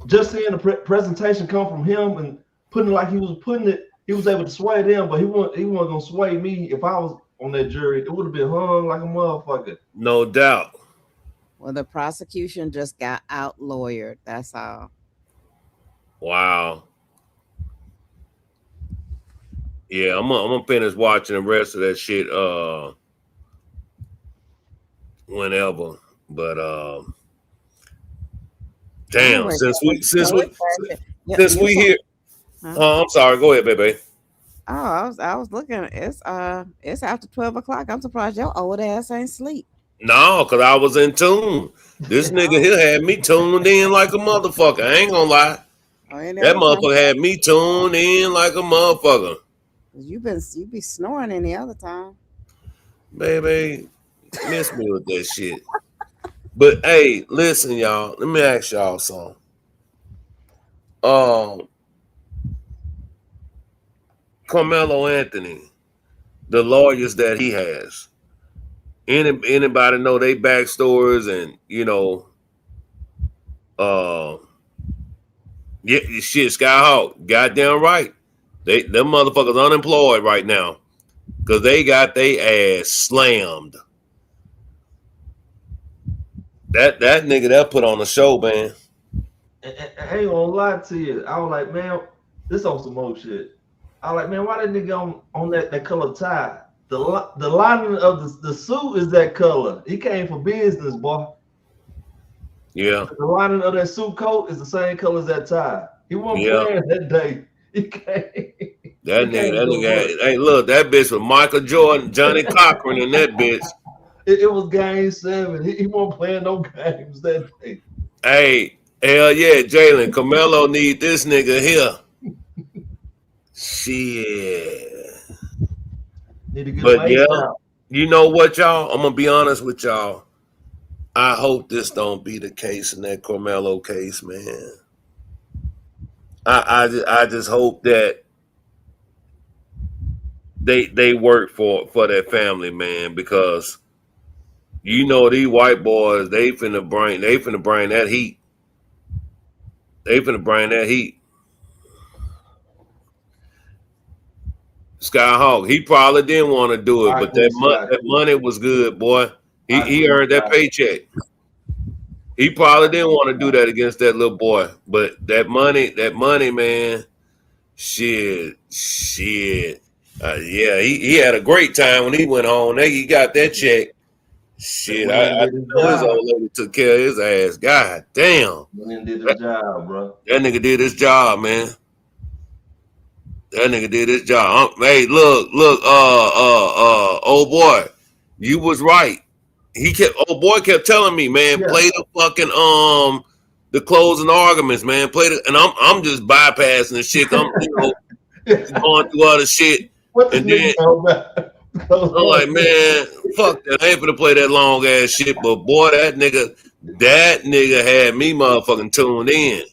just seeing the presentation come from him and putting it like he was putting it, he was able to sway them, but he wasn't gonna sway me. If I was on that jury, it would have been hung like a motherfucker. No doubt. Well, the prosecution just got out lawyered. That's all. Wow. Yeah, I'm gonna finish watching the rest of that shit whenever. But damn, since we here. I'm sorry, go ahead, baby. Oh, I was looking. It's after 12 o'clock. I'm surprised your old ass ain't sleep. No, because I was in tune. This nigga here had me tuned in like a motherfucker. I ain't gonna lie. That motherfucker had me tuned in like a motherfucker. You be snoring any other time. Baby, miss me with that shit. But hey, listen, y'all. Let me ask y'all something. Carmelo Anthony, the lawyers that he has. Anybody know they backstories and yeah, shit, Skyhawk, goddamn right. Them motherfuckers unemployed right now because they got their ass slammed. That nigga that put on the show, man. I ain't gonna lie to you. I was like, man, this on some more shit. I was like, man, why that nigga on that color tie? The lining of the suit is that color. He came for business, boy. Yeah. The lining of that suit coat is the same color as that tie. He wasn't playing that day. He came. That nigga, hey, look, that bitch was Michael Jordan, Johnny Cochran, and that bitch. It was game 7. He wasn't playing no games that day. Hey, hell yeah, Jalen, Carmelo need this nigga here. Shit. But yeah, you know what, y'all? I'm gonna be honest with y'all. I hope this don't be the case in that Carmelo case, man. I just hope that they work for their family, man, because these white boys, they finna bring that heat. They finna bring that heat. Skyhawk, he probably didn't want to do it, but that money was good, boy. He earned that paycheck. He probably didn't want to do that against that little boy, but that money, man. Shit. Yeah, he had a great time when he went home. He got that check. Shit, I know his old lady took care of his ass. God damn. Man did his job, bro. That nigga did his job, man. That nigga did his job. Hey, look, old boy, you was right. Old boy kept telling me, man, play the fucking the closing arguments, man. Play the, and I'm just bypassing the shit. I'm going through other shit. And then I'm like, man, fuck that. I ain't gonna play that long ass shit. But boy, that nigga had me motherfucking tuned in.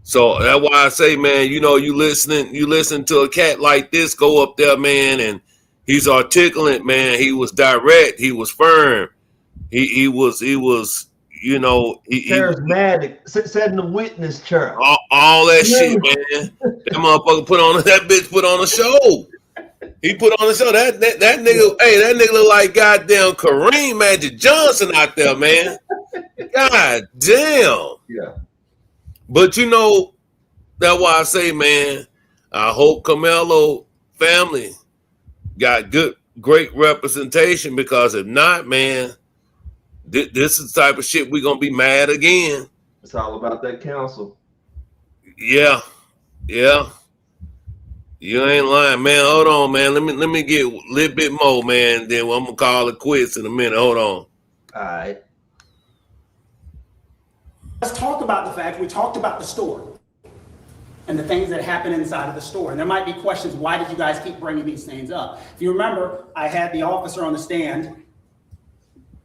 So that's why I say, man, you listen to a cat like this go up there, man, and he's articulate, man. He was direct, he was firm, he was charismatic, sat in the witness chair. All that shit, man. That motherfucker put on a show. He put on a show. That nigga, hey, that nigga look like goddamn Kareem Magic Johnson out there, man. God damn. Yeah. But that's why I say, man, I hope Carmelo family got great representation, because if not, man, this is the type of shit we're going to be mad again. It's all about that counsel. Yeah. You ain't lying, man. Hold on, man. Let me get a little bit more, man. Then I'm going to call it quits in a minute. Hold on. All right. Let's talk about the fact we talked about the store and the things that happen inside of the store. And there might be questions, why did you guys keep bringing these things up? If you remember, I had the officer on the stand.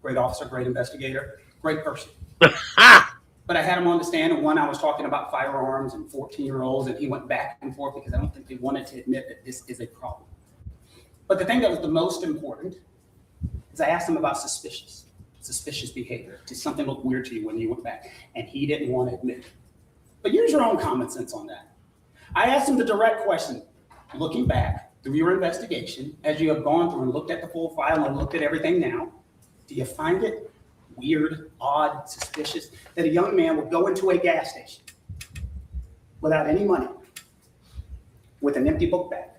Great officer, great investigator, great person. But I had him on the stand, and I was talking about firearms and 14-year-olds, and he went back and forth because I don't think they wanted to admit that this is a problem. But the thing that was the most important is I asked him about suspicious behavior. Did something look weird to you when you went back? And he didn't want to admit it. But use your own common sense on that. I asked him the direct question, looking back through your investigation, as you have gone through and looked at the full file and looked at everything now, do you find it weird, odd, suspicious that a young man would go into a gas station without any money, with an empty book bag,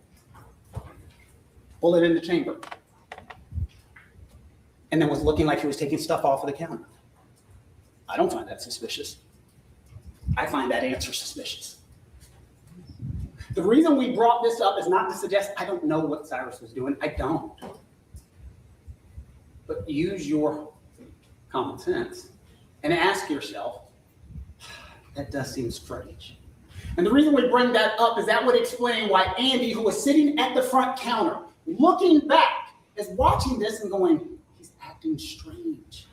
bullet in the chamber, and then was looking like he was taking stuff off of the counter? I don't find that suspicious. I find that answer suspicious. The reason we brought this up is not to suggest I don't know what Cyrus was doing. I don't. But use your common sense and ask yourself, that does seem strange. And the reason we bring that up is that would explain why Andy, who was sitting at the front counter, looking back, is watching this and going, he's acting strange.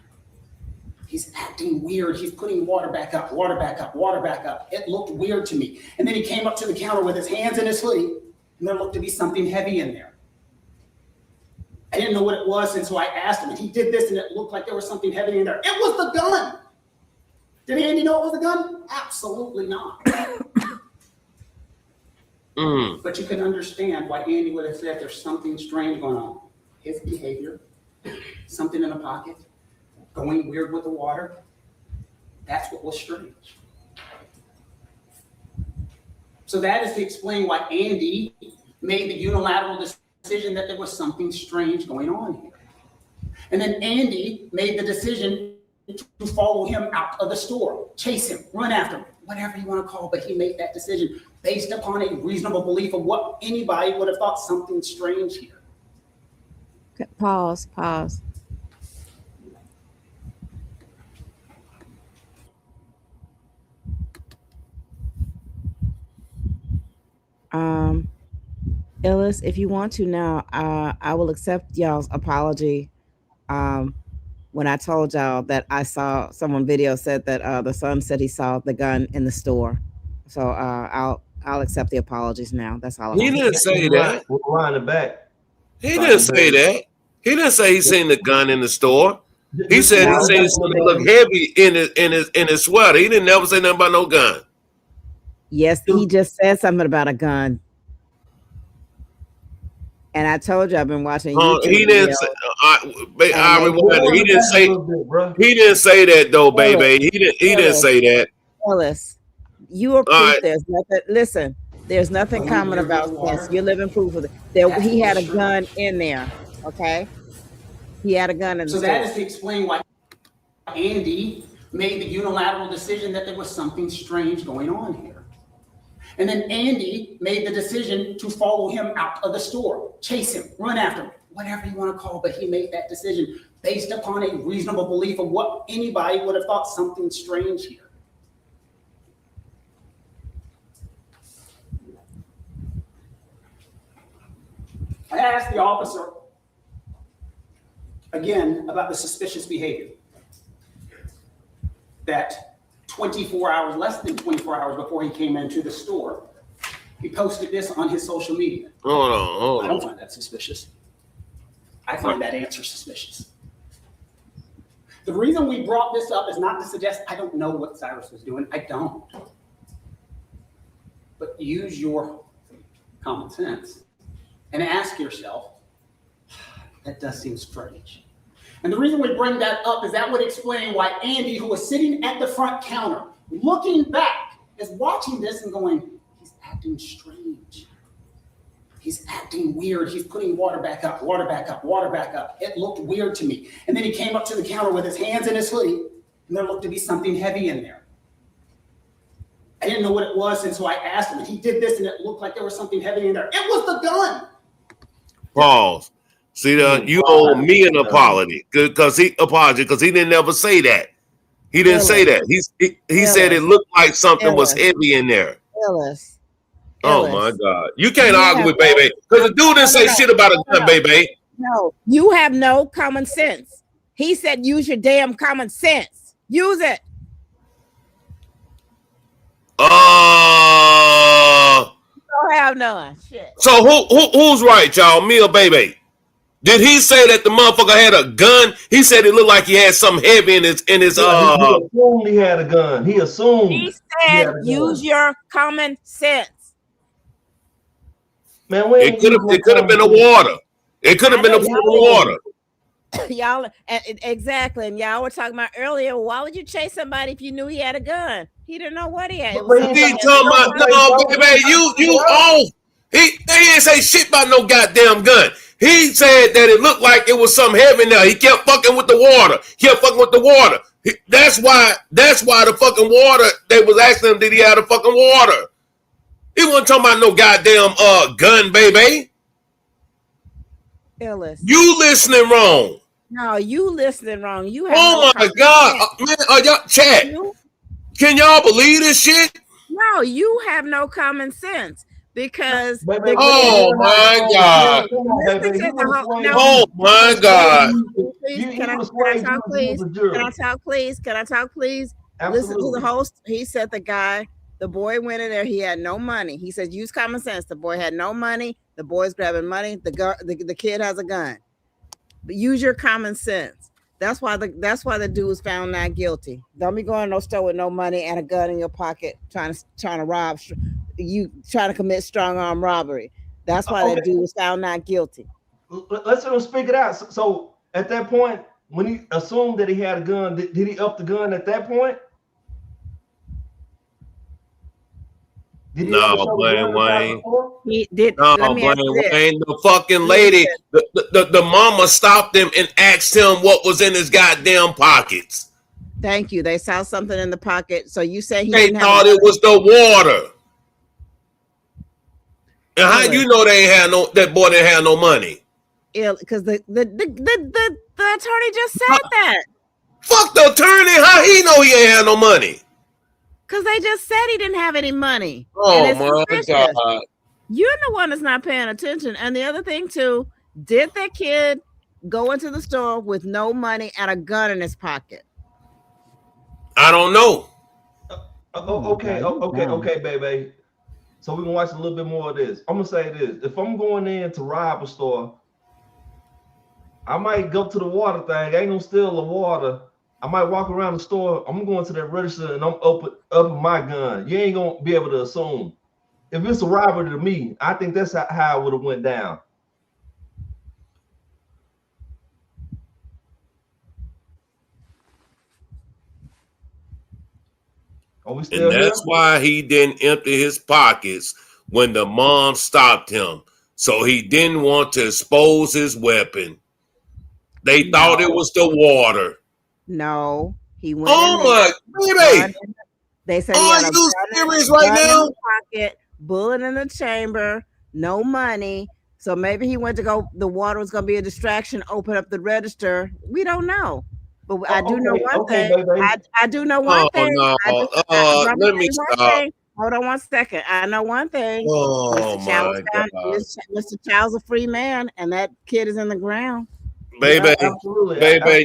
He's acting weird. He's putting water back up, water back up, water back up. It looked weird to me. And then he came up to the counter with his hands in his hoodie, and there looked to be something heavy in there. I didn't know what it was, and so I asked him, and he did this, and it looked like there was something heavy in there. It was the gun. Did Andy know it was the gun? Absolutely not. But you can understand why Andy would have said there's something strange going on. His behavior, something in the pocket, going weird with the water, that's what was strange. So that is to explain why Andy made the unilateral decision that there was something strange going on here. And then Andy made the decision to follow him out of the store, chase him, run after him, whatever you want to call it, but he made that decision based upon a reasonable belief of what anybody would have thought something strange here. Pause. Ellis, if you want to now, I will accept y'all's apology. When I told y'all that I saw someone video said that the son said he saw the gun in the store, so I'll accept the apologies now. That's all. He didn't say that. Line it back. He didn't say that. He didn't say he seen the gun in the store. He said he seen something look heavy in his sweater. He didn't never say nothing about no gun. Yes, he just said something about a gun. And I told you I've been watching YouTube. He didn't say. He didn't say. He didn't say that though, baby. He didn't say that. Ellis, you are proof. There's nothing. Listen, there's nothing common about this. You're living proof of it. He had a gun in there. Okay. He had a gun in the So store. that is to explain why Andy made the unilateral decision that there was something strange going on here. And then Andy made the decision to follow him out of the store, chase him, run after him, whatever you want to call it, but he made that decision based upon a reasonable belief of what anybody would have thought something strange here. I asked the officer again about the suspicious behavior. That 24 hours, less than 24 hours before he came into the store, he posted this on his social media. Hold I don't on. find that suspicious. I find that answer suspicious. The reason we brought this up is not to suggest I don't know what Cyrus was doing. I don't. But use your common sense and ask yourself, that does seem strange. And the reason we bring that up is that would explain why Andy, who was sitting at the front counter, looking back, is watching this and going, he's acting strange. He's acting weird. He's putting water back up, water back up, water back up. It looked weird to me. And then he came up to the counter with his hands in his hoodie, and there looked to be something heavy in there. I didn't know what it was, and so I asked him, and he did this, and it looked like there was something heavy in there. It was the gun. Pause. See, you owe me an apology because he didn't ever say that. He didn't say that. He said it looked like something was heavy in there. Ellis. Oh my God! You can't argue with Baby because the dude didn't say shit about a gun, Baby. No, you have no common sense. He said, "Use your damn common sense. Use it." You don't have none. Shit. So who's right, y'all? Me or Baby? Did he say that the motherfucker had a gun? He said it looked like he had something heavy in his. He assumed he had a gun. He assumed. He said, "Use your common sense." Man, it could have been a water. It could have been a water. Y'all exactly, and y'all were talking about earlier. Why would you chase somebody if you knew he had a gun? He didn't know what he had. He talking about no, baby. You off. He didn't say shit about no goddamn gun. He said that it looked like it was something heavy now. He kept fucking with the water. That's why the fucking water, they was asking him, did he have the fucking water? He wasn't talking about no goddamn gun, baby. Ellis. You listening wrong. No, you listening wrong. You have oh my God. Man, y'all chat. Can y'all believe this shit? No, you have no common sense. Because oh my God! Oh my God! Can I talk, please? Can I talk, please? Can I talk, please? Listen to the host. He said the boy went in there. He had no money. He said, use common sense. The boy had no money. The boy's grabbing money. The kid has a gun. But use your common sense. That's why the dude was found not guilty. Don't be going to no store with no money and a gun in your pocket trying to rob. You trying to commit strong arm robbery. That's why that dude was found not guilty. Let's let him speak it out. So at that point, when he assumed that he had a gun, did he up the gun at that point? No, Wayne. He did. No, Wayne. The fucking lady, the mama stopped him and asked him what was in his goddamn pockets. Thank you. They saw something in the pocket. So you say they thought it was the water. And how you know that boy didn't have no money? Because the attorney just said that. Fuck the attorney. How he know he ain't had no money? Because they just said he didn't have any money. Oh my God. You're the one that's not paying attention. And the other thing too, did that kid go into the store with no money and a gun in his pocket? I don't know. Okay, baby. So we can watch a little bit more of this. I'm gonna say this: if I'm going in to rob a store, I might go to the water thing. I ain't gonna steal the water. I might walk around the store. I'm going to that register and I'm up my gun. You ain't gonna be able to assume. If it's a robbery to me, I think that's how it would have went down. And that's why he didn't empty his pockets when the mom stopped him. So he didn't want to expose his weapon. They thought it was the water. No, he went. Oh my baby! They said Are you serious right now? Pocket, bullet in the chamber, no money. So maybe he went to go. The water was going to be a distraction. Open up the register. We don't know, but I do know one thing. I do know one thing. No. Let me stop. Hold on 1 second. I know one thing. Oh my God. Mr. Child's a free man, and that kid is in the ground. Baby,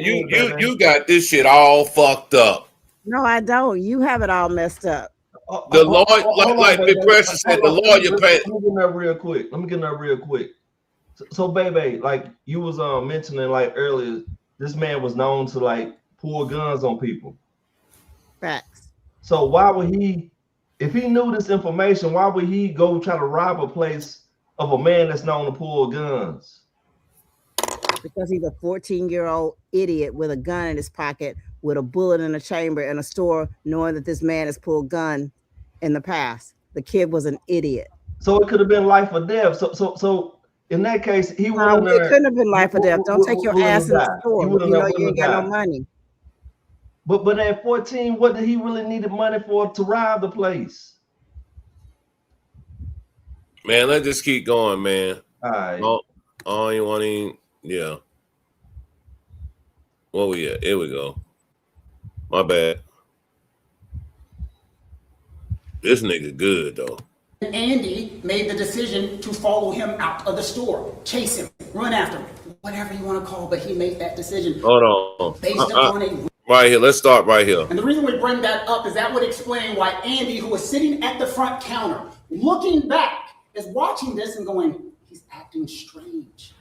you got this shit all fucked up. No, I don't. You have it all messed up. The lawyer, like Big Precious said, the lawyer paid. Let me get that real quick. So, baby, like you was mentioning like earlier, this man was known to like pull guns on people. Facts. So why would he, if he knew this information, why would he go try to rob a place of a man that's known to pull guns? Because he's a 14-year-old idiot with a gun in his pocket, with a bullet in a chamber in a store, knowing that this man has pulled gun in the past. The kid was an idiot. So it could have been life or death. So in that case, he would. It couldn't have been life or death. Don't take your ass in the store. You know you ain't got no money. But at 14, what did he really need the money for to rob the place? Man, let's just keep going, man. All right. Oh, you want to? Yeah. Where we at? Here we go. My bad. This nigga good though. Andy made the decision to follow him out of the store, chase him, run after him, whatever you want to call it, but he made that decision. Hold on. Based upon right here. Let's start right here. And the reason we bring that up is that would explain why Andy, who was sitting at the front counter, looking back, is watching this and going, he's acting strange.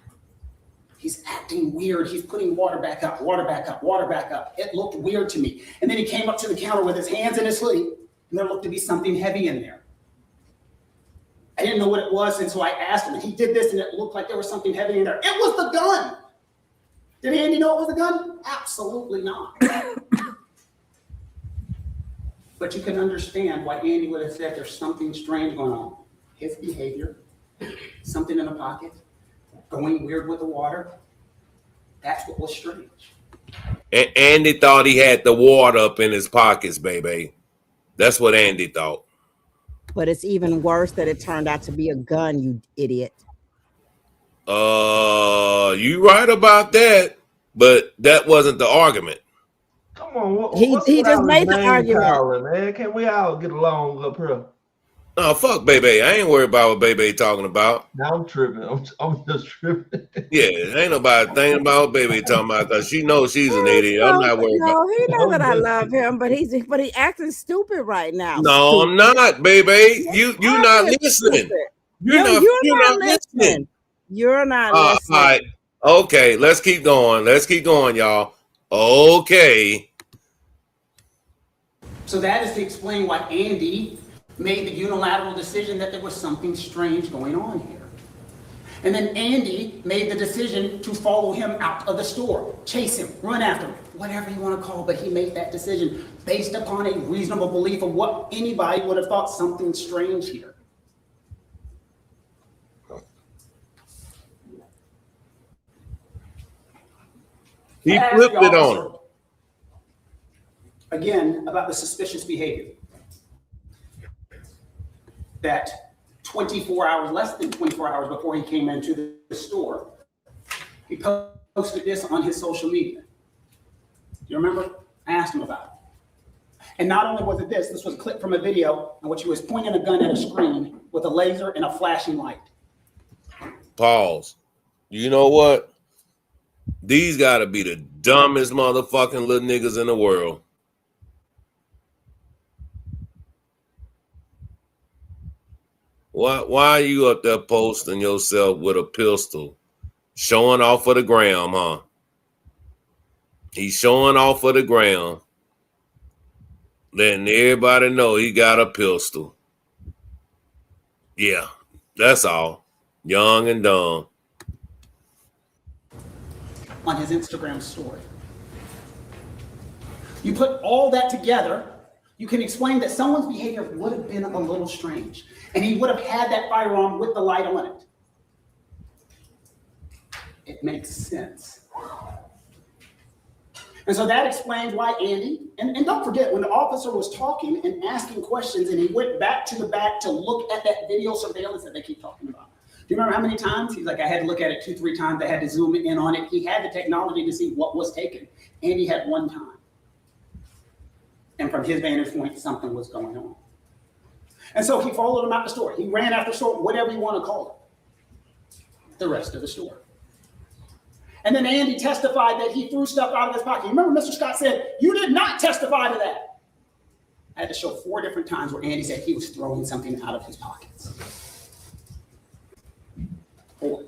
He's acting weird. He's putting water back up, water back up, water back up. It looked weird to me. And then he came up to the counter with his hands in his hoodie, and there looked to be something heavy in there. I didn't know what it was, and so I asked him, and he did this, and it looked like there was something heavy in there. It was the gun. Did Andy know it was a gun? Absolutely not. But you can understand why Andy would have said there's something strange going on. His behavior, something in the pocket, going weird with the water. That's what was strange. And Andy thought he had the water up in his pockets, baby. That's what Andy thought. But it's even worse that it turned out to be a gun, you idiot. You right about that, but that wasn't the argument. Come on, he just made the argument. Calling, man. Can we all get along up here? Oh, fuck Bebe. I ain't worried about what Bebe talking about. Now I'm tripping. I'm just tripping. Yeah, ain't nobody thinking about what Bebe talking about because she knows she's an idiot. I'm not worried about he knows that I love him, but he's acting stupid right now. No, I'm not, baby. You not listening. You're not listening. You're not listening. All right. Okay, let's keep going. Let's keep going, y'all. Okay. So that is to explain why Andy made the unilateral decision that there was something strange going on here. And then Andy made the decision to follow him out of the store, chase him, run after him, whatever you want to call it, but he made that decision based upon a reasonable belief of what anybody would have thought something strange here. He flipped it on him. Again, about the suspicious behavior. That 24 hours, less than 24 hours before he came into the store, he posted this on his social media. Do you remember? I asked him about it. And not only was it this was a clip from a video in which he was pointing a gun at a screen with a laser and a flashing light. Pause. You know what? These gotta be the dumbest motherfucking little niggas in the world. Why are you up there posting yourself with a pistol, showing off for the gram, huh? He's showing off for the gram, letting everybody know he got a pistol. Yeah, that's all. Young and dumb. On his Instagram story. You put all that together, you can explain that someone's behavior would have been a little strange. And he would have had that firearm with the light on it. It makes sense. And so that explains why Andy, and don't forget, when the officer was talking and asking questions and he went back to the back to look at that video surveillance that they keep talking about. Do you remember how many times? He's like, I had to look at it 2-3 times. I had to zoom in on it. He had the technology to see what was taken. Andy had one time. And from his vantage point, something was going on. And so he followed him out the store. He ran after the store, whatever you want to call it. The rest of the store. And then Andy testified that he threw stuff out of his pocket. You remember Mr. Scott said, you did not testify to that. I had to show 4 different times where Andy said he was throwing something out of his pockets. 4.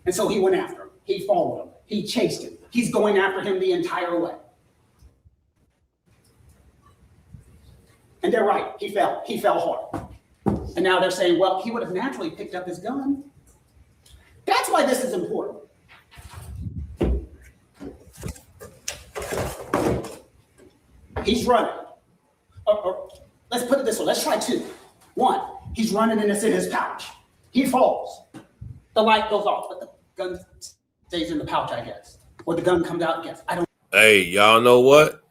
And so he went after him. He followed him. He chased him. He's going after him the entire way. And they're right. He fell. He fell hard. And now they're saying, well, he would have naturally picked up his gun. That's why this is important. He's running. Or let's put it this way. Let's try 2. 1, he's running and it's in his pouch. He falls. The light goes off, but the gun stays in the pouch, I guess. Or the gun comes out, I guess. I don't. Hey, y'all know what?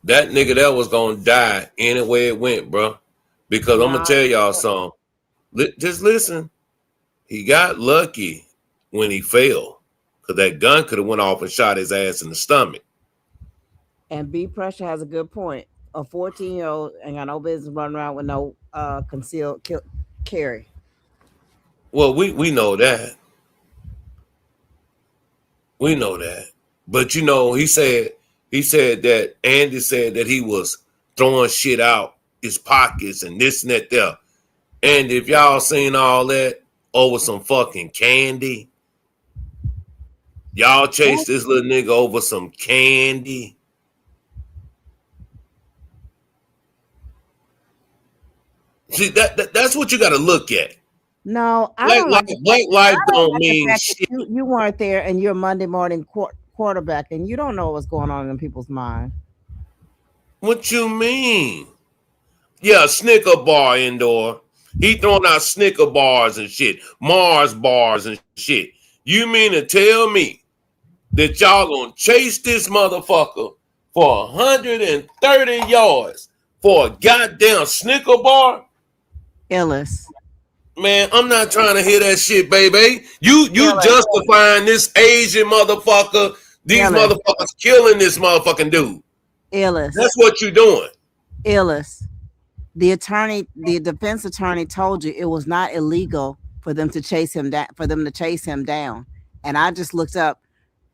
That nigga that was gonna die any way it went, bro. Because I'm gonna tell y'all something. Just listen. He got lucky when he fell, because that gun could have went off and shot his ass in the stomach. And B Pressure has a good point. A 14-year-old ain't got no business running around with no concealed carry. Well, we know that. We know that. But you know, he said that Andy said that he was throwing shit out his pockets and this and that there. And if y'all seen all that over some fucking candy, y'all chased this little nigga over some candy. See, that's what you got to look at. No, I don't like black life don't mean shit. You weren't there, and you're a Monday morning quarterback, and you don't know what's going on in people's mind. What you mean? Yeah, Snicker bar indoor. He throwing out Snicker bars and shit, Mars bars and shit. You mean to tell me that y'all gonna chase this motherfucker for 130 yards for a goddamn Snicker bar? Illis. Man, I'm not trying to hear that shit, baby. You justifying this Asian motherfucker, these motherfuckers killing this motherfucking dude. Illis. That's what you're doing. Illis. The defense attorney told you it was not illegal for them to chase him down. And I just looked up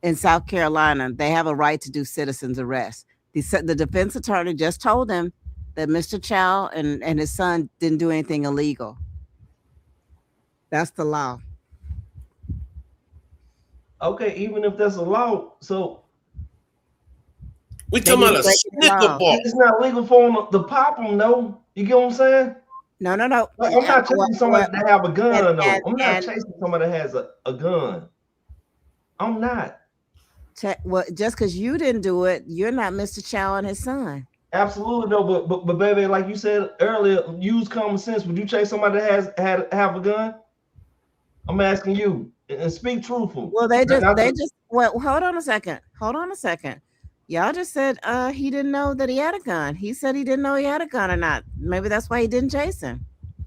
in South Carolina, they have a right to do citizen's arrest. The defense attorney just told them that Mr. Chow and his son didn't do anything illegal. That's the law. Okay, even if that's a law, so we talking about a Snicker bar. It's not legal for them to pop them, no. You get what I'm saying? No. I'm not chasing somebody that have a gun, though. I'm not chasing somebody that has a gun. I'm not. Well, just because you didn't do it, you're not Mr. Chow and his son. Absolutely no, but baby, like you said earlier, use common sense. Would you chase somebody that have a gun? I'm asking you, and speak truthful. Well, hold on a second. Y'all just said he didn't know that he had a gun. He said he didn't know he had a gun or not. Maybe that's why he didn't chase him.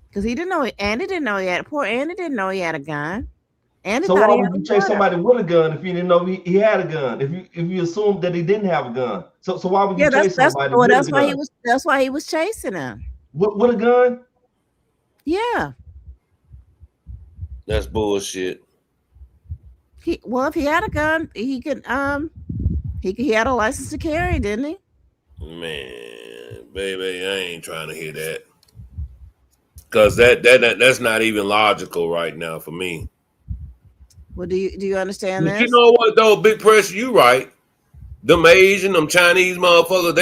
Because he didn't know. Andy didn't know he had. Poor Andy didn't know he had a gun. Andy so why would you chase somebody with a gun if you didn't know he had a gun? If you assumed that he didn't have a gun, so why would you chase somebody with a gun? That's why he was chasing him. With a gun? Yeah. That's bullshit. If he had a gun, he could he had a license to carry, didn't he? Man, baby, I ain't trying to hear that. Cause that's not even logical right now for me. Well, do you understand that? You know what though, Big Pressure, you right. Them Asian, them Chinese motherfuckers,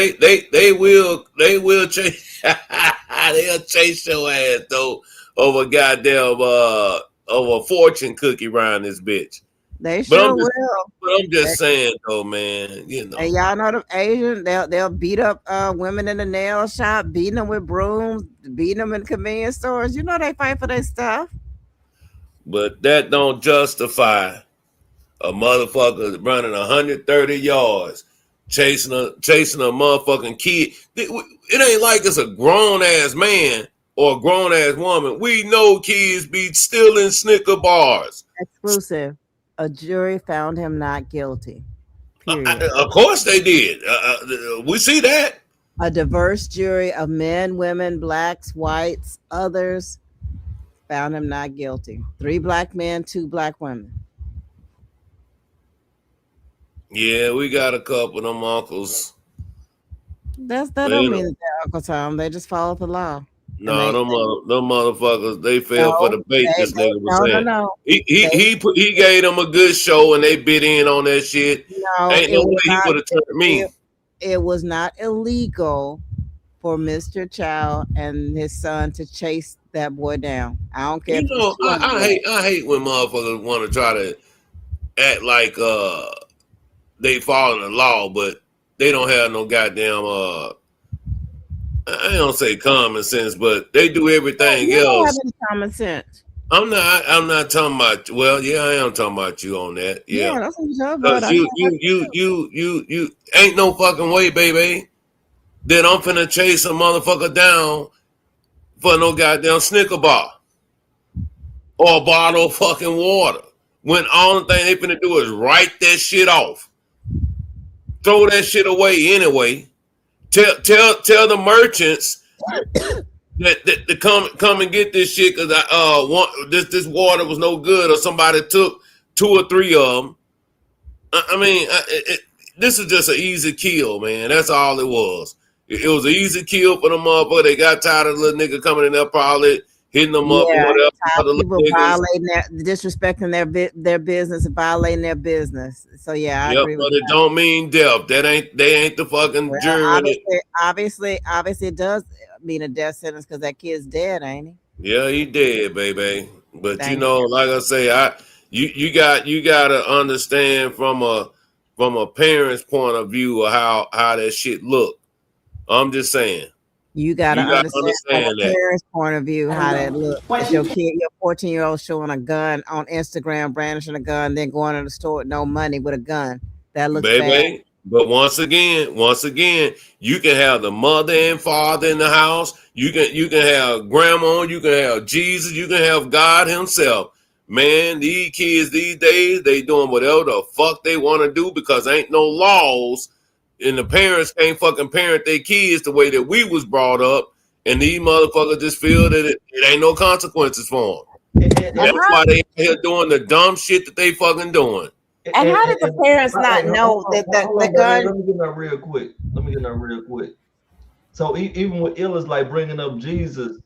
they will chase they'll chase your ass though over goddamn over a fortune cookie around this bitch. They sure will. But I'm just saying though, man, you know. And y'all know them Asian, they'll beat up women in the nail shop, beating them with brooms, beating them in convenience stores. You know they fight for their stuff. But that don't justify a motherfucker running 130 yards, chasing a motherfucking kid. It ain't like it's a grown ass man or a grown ass woman. We know kids be stealing Snicker bars. Exclusive. A jury found him not guilty. Period. Of course they did. We see that. A diverse jury of men, women, blacks, whites, others found him not guilty. 3 black men, 2 black women. Yeah, we got a couple of them uncles. That don't mean that they're Uncle Tom. They just follow the law. No, them motherfuckers, they fell for the bait. This nigga was saying. No. He gave them a good show and they bit in on that shit. No, ain't no way he would have turned me. It was not illegal for Mr. Chow and his son to chase that boy down. I don't care. You know, I hate when motherfuckers want to try to act like they follow the law, but they don't have no goddamn I don't say common sense, but they do everything You don't else. have any common sense. I'm not talking about. Well, yeah, I am talking about you on that. Yeah, that's what you're talking about. You ain't no fucking way, baby, that I'm finna chase a motherfucker down for no goddamn Snicker bar or a bottle of fucking water. When all the thing they finna do is write that shit off, throw that shit away anyway. Tell the merchants that to come and get this shit because this water was no good or somebody took 2 or 3 of them. I mean, this is just an easy kill, man. That's all it was. It was an easy kill for the motherfucker. They got tired of the little nigga coming in there, probably hitting them up or whatever. People violating disrespecting their business and violating their business. So yeah, I agree with but it don't mean death. They ain't the fucking jury. Obviously, it does mean a death sentence because that kid's dead, ain't he? Yeah, he dead, baby. But like I say, you got to understand from a parent's point of view of how that shit look. I'm just saying. You gotta understand from a parent's point of view how that looks. Your 14-year-old showing a gun on Instagram, brandishing a gun, then going to the store with no money with a gun. That looks bad. But once again, you can have the mother and father in the house. You can have grandma. You can have Jesus. You can have God Himself. Man, these kids these days, they doing whatever the fuck they want to do because ain't no laws. And the parents can't fucking parent their kids the way that we was brought up. And these motherfuckers just feel that it ain't no consequences for them. That's why they here doing the dumb shit that they fucking doing. And how did the parents not know that the gun? Let me get that real quick. So even with Illa's like bringing up Jesus,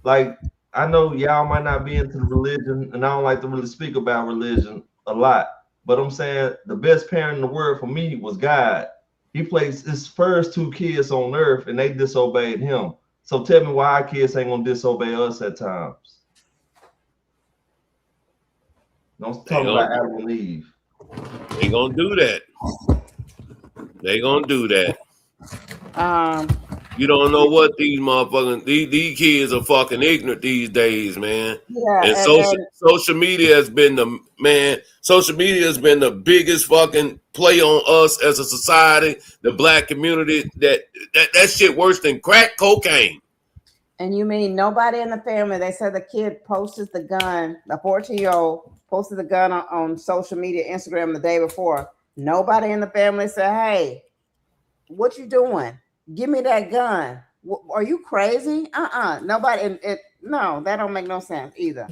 like I know y'all might not be into the religion, and I don't like to really speak about religion a lot. But I'm saying the best parent in the world for me was God. He placed his first 2 kids on earth and they disobeyed him. So tell me why our kids ain't gonna disobey us at times. Don't talk about Adam and Eve. They gonna do that. You don't know what these motherfucking these kids are fucking ignorant these days, man. Yeah, and social media has been the biggest fucking play on us as a society, the black community. That shit worse than crack cocaine. And you mean nobody in the family? They said the kid posted the gun. The 14-year-old posted the gun on social media, Instagram, the day before. Nobody in the family said, "Hey, what you doing? Give me that gun. Are you crazy?" Nobody. No, that don't make no sense either.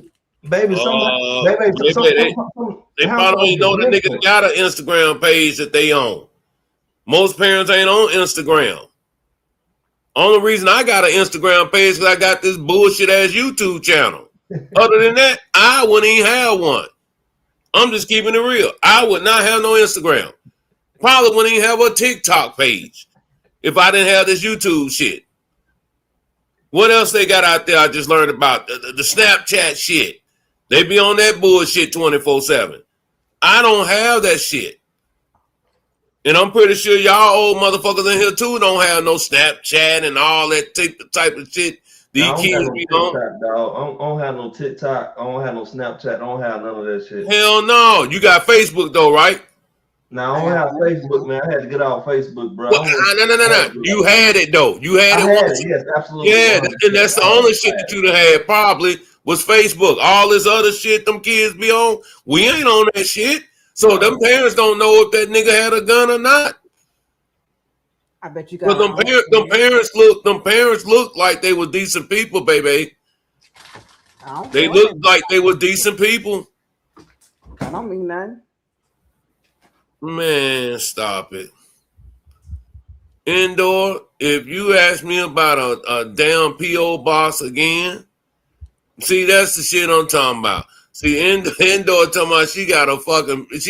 Baby, they probably know the nigga got an Instagram page that they own. Most parents ain't on Instagram. Only reason I got an Instagram page is because I got this bullshit ass YouTube channel. Other than that, I wouldn't even have one. I'm just keeping it real. I would not have no Instagram. Probably wouldn't even have a TikTok page if I didn't have this YouTube shit. What else they got out there? I just learned about the Snapchat shit. They be on that bullshit 24/7. I don't have that shit. And I'm pretty sure y'all old motherfuckers in here too don't have no Snapchat and all that type of shit. These I don't have kids no be TikTok, on. dog. I don't have no TikTok. I don't have no Snapchat. I don't have none of that shit. Hell no. You got Facebook though, right? Now I don't have Facebook, man. I had to get off Facebook, bro. Well, no. You had it though. You had I it had once. it, yes, absolutely. Yeah, 100%. and that's the only shit that you'd have had probably was Facebook. All this other shit them kids be on, we ain't on that shit. So them parents don't know if that nigga had a gun or not. I bet you But got them parents look like they were decent people, baby. They know. look like they were decent people. I don't mean nothing. Man, stop it. Indoor, if you ask me about a damn P.O. box again, see, that's the shit I'm talking about. See, Indoor talking about she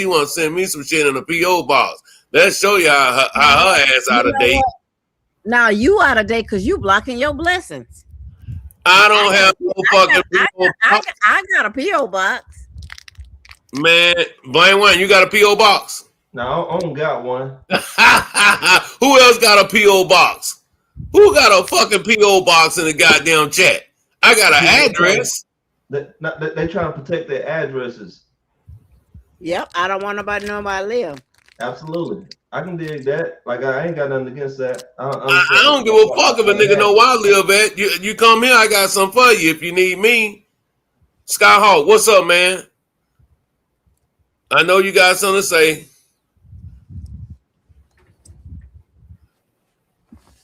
want to send me some shit in a P.O. box. Let's show you how her ass out of date. Now you out of date because you blocking your blessings. I don't have no fucking P.O. box. I got a P.O. box. Man, Blaine Wayne, you got a P.O. box? No, I don't got one. Who else got a P.O. box? Who got a fucking P.O. box in the goddamn chat? I got an address. They trying to protect their addresses. Yep, I don't want nobody to know where I live. Absolutely. I can dig that. Like, I ain't got nothing against that. I don't give a fuck if a nigga know where I live at. You come here, I got something for you if you need me. Skyhawk, what's up, man? I know you got something to say.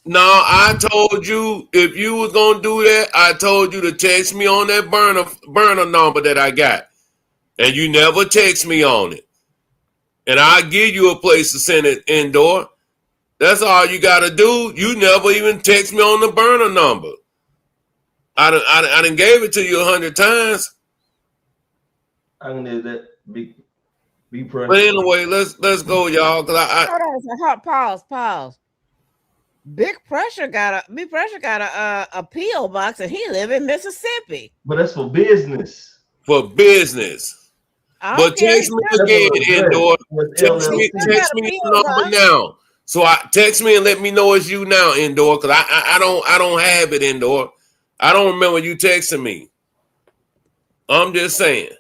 No, I told you if you was gonna do that, I told you to text me on that burner number that I got, and you never text me on it. And I'll give you a place to send it Indoor. That's all you gotta do. You never even text me on the burner number. I done gave it to you 100 times. I can do that. Be present. But anyway, let's go, y'all. Cause Hold on, pause. Big Pressure got a P.O. box and he live in Mississippi. But that's for business. For business. But text me again, Indoor. Text me the number now. So text me and let me know it's you now, Indoor, because I don't have it, Indoor. I don't remember you texting me. I'm just saying.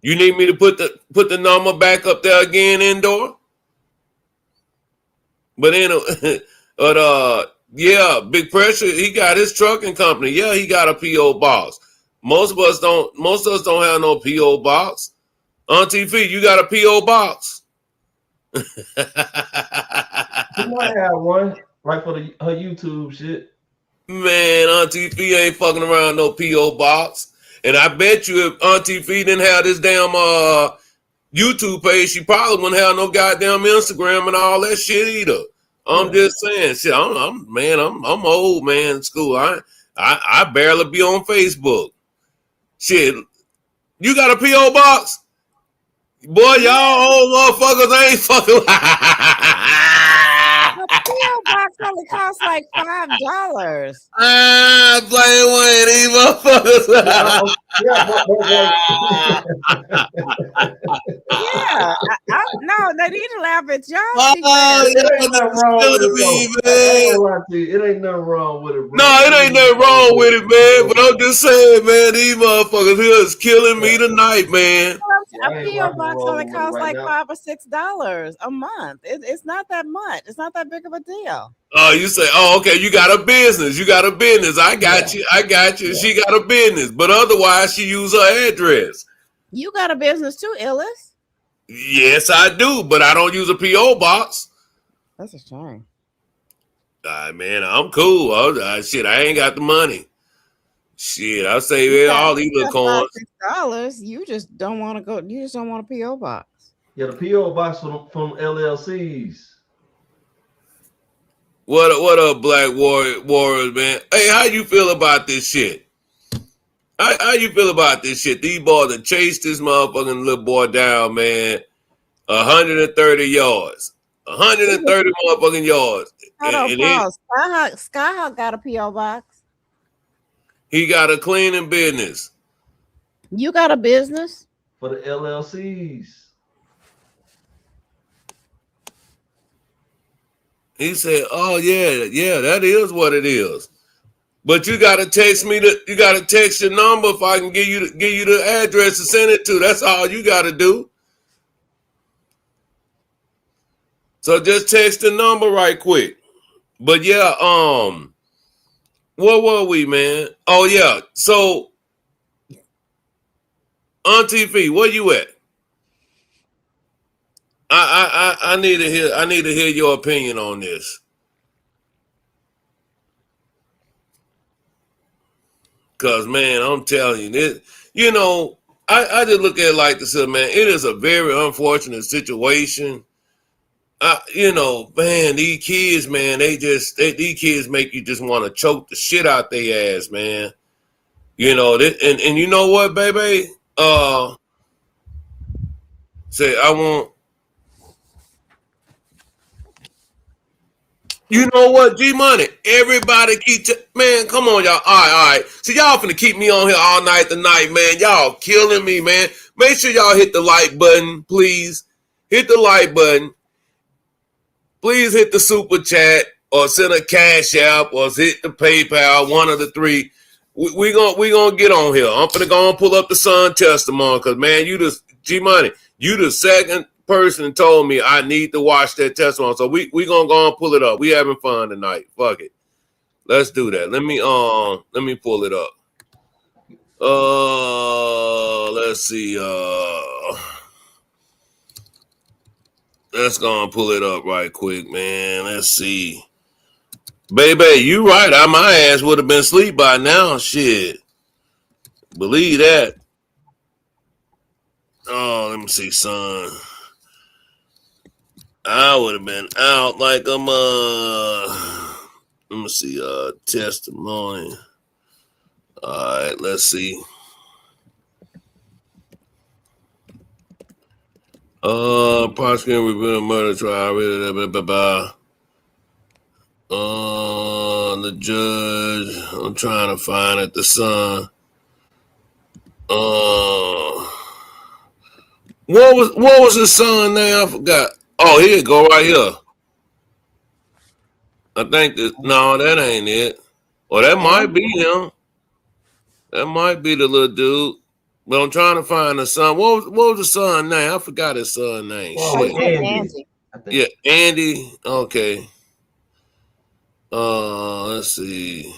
You need me to put the number back up there again, Indoor? But yeah, Big Pressure, he got his trucking company. Yeah, he got a P.O. box. Most of us don't have no P.O. box. Auntie V, you got a P.O. box? You might have one, right, for her YouTube shit. Man, Auntie V ain't fucking around no P.O. box. And I bet you if Auntie V didn't have this damn YouTube page, she probably wouldn't have no goddamn Instagram and all that shit either. I'm just saying, shit. I'm old man in school. I barely be on Facebook. Shit, you got a P.O. box? Boy, y'all old motherfuckers ain't fucking. A P.O. box only costs like $5. Play one these motherfuckers. No, they need to laugh at y'all. It ain't nothing wrong with it. It ain't nothing wrong with it, bro. No, it ain't nothing wrong with it, man. But I'm just saying, man, these motherfuckers here is killing me tonight, man. A P.O. box only costs like $5 or $6 a month. It's not that much. It's not that big of a deal. Oh, you say, okay, you got a business. I got you. She got a business. But otherwise, she use her address. You got a business too, Illis. Yes, I do. But I don't use a P.O. box. That's a shame. Man, I'm cool. Shit, I ain't got the money. Shit, I say all these little coins. $6. You just don't want to go. You just don't want a P.O. box. Yeah, the P.O. box from LLCs. What up, Black Warriors, man? Hey, how you feel about this shit? How you feel about this shit? These boys that chased this motherfucking little boy down, man. 130 yards. 130 motherfucking yards. Hold on, pause. Skyhawk got a P.O. box. He got a cleaning business. You got a business? For the LLCs. He said, oh, yeah, that is what it is. But you gotta text me you gotta text your number if I can give you the address to send it to. That's all you gotta do. So just text the number right quick. But yeah, where were we, man? Oh yeah. So Auntie V, where you at? I need to hear your opinion on this. Cause man, I'm telling you this, you know, I just look at it like this, man. It is a very unfortunate situation. You know, man, these kids, man, these kids make you just want to choke the shit out their ass, man. You know, and you know what, baby? Say I want. You know what, G Money? Everybody man, come on, y'all. All right. So y'all finna keep me on here all night tonight, man. Y'all killing me, man. Make sure y'all hit the like button, please. Hit the like button. Please hit the super chat or send a cash app or hit the PayPal, one of the three. We gonna get on here. I'm finna go and pull up the Sun testimony because, man, G Money, you the second person told me I need to watch that testimony. So we gonna go and pull it up. We having fun tonight. Fuck it. Let's do that. Let me pull it up. Let's see. Let's go and pull it up right quick, man. Let's see. Baby, you right. My ass would have been asleep by now. Shit. Believe that. Oh, let me see, son. I would have been out like let me see, testimony. All right, let's see. Prosecuting revealed murder trial. The judge. I'm trying to find it. The Sun. What was his son name? I forgot. Oh, here you go, right here. I think no, that ain't it. Well, that might be him. That might be the little dude. But I'm trying to find the son. What was the son name? I forgot his son name. Andy. Yeah, Andy. Okay. Let's see.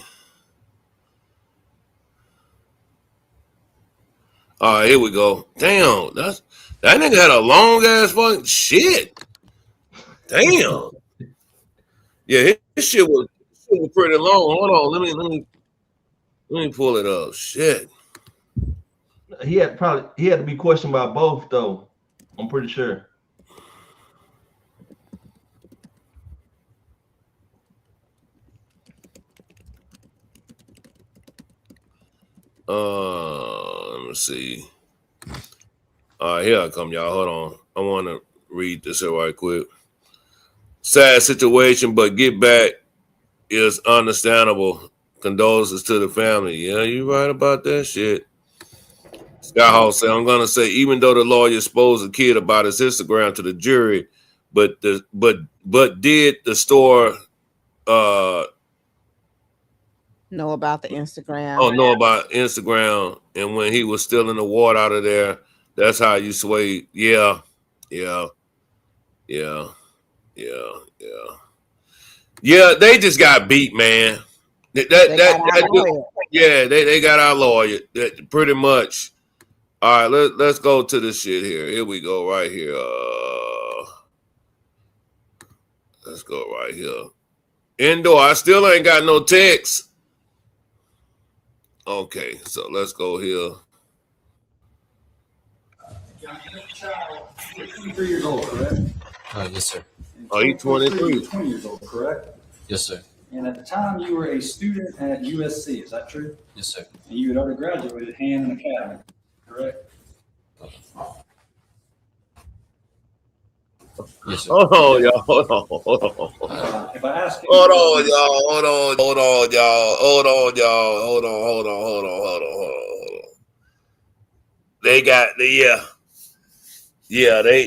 All right, here we go. Damn, that nigga had a long ass fucking shit. Damn. Yeah, his shit was pretty long. Hold on, let me pull it up. Shit. He had to be questioned by both though. I'm pretty sure. Let me see. All right, here I come, y'all. Hold on. I want to read this here right quick. Sad situation, but get back is understandable. Condolences to the family. Yeah, you right about that shit. Scott Hall said, I'm gonna say, even though the lawyer exposed the kid about his Instagram to the jury, but did the store know about the Instagram? Oh, know about Instagram, and when he was still in the water out of there, that's how you sway. Yeah. They just got beat, man. They got our lawyer. That pretty much. All right, let's go to this shit here. Here we go, right here. Let's go right here. Indoor. I still ain't got no text. Okay, so let's go here. 23 years old, correct? Yes, sir. Oh, he's 23. 20 years old, correct? Yes, sir. And at the time, you were a student at USC, is that true? Yes, sir. And you had already graduated Hand Academy, correct? Yes, sir. Hold on, y'all. Hold on. If I ask you, Hold on, y'all. They got the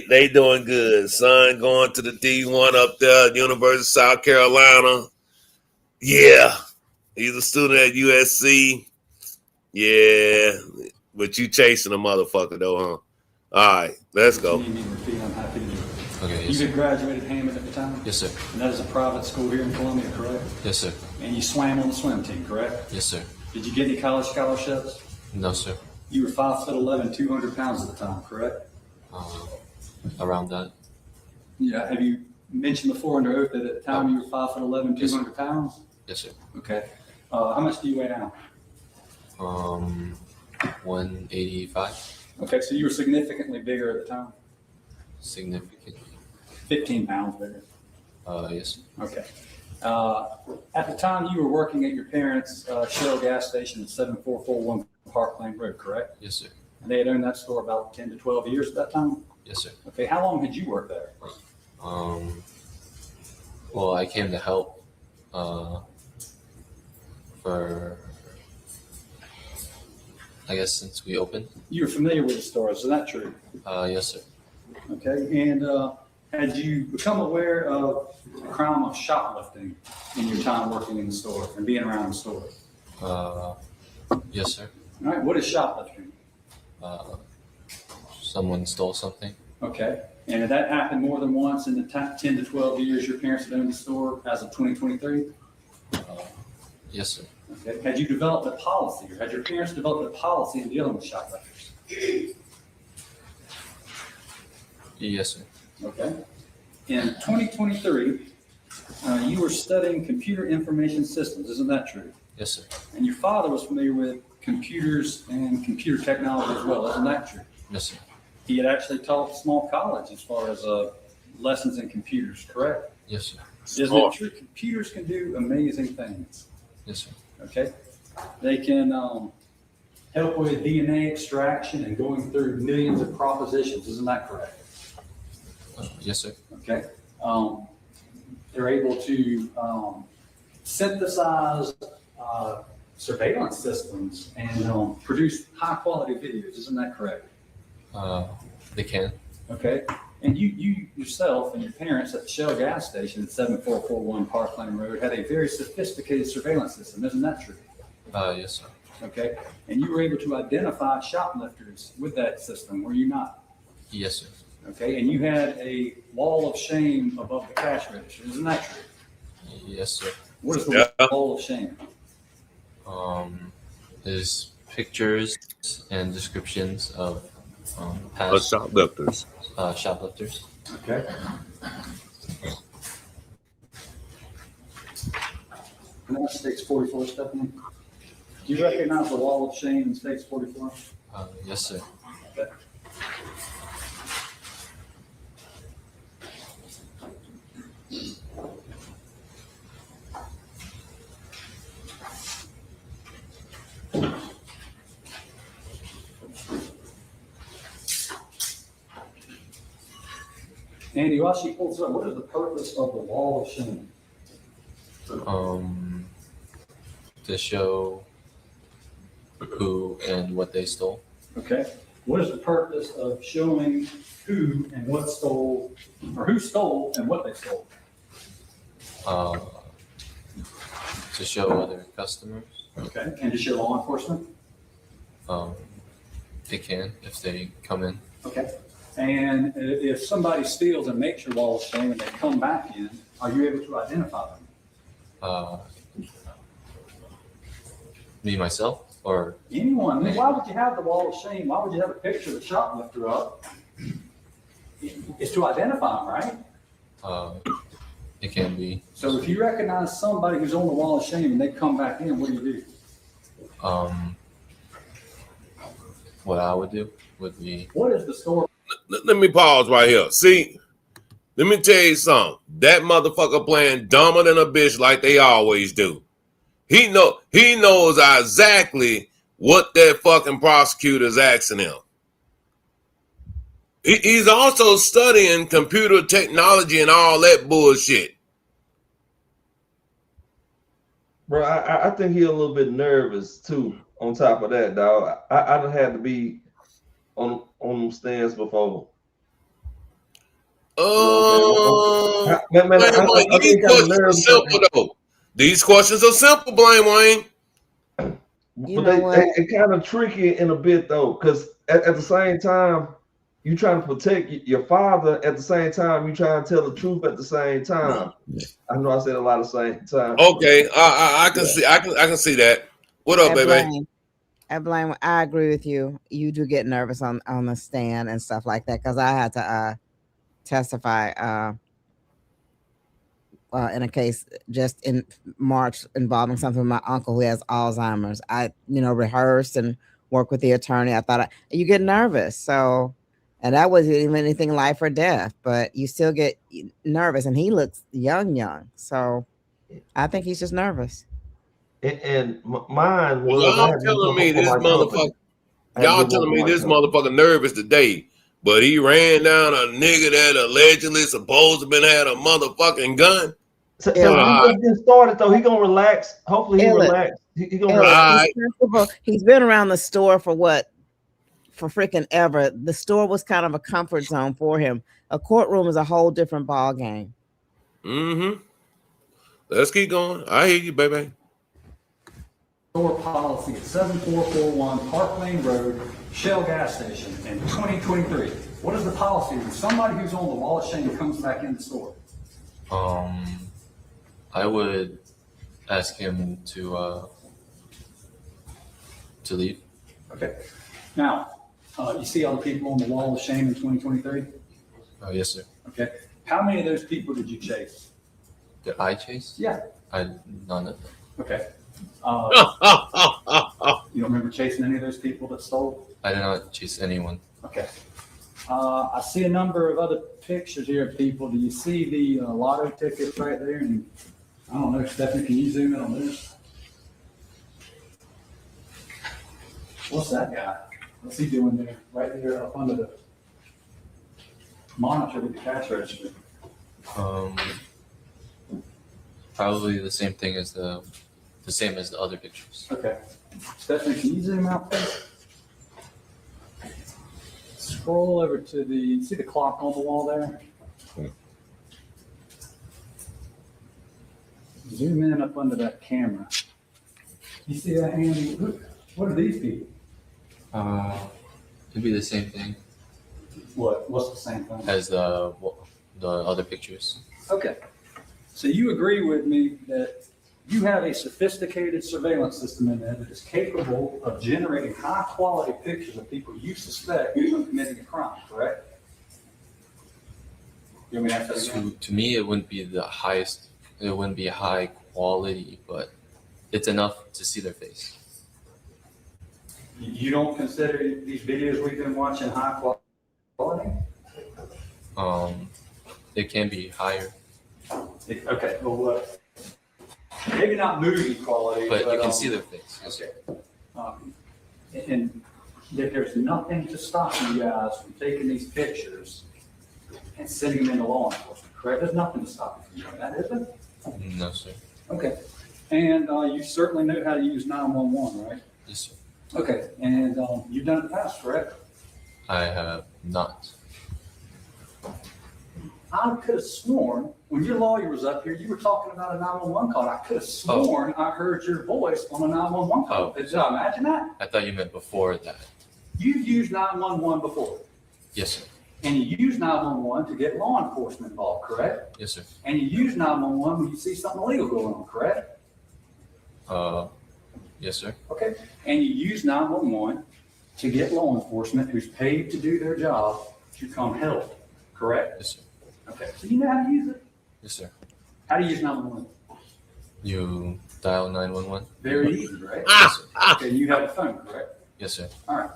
they doing good. Son going to the D1 up there, University of South Carolina. Yeah. He's a student at USC. Yeah, but you chasing a motherfucker though, huh? All right, let's go. You need to repeat on how to do it. Okay, You yes, had sir. graduated Hammond at the time? Yes, sir. And that is a private school here in Columbia, correct? Yes, sir. And you swam on the swim team, correct? Yes, sir. Did you get any college scholarships? No, sir. You were 5'11", 200 pounds at the time, correct? Around that. Yeah. Have you mentioned before under oath that at the time you were 5'11", 200 pounds? Yes, sir. Okay. How much do you weigh now? 185. Okay, so you were significantly bigger at the time? Significant. 15 pounds bigger. Yes. Okay. At the time you were working at your parents' Shell gas station at 7441 Park Lane Road, correct? Yes, sir. And they had owned that store about 10 to 12 years at that time? Yes, sir. Okay, how long had you worked there? Well, I came to help for, I guess, since we opened. You were familiar with the store, is that true? Yes, sir. Okay, and had you become aware of the crime of shoplifting in your time working in the store and being around the store? Yes, sir. All right, what is shoplifting? Someone stole something. Okay, and had that happened more than once in the 10 to 12 years your parents had owned the store as of 2023? Yes, sir. Okay, had you developed a policy, or had your parents developed a policy in dealing with shoplifters? Yes, sir. Okay. In 2023, you were studying computer information systems, isn't that true? Yes, sir. And your father was familiar with computers and computer technology as well, isn't that true? Yes, sir. He had actually taught a small college as far as lessons in computers, correct? Yes, sir. Isn't it true? Computers can do amazing things. Yes, sir. Okay. They can help with DNA extraction and going through millions of propositions, isn't that correct? Yes, sir. Okay. They're able to synthesize surveillance systems and produce high quality videos. Isn't that correct? They can. Okay. And you yourself and your parents at the Shell gas station at 7441 Park Lane Road had a very sophisticated surveillance system. Isn't that true? Yes, sir. Okay. And you were able to identify shoplifters with that system, were you not? Yes, sir. Okay. And you had a wall of shame above the cash register. Isn't that true? Yes, sir. What is the wall of shame? There's pictures and descriptions of past shoplifters. Shoplifters. Okay. And that's States 44, Stephanie. Do you recognize the wall of shame in States 44? Yes, sir. Okay. Andy, while she pulls up, what is the purpose of the wall of shame? To show who and what they stole. Okay. What is the purpose of showing who and what stole, or who stole and what they stole? To show other customers. Okay. And to show law enforcement? They can if they come in. Okay. And if somebody steals and makes your wall of shame and they come back in, are you able to identify them? Me, myself, or Anyone. I mean, why would you have the wall of shame? Why would you have a picture of the shoplifter up? It's to identify them, right? it can be. So if you recognize somebody who's on the wall of shame and they come back in, what do you do? What I would do would be. What is the story? Let me pause right here. See, let me tell you something. That motherfucker playing dumber than a bitch like they always do. He knows exactly what that fucking prosecutor's asking him. He's also studying computer technology and all that bullshit. Bro, I think he's a little bit nervous too. On top of that, dog, I done had to be on them stands before. Man, I think I'm nervous. Simple though. These questions are simple, Blaine Wayne. You But know what? they kind of tricky in a bit though, because at the same time, you trying to protect your father. At the same time, you trying to tell the truth at the same time. I know I said a lot of same time. Okay, I can see I can see that. What up, baby? I blame. I agree with you. You do get nervous on the stand and stuff like that because I had to testify in a case just in March involving something with my uncle who has Alzheimer's. I, rehearsed and worked with the attorney. I thought you get nervous. So, and that wasn't even anything life or death, but you still get nervous. And he looks young. So I think he's just nervous. And mine was Y'all telling me this motherfucker nervous today, but he ran down a nigga that allegedly supposed to had a motherfucking gun. So he just getting started though. He gonna relax. Hopefully he relax. He gonna relax. He's been around the store for freaking ever. The store was kind of a comfort zone for him. A courtroom is a whole different ball game. Mm-hmm. Let's keep going. I hear you, baby. Store policy at 7441 Park Lane Road, Shell gas station in 2023. What is the policy when somebody who's on the wall of shame comes back in the store? I would ask him to leave. Okay. Now, you see all the people on the wall of shame in 2023? Oh, yes, sir. Okay. How many of those people did you chase? Did I chase? Yeah. None of them. Okay. You don't remember chasing any of those people that stole? I did not chase anyone. Okay. I see a number of other pictures here of people. Do you see the lotto tickets right there? And I don't know, Stephanie, can you zoom in on this? What's that guy? What's he doing there? Right there up under the monitor with the cash register. Probably the same thing as the same as the other pictures. Okay. Stephanie, can you zoom out, please? Scroll over to see the clock on the wall there? Zoom in up under that camera. You see that, Andy? What are these people? It'd be the same thing. What's the same thing? As the other pictures. Okay. So you agree with me that you have a sophisticated surveillance system in there that is capable of generating high quality pictures of people you suspect of committing a crime, correct? You want me to ask that again? To me, it wouldn't be the highest. It wouldn't be high quality, but it's enough to see their face. You don't consider these videos we've been watching high quality? It can be higher. Okay, well, maybe not movie quality, but you can see their face. Okay. And there's nothing to stop you guys from taking these pictures and sending them into law enforcement, correct? There's nothing to stop you from doing that, is there? No, sir. Okay. And you certainly know how to use 911, right? Yes, sir. Okay. And you've done it in the past, correct? I have not. I could have sworn when your lawyer was up here, you were talking about a 911 call. I could have sworn I heard your voice on a 911 call. Did I imagine that? I thought you meant before that. You've used 911 before. Yes, sir. And you use 911 to get law enforcement involved, correct? Yes, sir. And you use 911 when you see something illegal going on, correct? Yes, sir. Okay. And you use 911 to get law enforcement who's paid to do their job to come help, correct? Yes, sir. Okay. So you know how to use it? Yes, sir. How do you use 911? You dial 911. Very easy, right? Yes, sir. Okay. You have a phone, correct? Yes, sir. All right.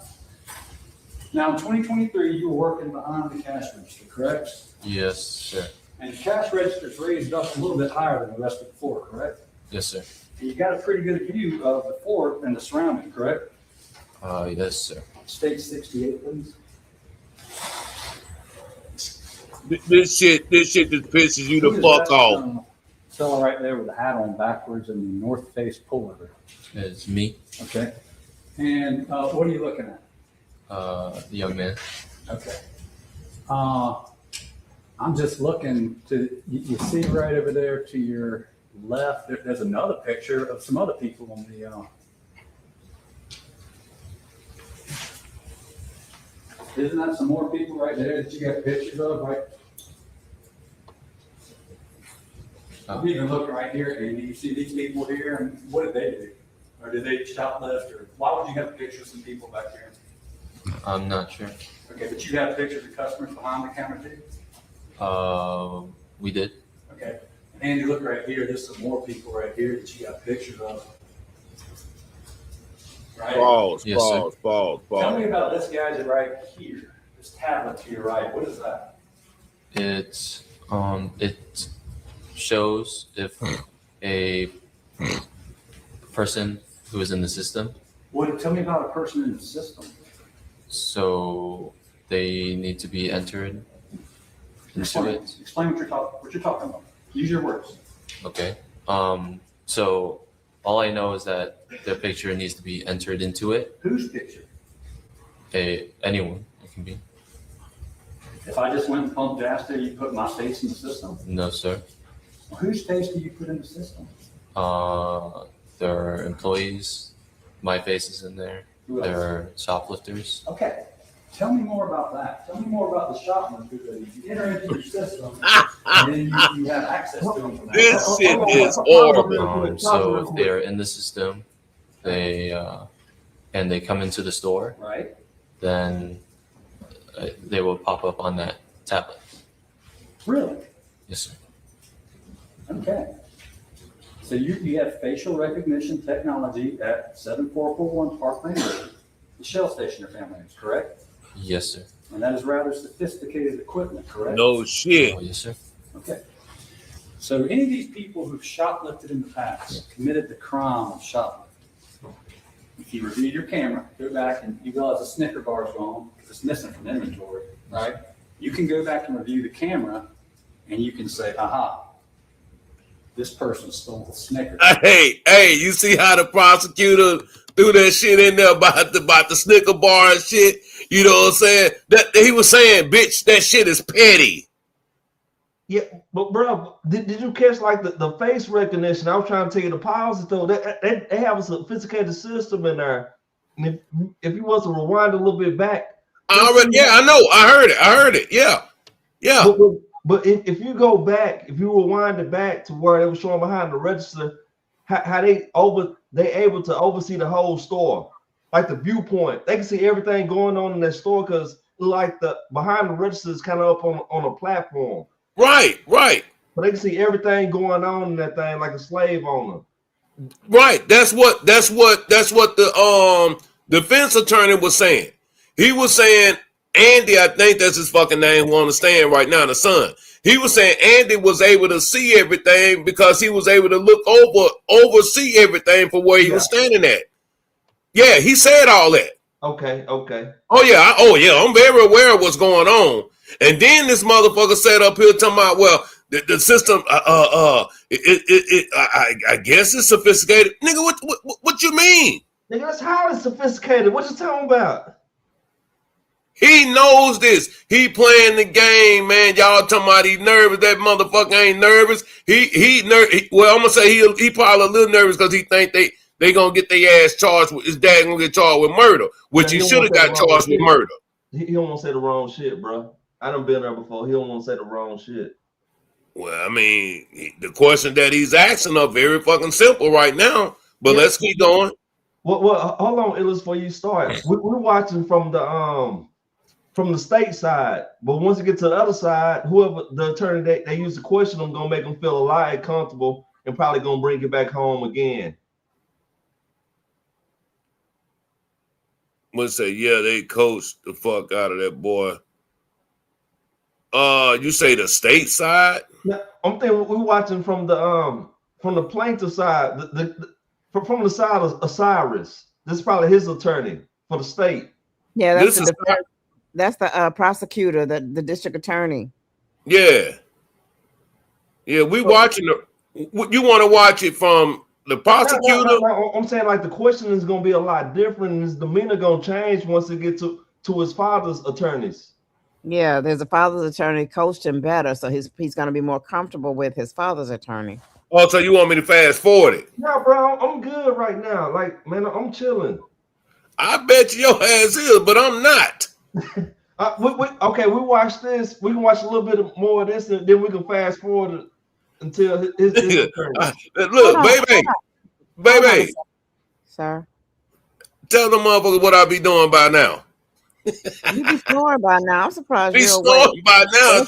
Now, in 2023, you were working behind the cash register, correct? Yes, sir. And the cash register is raised up a little bit higher than the rest of the floor, correct? Yes, sir. And you got a pretty good view of the fort and the surrounding, correct? Yes, sir. State 68, please. This shit just pisses you the fuck off. Fella right there with the hat on backwards and the North Face pullover. It's me. Okay. And what are you looking at? The young man. Okay. I'm just looking to, you see right over there to your left, there's another picture of some other people on the. Isn't that some more people right there that you got pictures of, right? You can look right here, and you see these people here, and what did they do? Or did they shoplift, or why would you have pictures of some people back here? I'm not sure. Okay, but you have pictures of customers behind the counter too? We did. Okay, and you look right here, there's some more people right here that you got pictures of. Right? Pause, Yes, pause, sir. pause, Tell me pause. about this guy right here, this tablet to your right, what is that? It's it shows if a person who is in the system, What, tell me about a person in the system. so they need to be entered into it. Explain what you're talking about. Use your words. Okay. So all I know is that their picture needs to be entered into it. Whose picture? Anyone it can be. If I just went and pumped gas there, you put my face in the system? No, sir. Well, whose face do you put in the system? There are employees. My face is in there. Who else? There are shoplifters. Okay. Tell me more about that. Tell me more about the shoplifters that you enter into your system and then you have access to them from that. This shit is horrible. So if they're in the system, they and they come into the store, Right? then they will pop up on that tablet. Really? Yes, sir. Okay. So you have facial recognition technology at 7441 Park Lane Road, the Shell station your family is, correct? Yes, sir. And that is rather sophisticated equipment, correct? No shit. Oh, yes, sir. Okay. So any of these people who've shoplifted in the past, committed the crime of shoplifting, if you review your camera, go back and you realize the Snicker bar is gone because it's missing from inventory, right? You can go back and review the camera and you can say, aha, this person stole the Snicker. Hey, you see how the prosecutor threw that shit in there about the Snicker bar and shit? You know what I'm saying? That he was saying, bitch, that shit is petty. Yeah, but bro, did you catch like the face recognition? I was trying to tell you the policy though. They have a sophisticated system in there. And if you was to rewind a little bit back, I know. I heard it. Yeah. But if you go back, if you rewind it back to where they were showing behind the register, how they able to oversee the whole store, like the viewpoint. They can see everything going on in that store because like the behind the register is kind of up on a platform. Right. But they can see everything going on in that thing like a slave owner. Right. That's what the defense attorney was saying. He was saying Andy, I think that's his fucking name, who on the stand right now, the son. He was saying Andy was able to see everything because he was able to oversee everything from where he was standing at. Yeah, he said all that. Okay. Oh yeah, I'm very aware of what's going on. And then this motherfucker sat up here talking about, well, the system, I guess it's sophisticated. Nigga, what you mean? Nigga, that's highly sophisticated. What you talking about? He knows this. He playing the game, man. Y'all talking about he nervous. That motherfucker ain't nervous. Well, I'm gonna say he probably a little nervous because he think they gonna get their ass charged with his dad gonna get charged with murder, which he should have got charged with murder. He don't want to say the wrong shit, bro. I done been there before. He don't want to say the wrong shit. Well, I mean, the question that he's asking are very fucking simple right now. But let's keep going. Well, hold on, Illis, before you start. We're watching from the state side, but once you get to the other side, whoever the attorney they use to question them gonna make them feel a lot comfortable and probably gonna bring you back home again. Let's say, yeah, they coached the fuck out of that boy. You say the state side? Yeah, I'm thinking we're watching from the plaintiff side, from the side of Osiris. This is probably his attorney for the state. Yeah, that's the prosecutor, the district attorney. Yeah, we watching you want to watch it from the prosecutor? No, I'm saying like the question is going to be a lot different, and his demeanor going to change once it gets to his father's attorneys. Yeah, there's a father's attorney coached him better, so he's going to be more comfortable with his father's attorney. Oh, so you want me to fast forward it? No, bro, I'm good right now. Like, man, I'm chilling. I bet you your ass is, but I'm not. Okay, we watch this. We can watch a little bit more of this, and then we can fast forward it until his turn. Look, baby, sir. Tell the motherfucker what I be doing by now. You be snoring by now. I'm surprised Be you're snoring awake. by now.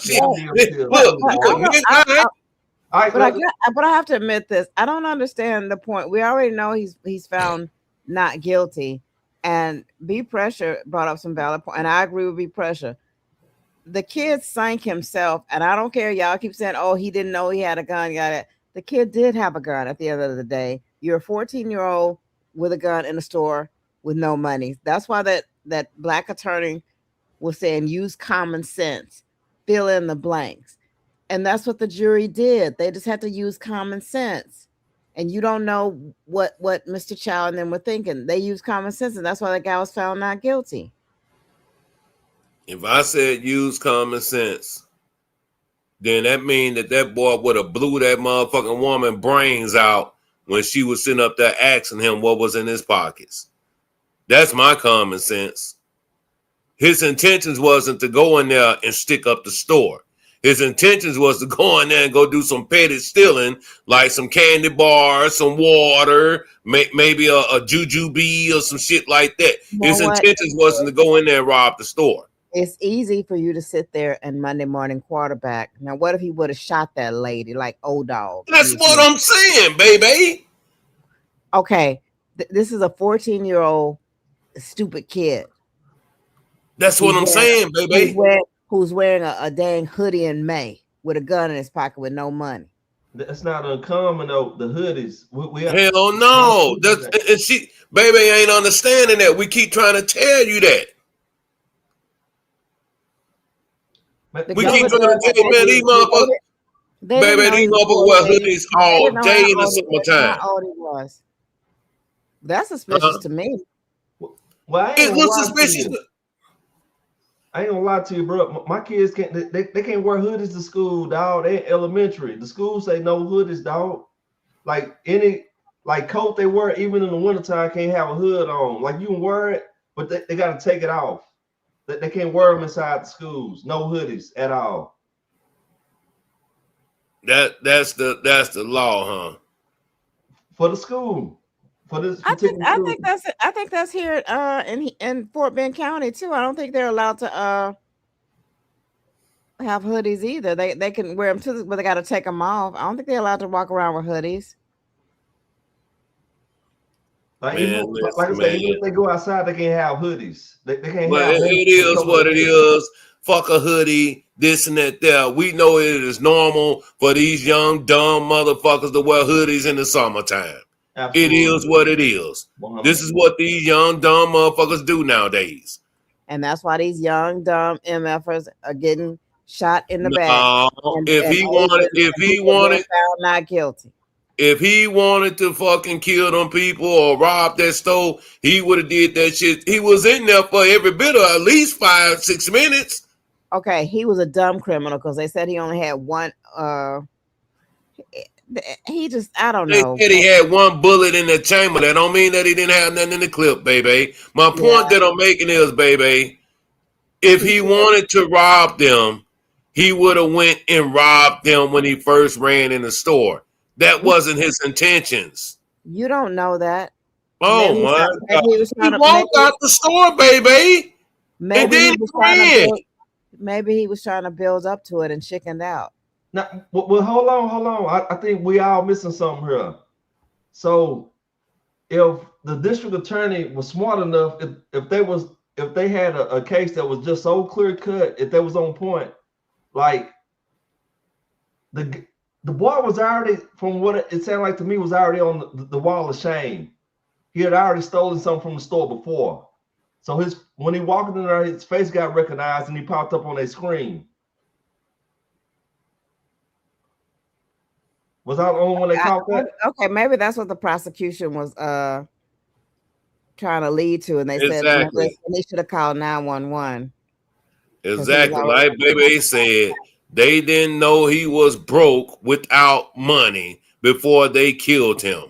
But I have to admit this. I don't understand the point. We already know he's found not guilty, and B Pressure brought up some valid point, and I agree with B Pressure. The kid sank himself, and I don't care. Y'all keep saying, "Oh, he didn't know he had a gun." Got it. The kid did have a gun. At the end of the day, you're a 14-year-old with a gun in a store with no money. That's why that black attorney was saying use common sense, fill in the blanks. And that's what the jury did. They just had to use common sense. And you don't know what Mr. Chow and them were thinking. They used common sense, and that's why the guy was found not guilty. If I said use common sense, then that means that boy would have blew that motherfucking woman brains out when she was sitting up there asking him what was in his pockets. That's my common sense. His intentions wasn't to go in there and stick up the store. His intentions was to go in there and go do some petty stealing, like some candy bars, some water, maybe a jujube or some shit like that. His intentions wasn't to go in there and rob the store. It's easy for you to sit there and Monday morning quarterback. Now, what if he would have shot that lady like O-Dog? That's what I'm saying, baby. Okay, this is a 14-year-old stupid kid. That's what I'm saying, baby. Who's wearing a dang hoodie in May with a gun in his pocket with no money. That's not uncommon though. The hoodies. Hell no. And she, baby, ain't understanding that. We keep trying to tell you that. We keep trying to tell you, man, these motherfuckers. Baby, these motherfuckers wear hoodies all day in the summertime. How old he was. That's suspicious to me. Well, it looks suspicious. I ain't gonna lie to you, bro. My kids can't. They can't wear hoodies to school, dog. They elementary. The school say no hoodies, dog. Like any coat they wear, even in the wintertime, can't have a hood on. Like you can wear it, but they got to take it off. They can't wear them inside the schools. No hoodies at all. That's the law, huh? For the school. For this I think that's here in Fort Bend County too. I don't think they're allowed to have hoodies either. They can wear them too, but they got to take them off. I don't think they're allowed to walk around with hoodies. Like I said, even if they go outside, they can't have hoodies. They can't. Well, have it is what it is. Fuck a hoodie, this and that there. We know it is normal for these young dumb motherfuckers to wear hoodies in the summertime. Absolutely. It is what it is. 100%. This is what these young dumb motherfuckers do nowadays. And that's why these young dumb MFers are getting shot in the back. If he wanted, found not guilty. If he wanted to fucking kill them people or rob that store, he would have did that shit. He was in there for every bit of at least 5-6 minutes. Okay, he was a dumb criminal because they said he only had one. He just, I don't know. They said he had one bullet in the chamber. That don't mean that he didn't have nothing in the clip, baby. My point that I'm making is, baby, if he wanted to rob them, he would have went and robbed them when he first ran in the store. That wasn't his intentions. You don't know that. Oh my God! He walked out the store, baby. Maybe he was trying to build up to it and chickened out. Now, well, hold on. I think we all missing something here. So, if the district attorney was smart enough, if they had a case that was just so clear cut, if they was on point, like the boy was already, from what it sounded like to me, was already on the wall of shame. He had already stolen something from the store before. So when he walked in there, his face got recognized and he popped up on a screen. Was I the only one they caught that? Okay, maybe that's what the prosecution was trying to lead to, and they said they should have called 911. Exactly, like baby said, they didn't know he was broke without money, before they killed him.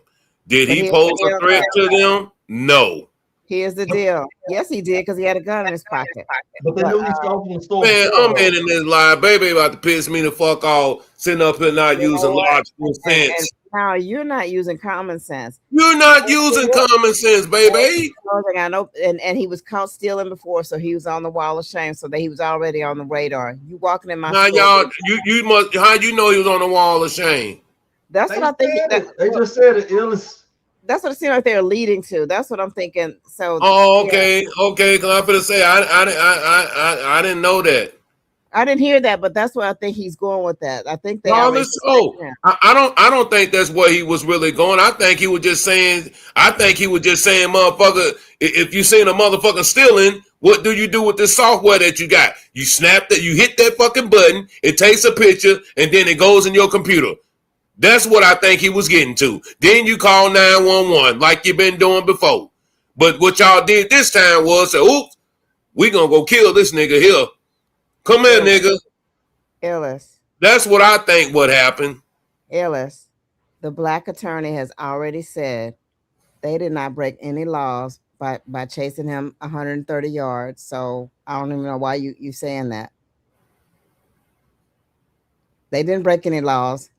Did But he here's pose the a threat deal. to them? No. Here's the deal. Yes, he did, because he had a gun in his pocket. But they knew he stole from the store. Man, before, I'm though. in this line. Baby about to piss me the fuck off, sitting up here not You know using what? logical sense. And now you're not using common sense. You're not using common sense, baby. I know, and he was caught stealing before, so he was on the wall of shame. So that he was already on the radar. You walking in my Now store, y'all, you must. How you know he was on the wall of shame? That's They what I think. said it. They just said it. Illis. That's what it seemed like they're leading to. That's what I'm thinking. So, Oh, yeah. okay. Because I'm gonna say I didn't know that. I didn't hear that, but that's where I think he's going with that. I think they. No, already listen, I don't think that's where he was really going. I think he was just saying, motherfucker, if you seen a motherfucker stealing, what do you do with this software that you got? You snap that, you hit that fucking button, it takes a picture, and then it goes in your computer. That's what I think he was getting to. Then you call 911 like you've been doing before. But what y'all did this time was say, oops, we gonna go kill this nigga here. Come here, nigga. Illis. That's what I think what happened. Illis. The black attorney has already said they did not break any laws by chasing him 130 yards. So I don't even know why you saying that. They didn't break any laws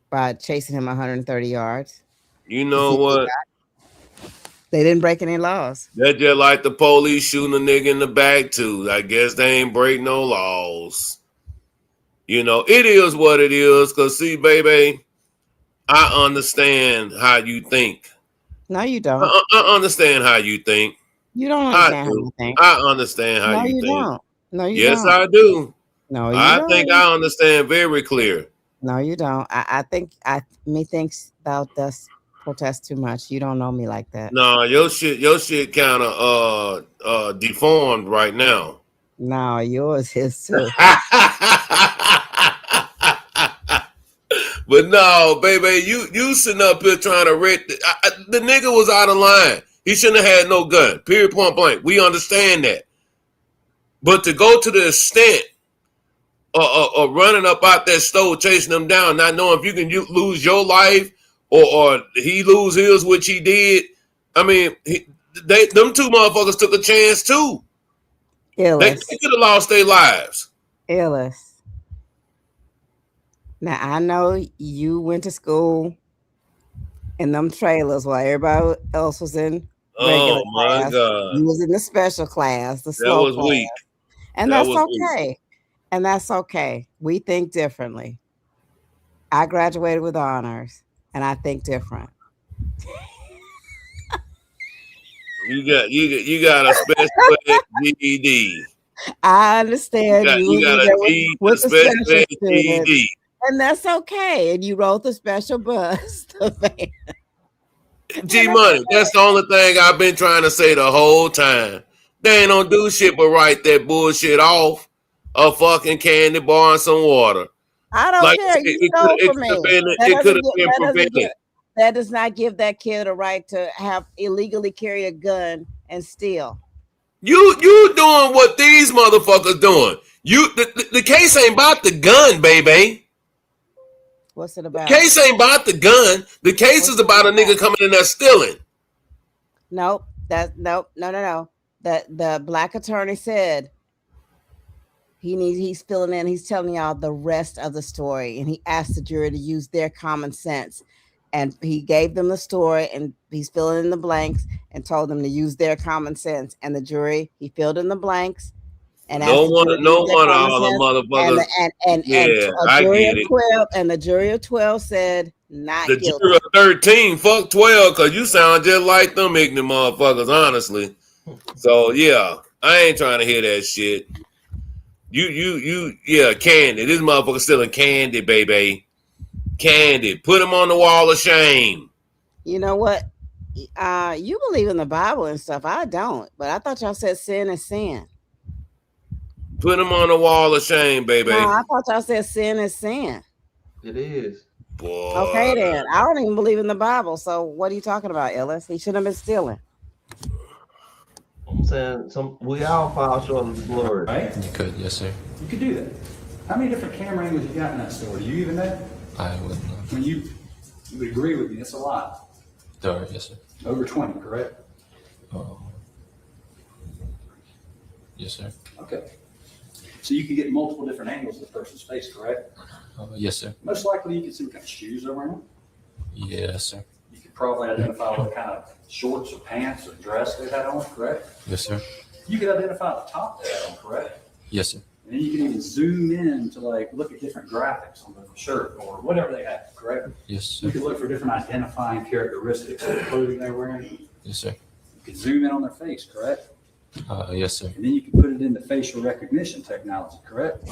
by chasing him 130 yards. You know what? They didn't break any laws. That's just like the police shooting a nigga in the back too. I guess they ain't break no laws. You know, it is what it is. Cause see, baby, I understand how you think. No, you don't. I understand how you think. You don't understand how you think. I understand how No, you you think. don't. No, you Yes, don't. I do. No, you I don't. think I understand very clear. No, you don't. I think methinks thou dost protest too much. You don't know me like that. No, your shit kind of deformed right now. No, yours is too. But no, baby, you sitting up here trying to read. The nigga was out of line. He shouldn't have had no gun. Period, point blank. We understand that. But to go to the extent of running up out that store, chasing them down, not knowing if you can lose your life or he lose his, which he did. I mean, them two motherfuckers took a chance too. They could have lost their lives. Illis. Now I know you went to school in them trailers while everybody else was in regular class. God. You was in the special class, the That slow was class. weak. And That that's was weak. okay. And that's okay. We think differently. I graduated with honors and I think different. You got a special ed GED. I understand You got a G, a special ed GED. and that's okay. And you rode the special bus. The van. G Money. That's the only thing I've been trying to say the whole time. They ain't don't do shit but write that bullshit off. A fucking candy bar and some water. I don't care. You stole from me. It could have been prevented. That does not give that kid a right to have illegally carry a gun and steal. You doing what these motherfuckers doing. The case ain't about the gun, baby. What's it about? The case ain't about the gun. The case is about a nigga coming in there stealing. Nope. No. The black attorney said he's filling in, he's telling y'all the rest of the story, and he asked the jury to use their common sense. And he gave them the story, and he's filling in the blanks and told them to use their common sense. And the jury, he filled in the blanks. And No one, all the motherfuckers. I get it. And the jury of 12 said not the guilty. jury of 13, fuck 12, because you sound just like them ignorant motherfuckers, honestly. So yeah, I ain't trying to hear that shit. Yeah, candy. This motherfucker stealing candy, baby. Candy. Put him on the wall of shame. You know what? You believe in the Bible and stuff. I don't, but I thought y'all said sin is sin. Put him on the wall of shame, baby. No, I thought y'all said sin is sin. It is. Boy. Okay, then. I don't even believe in the Bible. So what are you talking about, Illis? He shouldn't have been stealing. I'm saying we all fall short of the glory. Right? You could, yes, sir. You could do that. How many different camera angles you got in that store? Do you even know? I wouldn't know. When you You would agree with me, it's a lot. Yes, sir. Over 20, correct? Yes, sir. Okay. So you can get multiple different angles of the person's face, correct? Yes, sir. Most likely you can see what kind of shoes they're wearing. Yes, sir. You could probably identify what kind of shorts or pants or dress they had on, correct? Yes, sir. You could identify the top they had on, correct? Yes, sir. And then you can even zoom in to like look at different graphics on the shirt or whatever they have, correct? Yes, sir. You could look for different identifying characteristics of the clothing they're wearing. Yes, sir. You could zoom in on their face, correct? Yes, sir. And then you can put it into facial recognition technology, correct?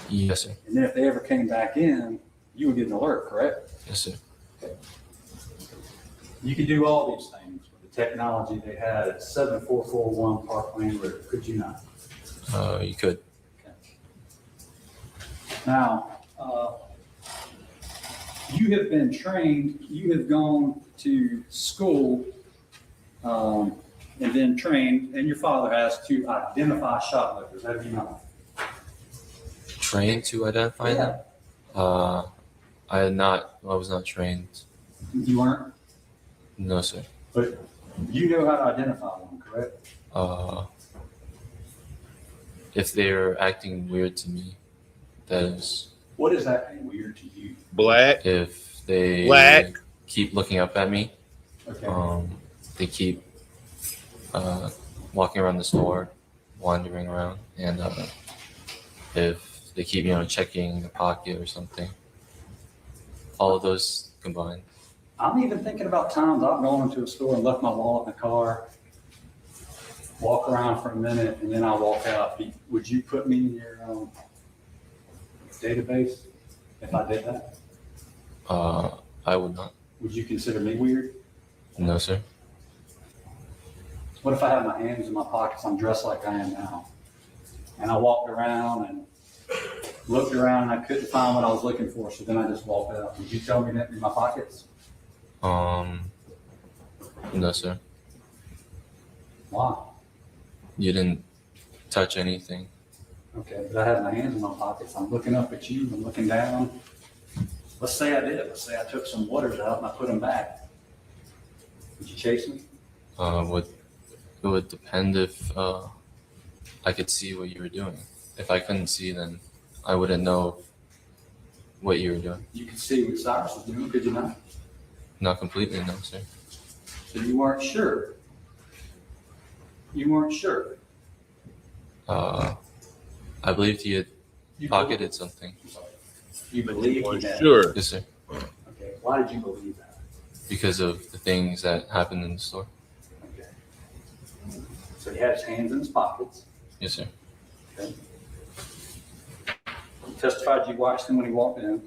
Yes, sir. And then if they ever came back in, you would get an alert, correct? Yes, sir. You could do all these things with the technology they had at 7441 Park Lane Road, could you not? You could. Now, you have been trained, you have gone to school and been trained, and your father has, to identify shoplifters, have you not? Trained to identify them? I was not trained. You weren't? No, sir. But you know how to identify one, correct? If they're acting weird to me, that is. What is acting weird to you? Black. If they keep looking up at me, Okay. they keep walking around the store, wandering around, and if they keep, checking the pocket or something, all of those combined. I'm even thinking about times I've gone into a store and left my wallet in the car, walk around for a minute, and then I walk out. Would you put me in your database if I did that? I would not. Would you consider me weird? No, sir. What if I had my hands in my pockets, I'm dressed like I am now, and I walked around and looked around and I couldn't find what I was looking for, so then I just walked out. Would you tell me that in my pockets? No, sir. Why? You didn't touch anything. Okay, but I had my hands in my pockets. I'm looking up at you, I'm looking down. Let's say I did. Let's say I took some waters out and I put them back. Would you chase me? It would depend if I could see what you were doing. If I couldn't see, then I wouldn't know what you were doing. You could see what Cyrus was doing, could you not? Not completely, no, sir. So you weren't sure. You weren't sure. I believed he had pocketed something. You believed he had? Sure. Yes, sir. Okay, why did you believe that? Because of the things that happened in the store. Okay. So he had his hands in his pockets. Yes, sir. Okay. You testified you watched him when he walked in.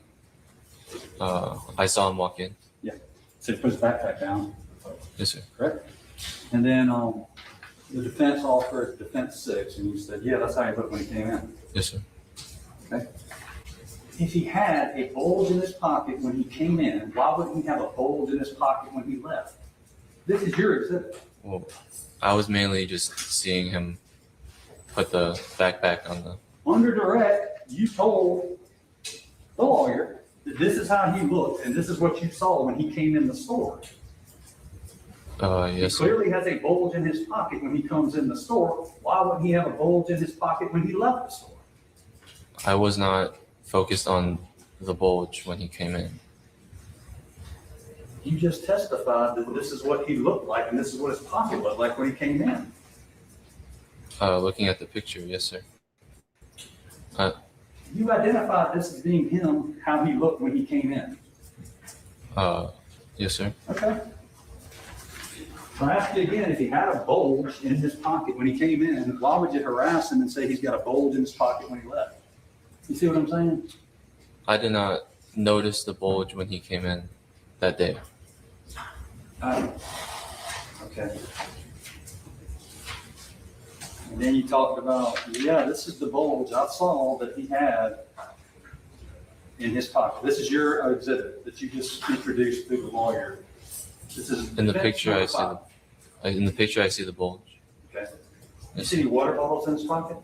I saw him walk in. Yeah. So he put his backpack down. Yes, sir. Correct? And then the defense offered defense 6, and you said, yeah, that's how he looked when he came in. Yes, sir. Okay. If he had a bulge in his pocket when he came in, why wouldn't he have a bulge in his pocket when he left? This is your exhibit. Well, I was mainly just seeing him put the backpack on the. Under direct, you told the lawyer that this is how he looked, and this is what you saw when he came in the store. Yes, He sir. clearly has a bulge in his pocket when he comes in the store. Why wouldn't he have a bulge in his pocket when he left the store? I was not focused on the bulge when he came in. You just testified that this is what he looked like, and this is what his pocket looked like when he came in. Looking at the picture, yes, sir. You identified this as being him, how he looked when he came in. Yes, sir. Okay. So I ask you again, if he had a bulge in his pocket when he came in, why would you harass him and say he's got a bulge in his pocket when he left? You see what I'm saying? I did not notice the bulge when he came in that day. Okay. And then you talked about, yeah, this is the bulge I saw that he had in his pocket. This is your exhibit that you just introduced through the lawyer. This is In the picture, I see the bulge. Okay. You see any water bottles in his pocket?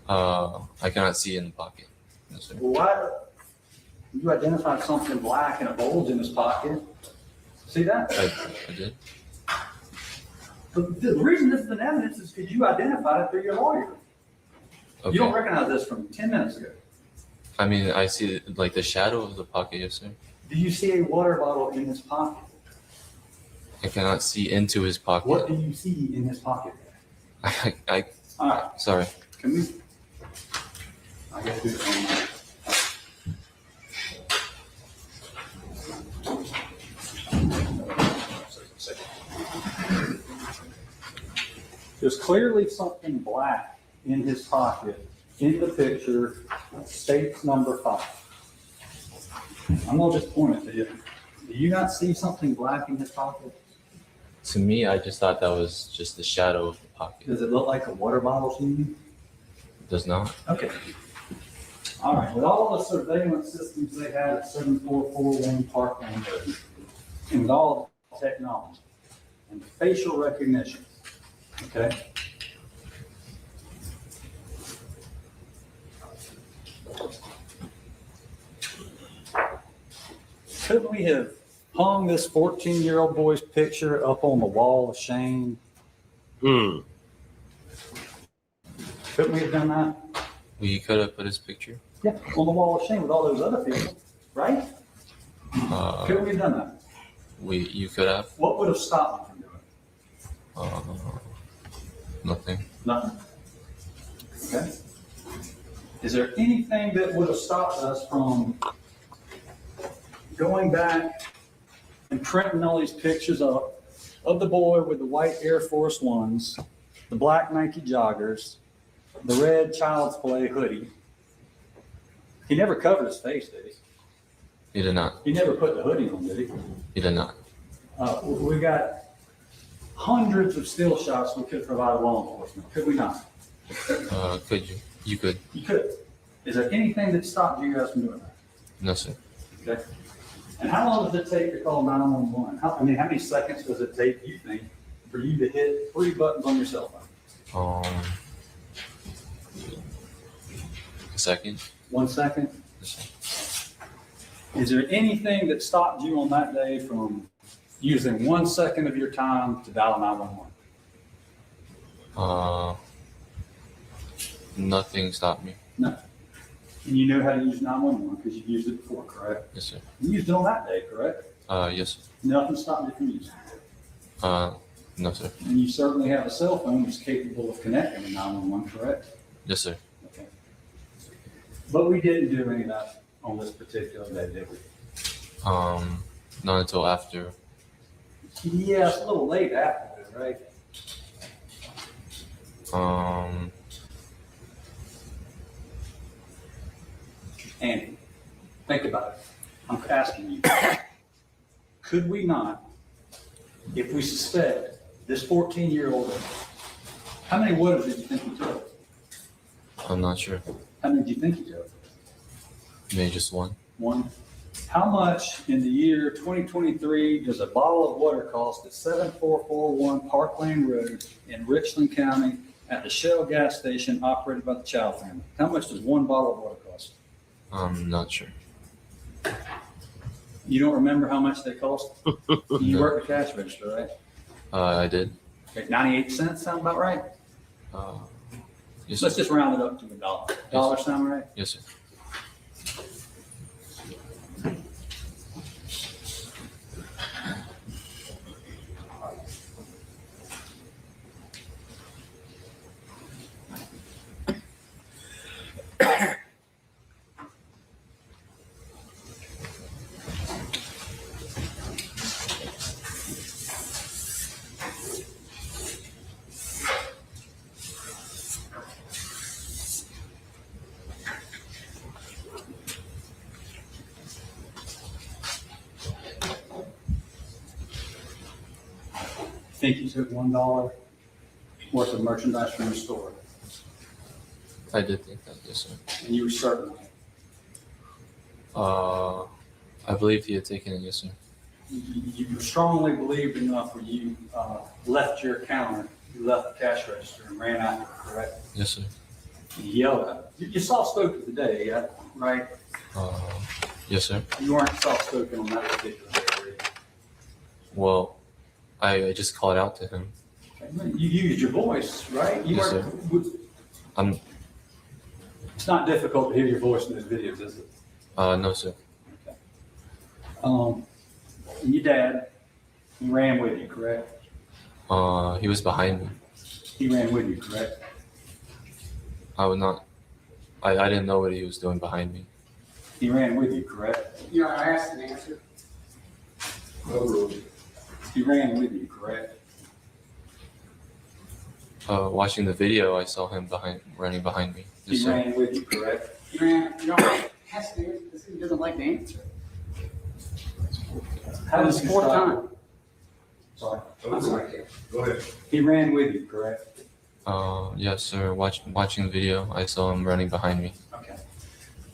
I cannot see in the pocket. No, sir. Well, why? You identified something black and a bulge in his pocket. See that? I did. The reason this is an evidence is because you identified it through your lawyer. Okay. You don't recognize this from 10 minutes ago. I mean, I see like the shadow of the pocket, yes, sir. Do you see a water bottle in his pocket? I cannot see into his pocket. What do you see in his pocket? I All right. sorry. Can we? I got to do it on my. There's clearly something black in his pocket in the picture, states number 5. I'm gonna just point it to you. Do you not see something black in his pocket? To me, I just thought that was just the shadow of the pocket. Does it look like a water bottle to you? It does not. Okay. All right. With all the surveillance systems they had at 7441 Parkland Road, and with all the technology and facial recognition, okay? Couldn't we have hung this 14-year-old boy's picture up on the wall of shame? Couldn't we have done that? We could have put his picture. Yeah, on the wall of shame with all those other people, right? Couldn't we have done that? You could have. What would have stopped me from doing it? Nothing. Nothing. Okay. Is there anything that would have stopped us from going back and printing all these pictures up of the boy with the white Air Force Ones, the black Nike joggers, the red Child's Play hoodie? He never covered his face, did he? He did not. He never put the hoodie on, did he? He did not. We got hundreds of still shots we could provide law enforcement, could we not? Could you? You could. You could. Is there anything that stopped you guys from doing that? No, sir. Okay. And how long does it take to call 911? How many seconds does it take, you think, for you to hit 3 buttons on your cell phone? A second. 1 second? Is there anything that stopped you on that day from using 1 second of your time to dial 911? Nothing stopped me. No. And you know how to use 911 because you've used it before, correct? Yes, sir. You used it on that day, correct? Yes, sir. Nothing stopped you from using it. No, sir. And you certainly have a cell phone that's capable of connecting to 911, correct? Yes, sir. Okay. But we didn't do any of that on this particular day, did we? Not until after. Yeah, it's a little late after, right? Andy, think about it. I'm asking you, could we not, if we suspect this 14-year-old, how many waters did you think he took? I'm not sure. How many do you think he took? Maybe just one. One. How much in the year 2023 does a bottle of water cost at 7441 Park Lane Road in Richland County at the Shell gas station operated by the Child family? How much does one bottle of water cost? I'm not sure. You don't remember how much they cost? You work the cash register, right? I did. Okay, 98 cents sound about right? Yes, Let's sir. just round it up to $1. Dollar sound right? Yes, sir. Think you took $1 worth of merchandise from the store, I did think that. Yes, sir. and you were certain of it. I believed he had taken it. Yes, sir. You strongly believed enough where you left your counter, you left the cash register and ran out, correct? Yes, sir. You yelled at him. You saw spoke of the day, yeah, right? Yes, sir. You weren't soft-spoken on that particular day, were you? Well, I just called out to him. Okay. You used your voice, right? You Yes, weren't. It's not difficult to hear your voice in those videos, is it? No, sir. And your dad, he ran with you, correct? He was behind me. He ran with you, correct? I would not. I didn't know what he was doing behind me. He ran with you, correct? Yeah, I asked the answer. He ran with you, correct? Watching the video, I saw him running behind me. Yes, He sir. ran with you, correct? He ran. You know, has to. He doesn't like the answer. How does fourth time? Sorry. I'm sorry. Go ahead. He ran with you, correct? Yes, sir. Watching the video, I saw him running behind me. Okay.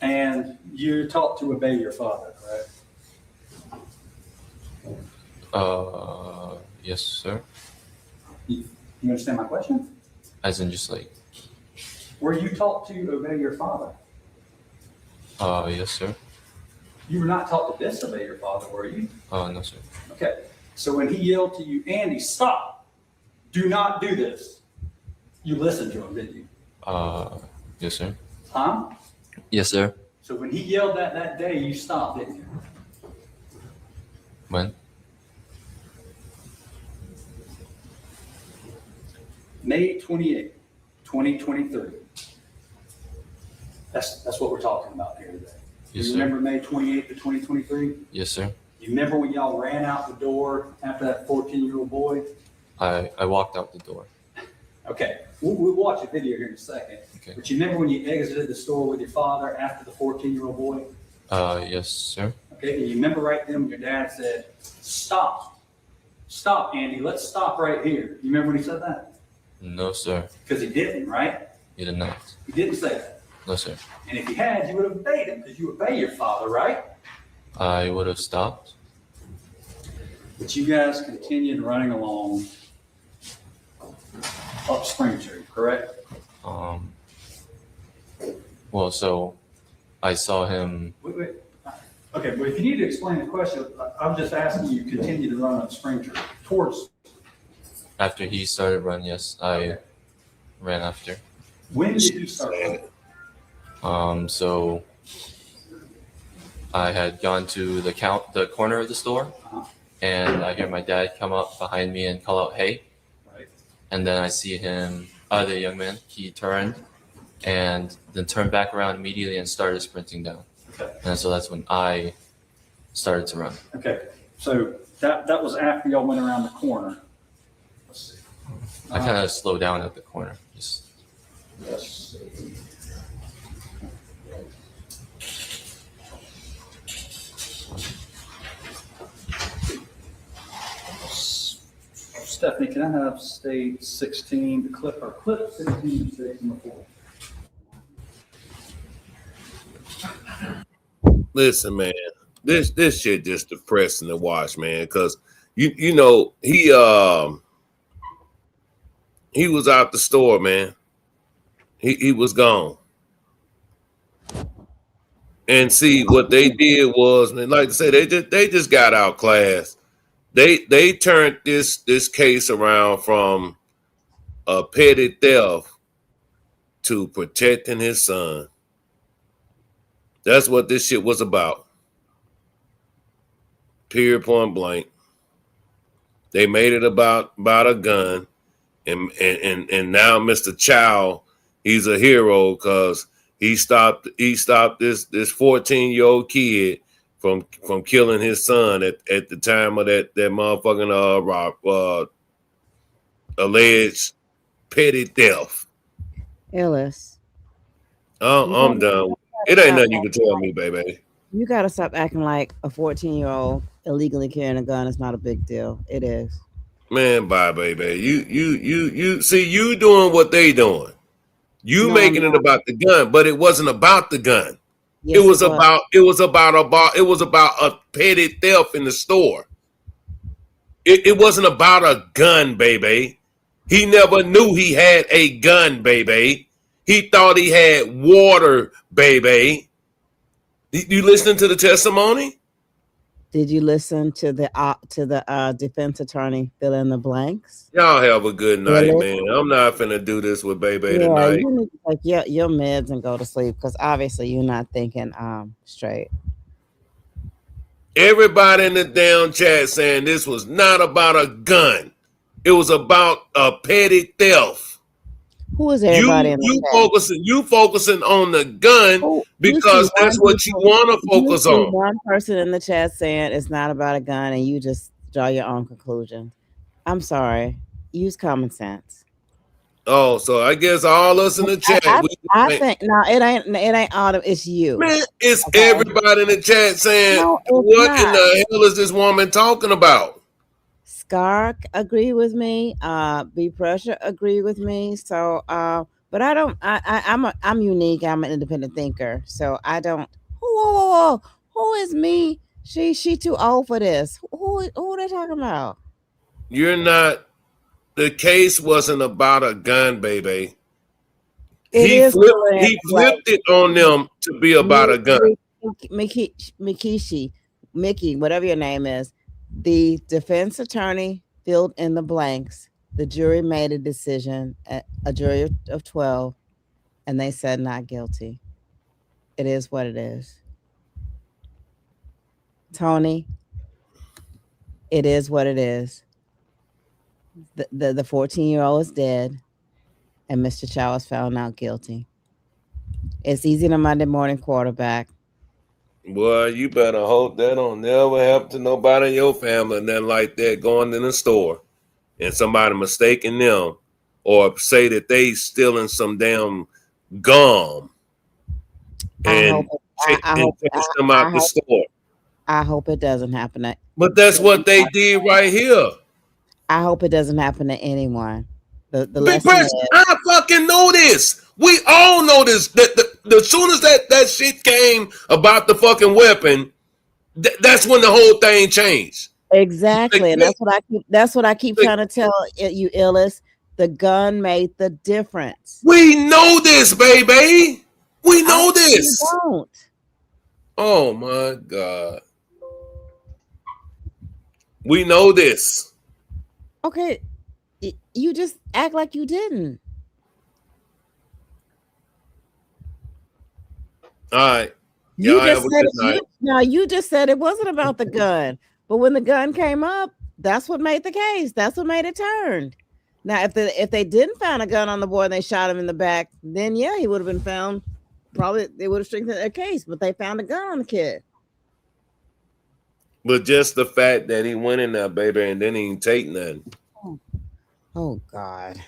And you're taught to obey your father, correct? Yes, sir. You understand my question? As in just like, Were you taught to obey your father? yes, sir. You were not taught to disobey your father, were you? No, sir. Okay. So when he yelled to you, Andy, stop! Do not do this. You listened to him, didn't you? Yes, sir. Huh? Yes, sir. So when he yelled that day, you stopped, didn't you? When? May 28, 2023. That's what we're talking about here today. Yes, You sir. remember May 28th of 2023? Yes, sir. You remember when y'all ran out the door after that 14-year-old boy? I walked out the door. Okay, we'll watch a video here in a second. Okay. But you remember when you exited the store with your father after the 14-year-old boy? Yes, sir. Okay, and you remember right then when your dad said, stop. Stop, Andy, let's stop right here. You remember when he said that? No, sir. Because he didn't, right? You did not. He didn't say that. No, sir. And if he had, you would have obeyed him because you obey your father, right? I would have stopped. But you guys continued running along up Spring Street, correct? Well, so I saw him. Wait. Okay, but if you need to explain the question, I'm just asking you continue to run up Spring Street towards. After he started running, yes, I ran after. When did you start running? So I had gone to the corner of the store, and I hear my dad come up behind me and call out, "Hey!" Right. And then I see him, the young man. He turned, and then turned back around immediately and started sprinting down. Okay. And so that's when I started to run. Okay, so that was after y'all went around the corner. Let's see. I kind of slowed down at the corner. Just Yes. Stephanie, can I have state 16, the clip, or clip 16, state number 4? Listen, man, this shit just depressing to watch, man. Because you know he was out the store, man. He was gone. And see what they did was, man, like I said, they just got outclassed. They turned this case around from a petty theft to protecting his son. That's what this shit was about. Period, point blank. They made it about a gun, and now Mr. Chow, he's a hero because he stopped this 14-year-old kid from killing his son at the time of that motherfucking alleged petty theft. Ellis, I'm done. It ain't nothing you can tell me, baby. you got to stop acting like a 14-year-old illegally carrying a gun is not a big deal. It is. Man, bye, baby. You see, you doing what they doing. You No, making it about the gun, but it wasn't about the gun. Yes, it was about a petty theft in the store. It wasn't about a gun, baby. He never knew he had a gun, baby. He thought he had water, baby. You listening to the testimony? Did you listen to the defense attorney fill in the blanks? Y'all have a good night, Really? man. I'm not finna do this with Baby Yeah, tonight. you need to take your meds and go to sleep because obviously you're not thinking straight. Everybody in the damn chat saying this was not about a gun. It was about a petty theft. Who is everybody in the chat? You focusing on the gun because that's what you want to focus You see on. one person in the chat saying it's not about a gun, and you just draw your own conclusions. I'm sorry. Use common sense. Oh, so I guess all us in the chat. I think no, it ain't Autumn. It's you. Man, it's everybody in the chat saying, No, it's what in not. the hell is this woman talking about? Scark agree with me. B Pressure agree with me. So but I don't I'm unique. I'm an independent thinker. So I don't who is me? She too old for this. Who are they talking about? You're not. The case wasn't about a gun, baby. He flipped it on them to be about a gun. Mickey, whatever your name is, the defense attorney filled in the blanks. The jury made a decision, a jury of 12, and they said not guilty. It is what it is. Tony, it is what it is. The 14-year-old is dead, and Mr. Chow is found not guilty. It's easy to Monday morning quarterback. Boy, you better hope that don't never happen to nobody in your family and nothing like that going in the store and somebody mistaking them or say that they stealing some damn gum and chase them out the store. I hope it doesn't happen. But that's what they did right here. I hope it doesn't happen to anyone. Big Press, I fucking know this. We all know this. That the soon as that shit came about the fucking weapon, that's when the whole thing changed. Exactly, and that's what I keep trying to tell you, Illis. The gun made the difference. We know this, baby. We know this. Don't. Oh my God. We know this. Okay, you just act like you didn't. All right. You just said it wasn't about the gun, but when the gun came up, that's what made the case. That's what made it turn. Now, if they didn't find a gun on the boy and they shot him in the back, then yeah, he would have been found. Probably they would have strengthened their case, but they found a gun on the kid. But just the fact that he went in there, baby, and then he didn't take nothing. Oh God.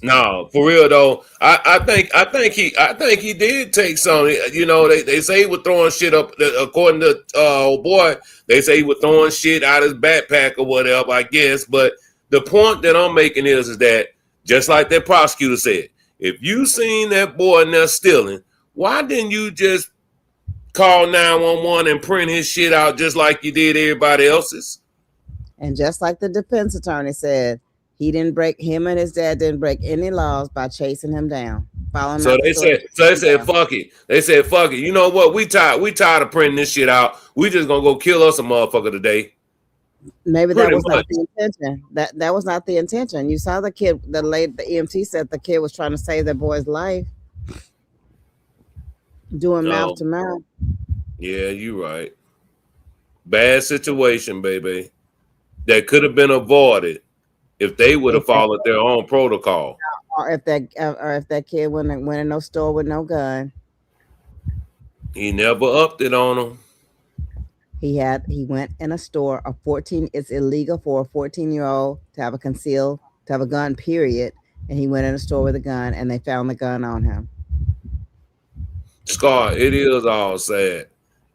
No, for real though. I think he did take some. You know, they say he was throwing shit up. According to old boy, they say he was throwing shit out his backpack or whatever, I guess. But the point that I'm making is that just like that prosecutor said, if you seen that boy in there stealing, why didn't you just call 911 and print his shit out just like you did everybody else's? And just like the defense attorney said, him and his dad didn't break any laws by chasing him down. So they said, fuck it. They said, fuck it. You know what? We tired of printing this shit out. We just gonna go kill us a motherfucker today. Maybe that was not the intention. That was not the intention. You saw the kid, the EMT said the kid was trying to save that boy's life. Doing mouth to mouth. Yeah, you're right. Bad situation, baby. That could have been avoided if they would have followed their own protocol. Or if that kid went in no store with no gun. He never upped it on him. He went in a store. It's illegal for a 14-year-old to have a gun, period. And he went in a store with a gun and they found the gun on him. Scar, it is all sad.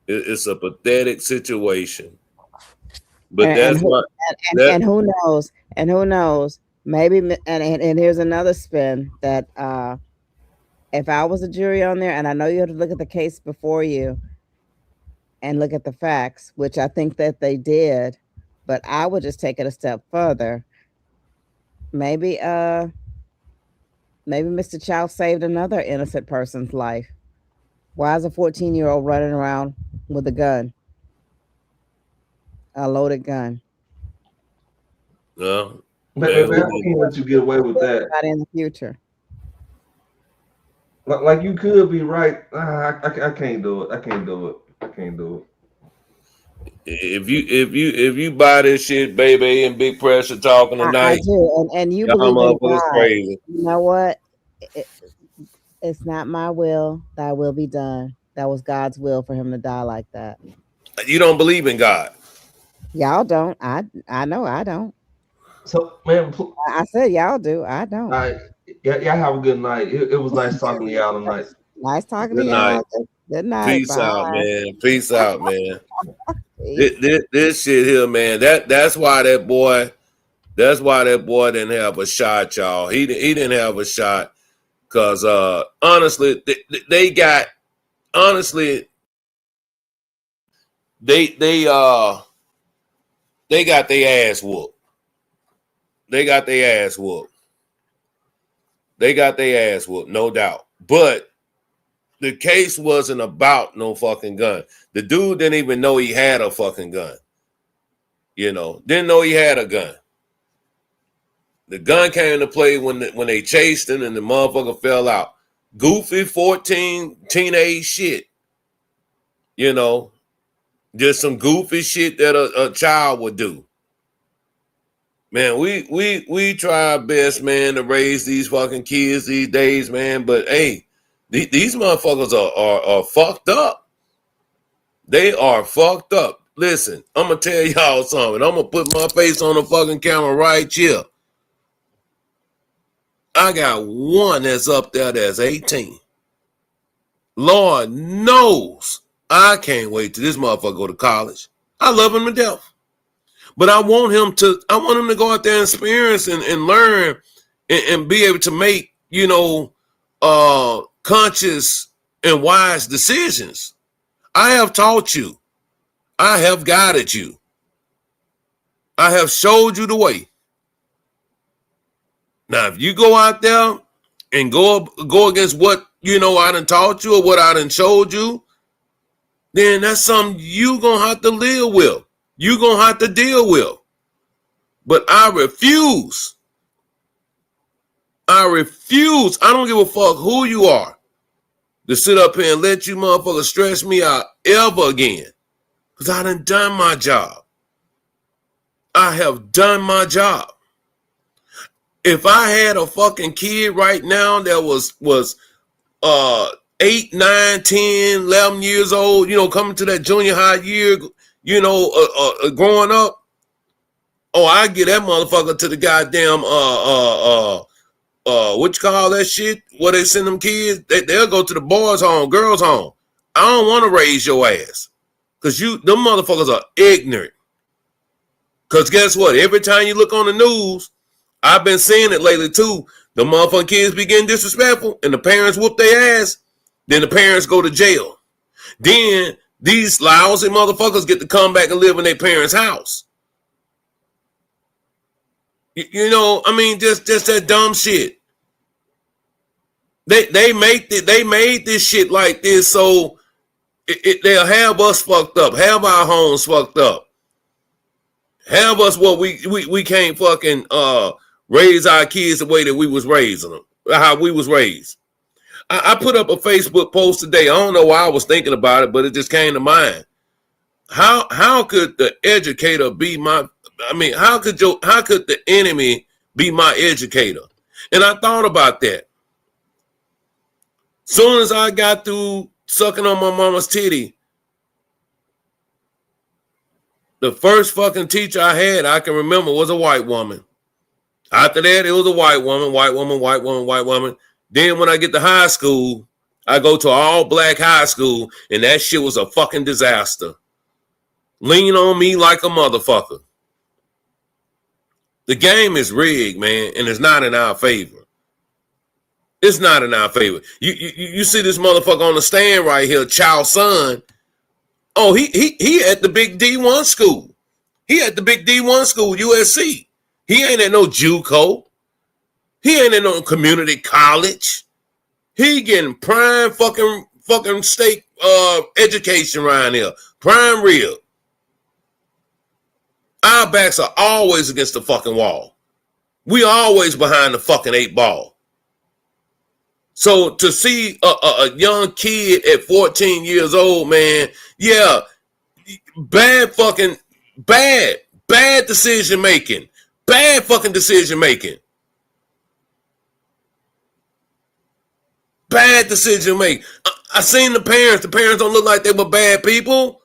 It's a pathetic situation. But and who knows? And who knows? Maybe and here's another spin that if I was a jury on there, and I know you have to look at the case before you and look at the facts, which I think that they did, but I would just take it a step further. Maybe Mr. Chow saved another innocent person's life. Why is a 14-year-old running around with a gun? A loaded gun. No. Man, I can't let you get away with that. Not in the future. Like you could be right. I can't do it. I can't do it. I can't do it. If you buy this shit, baby, and Big Pressure talking tonight, I do, and you y'all believe in motherfuckers God. crazy. You know what? It's not my will, thy will be done. That was God's will for him to die like that. You don't believe in God. Y'all don't. I know I don't. So, man, I said y'all do. I don't. All right. Y'all have a good night. It was nice talking to y'all tonight. Nice talking Good to night. y'all. Good night. Peace Bye. out, man. Peace out, man. This shit here, man. That's why that boy didn't have a shot, y'all. He didn't have a shot because honestly, they got their ass whooped. They got their ass whooped. They got their ass whooped, no doubt. But the case wasn't about no fucking gun. The dude didn't even know he had a fucking gun. You know, didn't know he had a gun. The gun came into play when they chased him and the motherfucker fell out. Goofy 14 teenage shit. You know, just some goofy shit that a child would do. Man, we try our best, man, to raise these fucking kids these days, man. But hey, these motherfuckers are fucked up. They are fucked up. Listen, I'm gonna tell y'all something. I'm gonna put my face on the fucking camera right here. I got one that's up there that's 18. Lord knows I can't wait till this motherfucker go to college. I love him to death. But I want him to go out there and experience and learn and be able to make, conscious and wise decisions. I have taught you. I have guided you. I have showed you the way. Now, if you go out there and go against what, I done taught you or what I done showed you, then that's something you going to have to live with. You're going to have to deal with. But I refuse. I don't give a fuck who you are to sit up here and let you motherfuckers stress me out ever again. Because I done my job. I have done my job. If I had a fucking kid right now that was 8, 9, 10, 11 years old, coming to that junior high year, growing up, I get that motherfucker to the goddamn what you call that shit? Where they send them kids? They'll go to the boys' home, girls' home. I don't want to raise your ass. Cause them motherfuckers are ignorant. Cause guess what? Every time you look on the news, I've been seeing it lately too. The motherfucking kids be getting disrespectful and the parents whoop their ass. Then the parents go to jail. Then these lousy motherfuckers get to come back and live in their parents' house. Just that dumb shit. They made this shit like this so they'll have us fucked up, have our homes fucked up, have us we can't fucking raise our kids the way that we was raising them, how we was raised. I put up a Facebook post today. I don't know why I was thinking about it, but it just came to mind. How could the educator be how could the enemy be my educator? And I thought about that. Soon as I got through sucking on my mama's titty, the first fucking teacher I can remember was a white woman. After that, it was a white woman. Then when I get to high school, I go to an all-black high school, and that shit was a fucking disaster. Lean on me like a motherfucker. The game is rigged, man, and it's not in our favor. It's not in our favor. You see this motherfucker on the stand right here, Chow Son. Oh, he at the big D1 school. He at the big D1 school, USC. He ain't at no JUCO. He ain't at no community college. He getting prime fucking fucking state education around here. Prime rib. Our backs are always against the fucking wall. We always behind the fucking 8 ball. So to see a young kid at 14 years old, man, yeah, bad decision making. Bad fucking decision making. Bad decision making. I seen the parents. The parents don't look like they were bad people.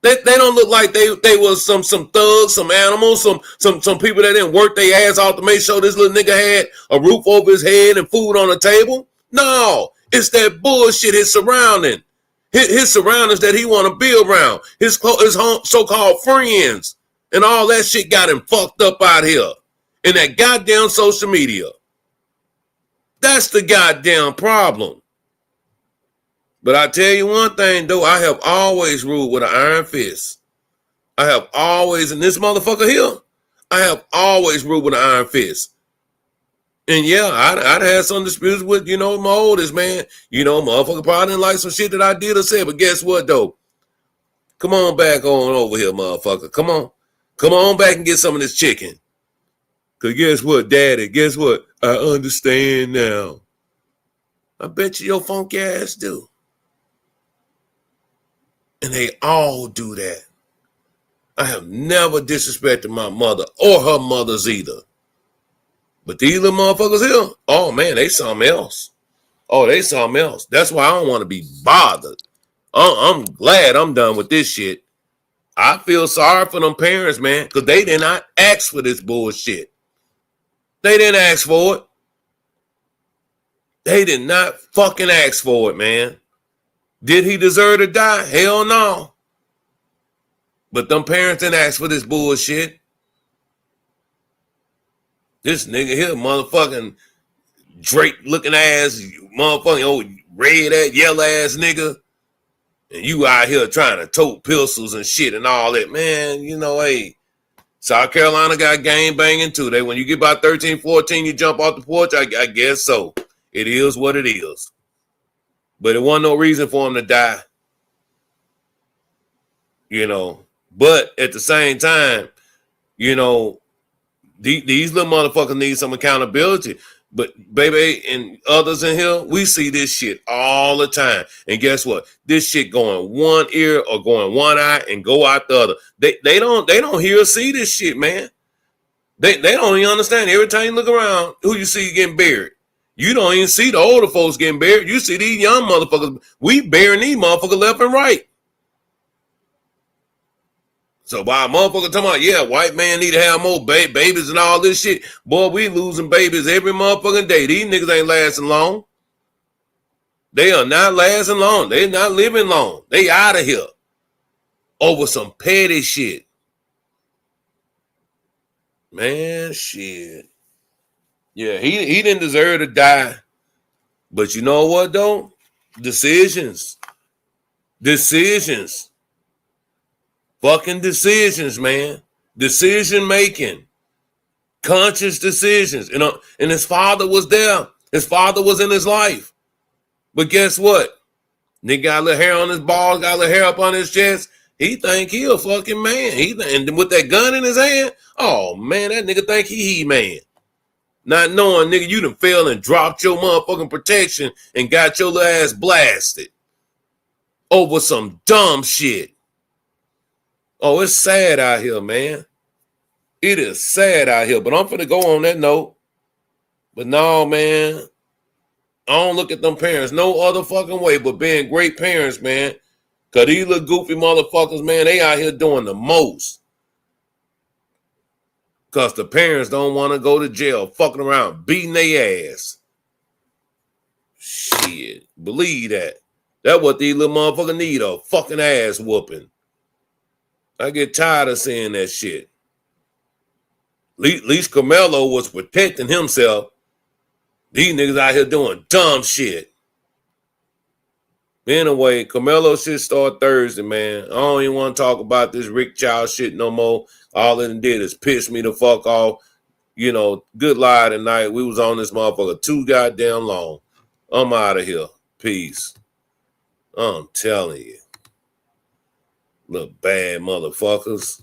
They don't look like they was some thugs, some animals, some people that didn't work their ass off to make sure this little nigga had a roof over his head and food on the table. No, it's that bullshit. His surroundings that he want to be around. His so-called friends and all that shit got him fucked up out here in that goddamn social media. That's the goddamn problem. But I tell you one thing, though, I have always ruled with an iron fist. I have always, in this motherfucker here, I have always ruled with an iron fist. And yeah, I'd had some disputes with, my oldest, man. Motherfucker probably didn't like some shit that I did or said, but guess what, though? Come on back on over here, motherfucker. Come on. Come on back and get some of this chicken. Because guess what, Daddy? Guess what? I understand now. I bet you your funky ass do. And they all do that. I have never disrespected my mother or her mothers either. But these little motherfuckers here, oh man, they something else. Oh, they something else. That's why I don't want to be bothered. I'm glad I'm done with this shit. I feel sorry for them parents, man, because they did not ask for this bullshit. They didn't ask for it. They did not fucking ask for it, man. Did he deserve to die? Hell no. But them parents didn't ask for this bullshit. This nigga here, motherfucking Drake looking ass, motherfucking old red ass, yellow ass nigga. And you out here trying to tote pistols and shit and all that. Man, hey, South Carolina got gang banging too. When you get about 13, 14, you jump off the porch, I guess so. It is what it is. But it wasn't no reason for him to die. But at the same time, these little motherfuckers need some accountability. But baby and others in here, we see this shit all the time. And guess what? This shit going one ear or going one eye and go out the other. They don't hear or see this shit, man. They don't even understand. Every time you look around, who you see getting buried. You don't even see the older folks getting buried. You see these young motherfuckers. We burying these motherfuckers left and right. So by a motherfucker talking about, yeah, white man need to have more babies and all this shit. Boy, we losing babies every motherfucking day. These niggas ain't lasting long. They are not lasting long. They not living long. They out of here over some petty shit. Man, shit. Yeah, he didn't deserve to die. But you know what, though? Decisions. Fucking decisions, man. Decision making. Conscious decisions. And his father was there. His father was in his life. But guess what? Nigga got a little hair on his balls, got a little hair up on his chest. He think he a fucking man. And with that gun in his hand, oh man, that nigga think he man. Not knowing, nigga, you done fell and dropped your motherfucking protection and got your little ass blasted over some dumb shit. Oh, it's sad out here, man. It is sad out here. But I'm finna go on that note. But no, man. I don't look at them parents no other fucking way but being great parents, man. Because these little goofy motherfuckers, man, they out here doing the most. Because the parents don't want to go to jail, fucking around, beating their ass. Shit. Believe that. That's what these little motherfuckers need, a fucking ass whooping. I get tired of seeing that shit. At least Carmelo was protecting himself. These niggas out here doing dumb shit. Anyway, Carmelo shit start Thursday, man. I don't even want to talk about this Rick Child shit no more. All it did is piss me the fuck off. Good lie tonight. We was on this motherfucker too goddamn long. I'm out of here. Peace. I'm telling you. Little bad motherfuckers.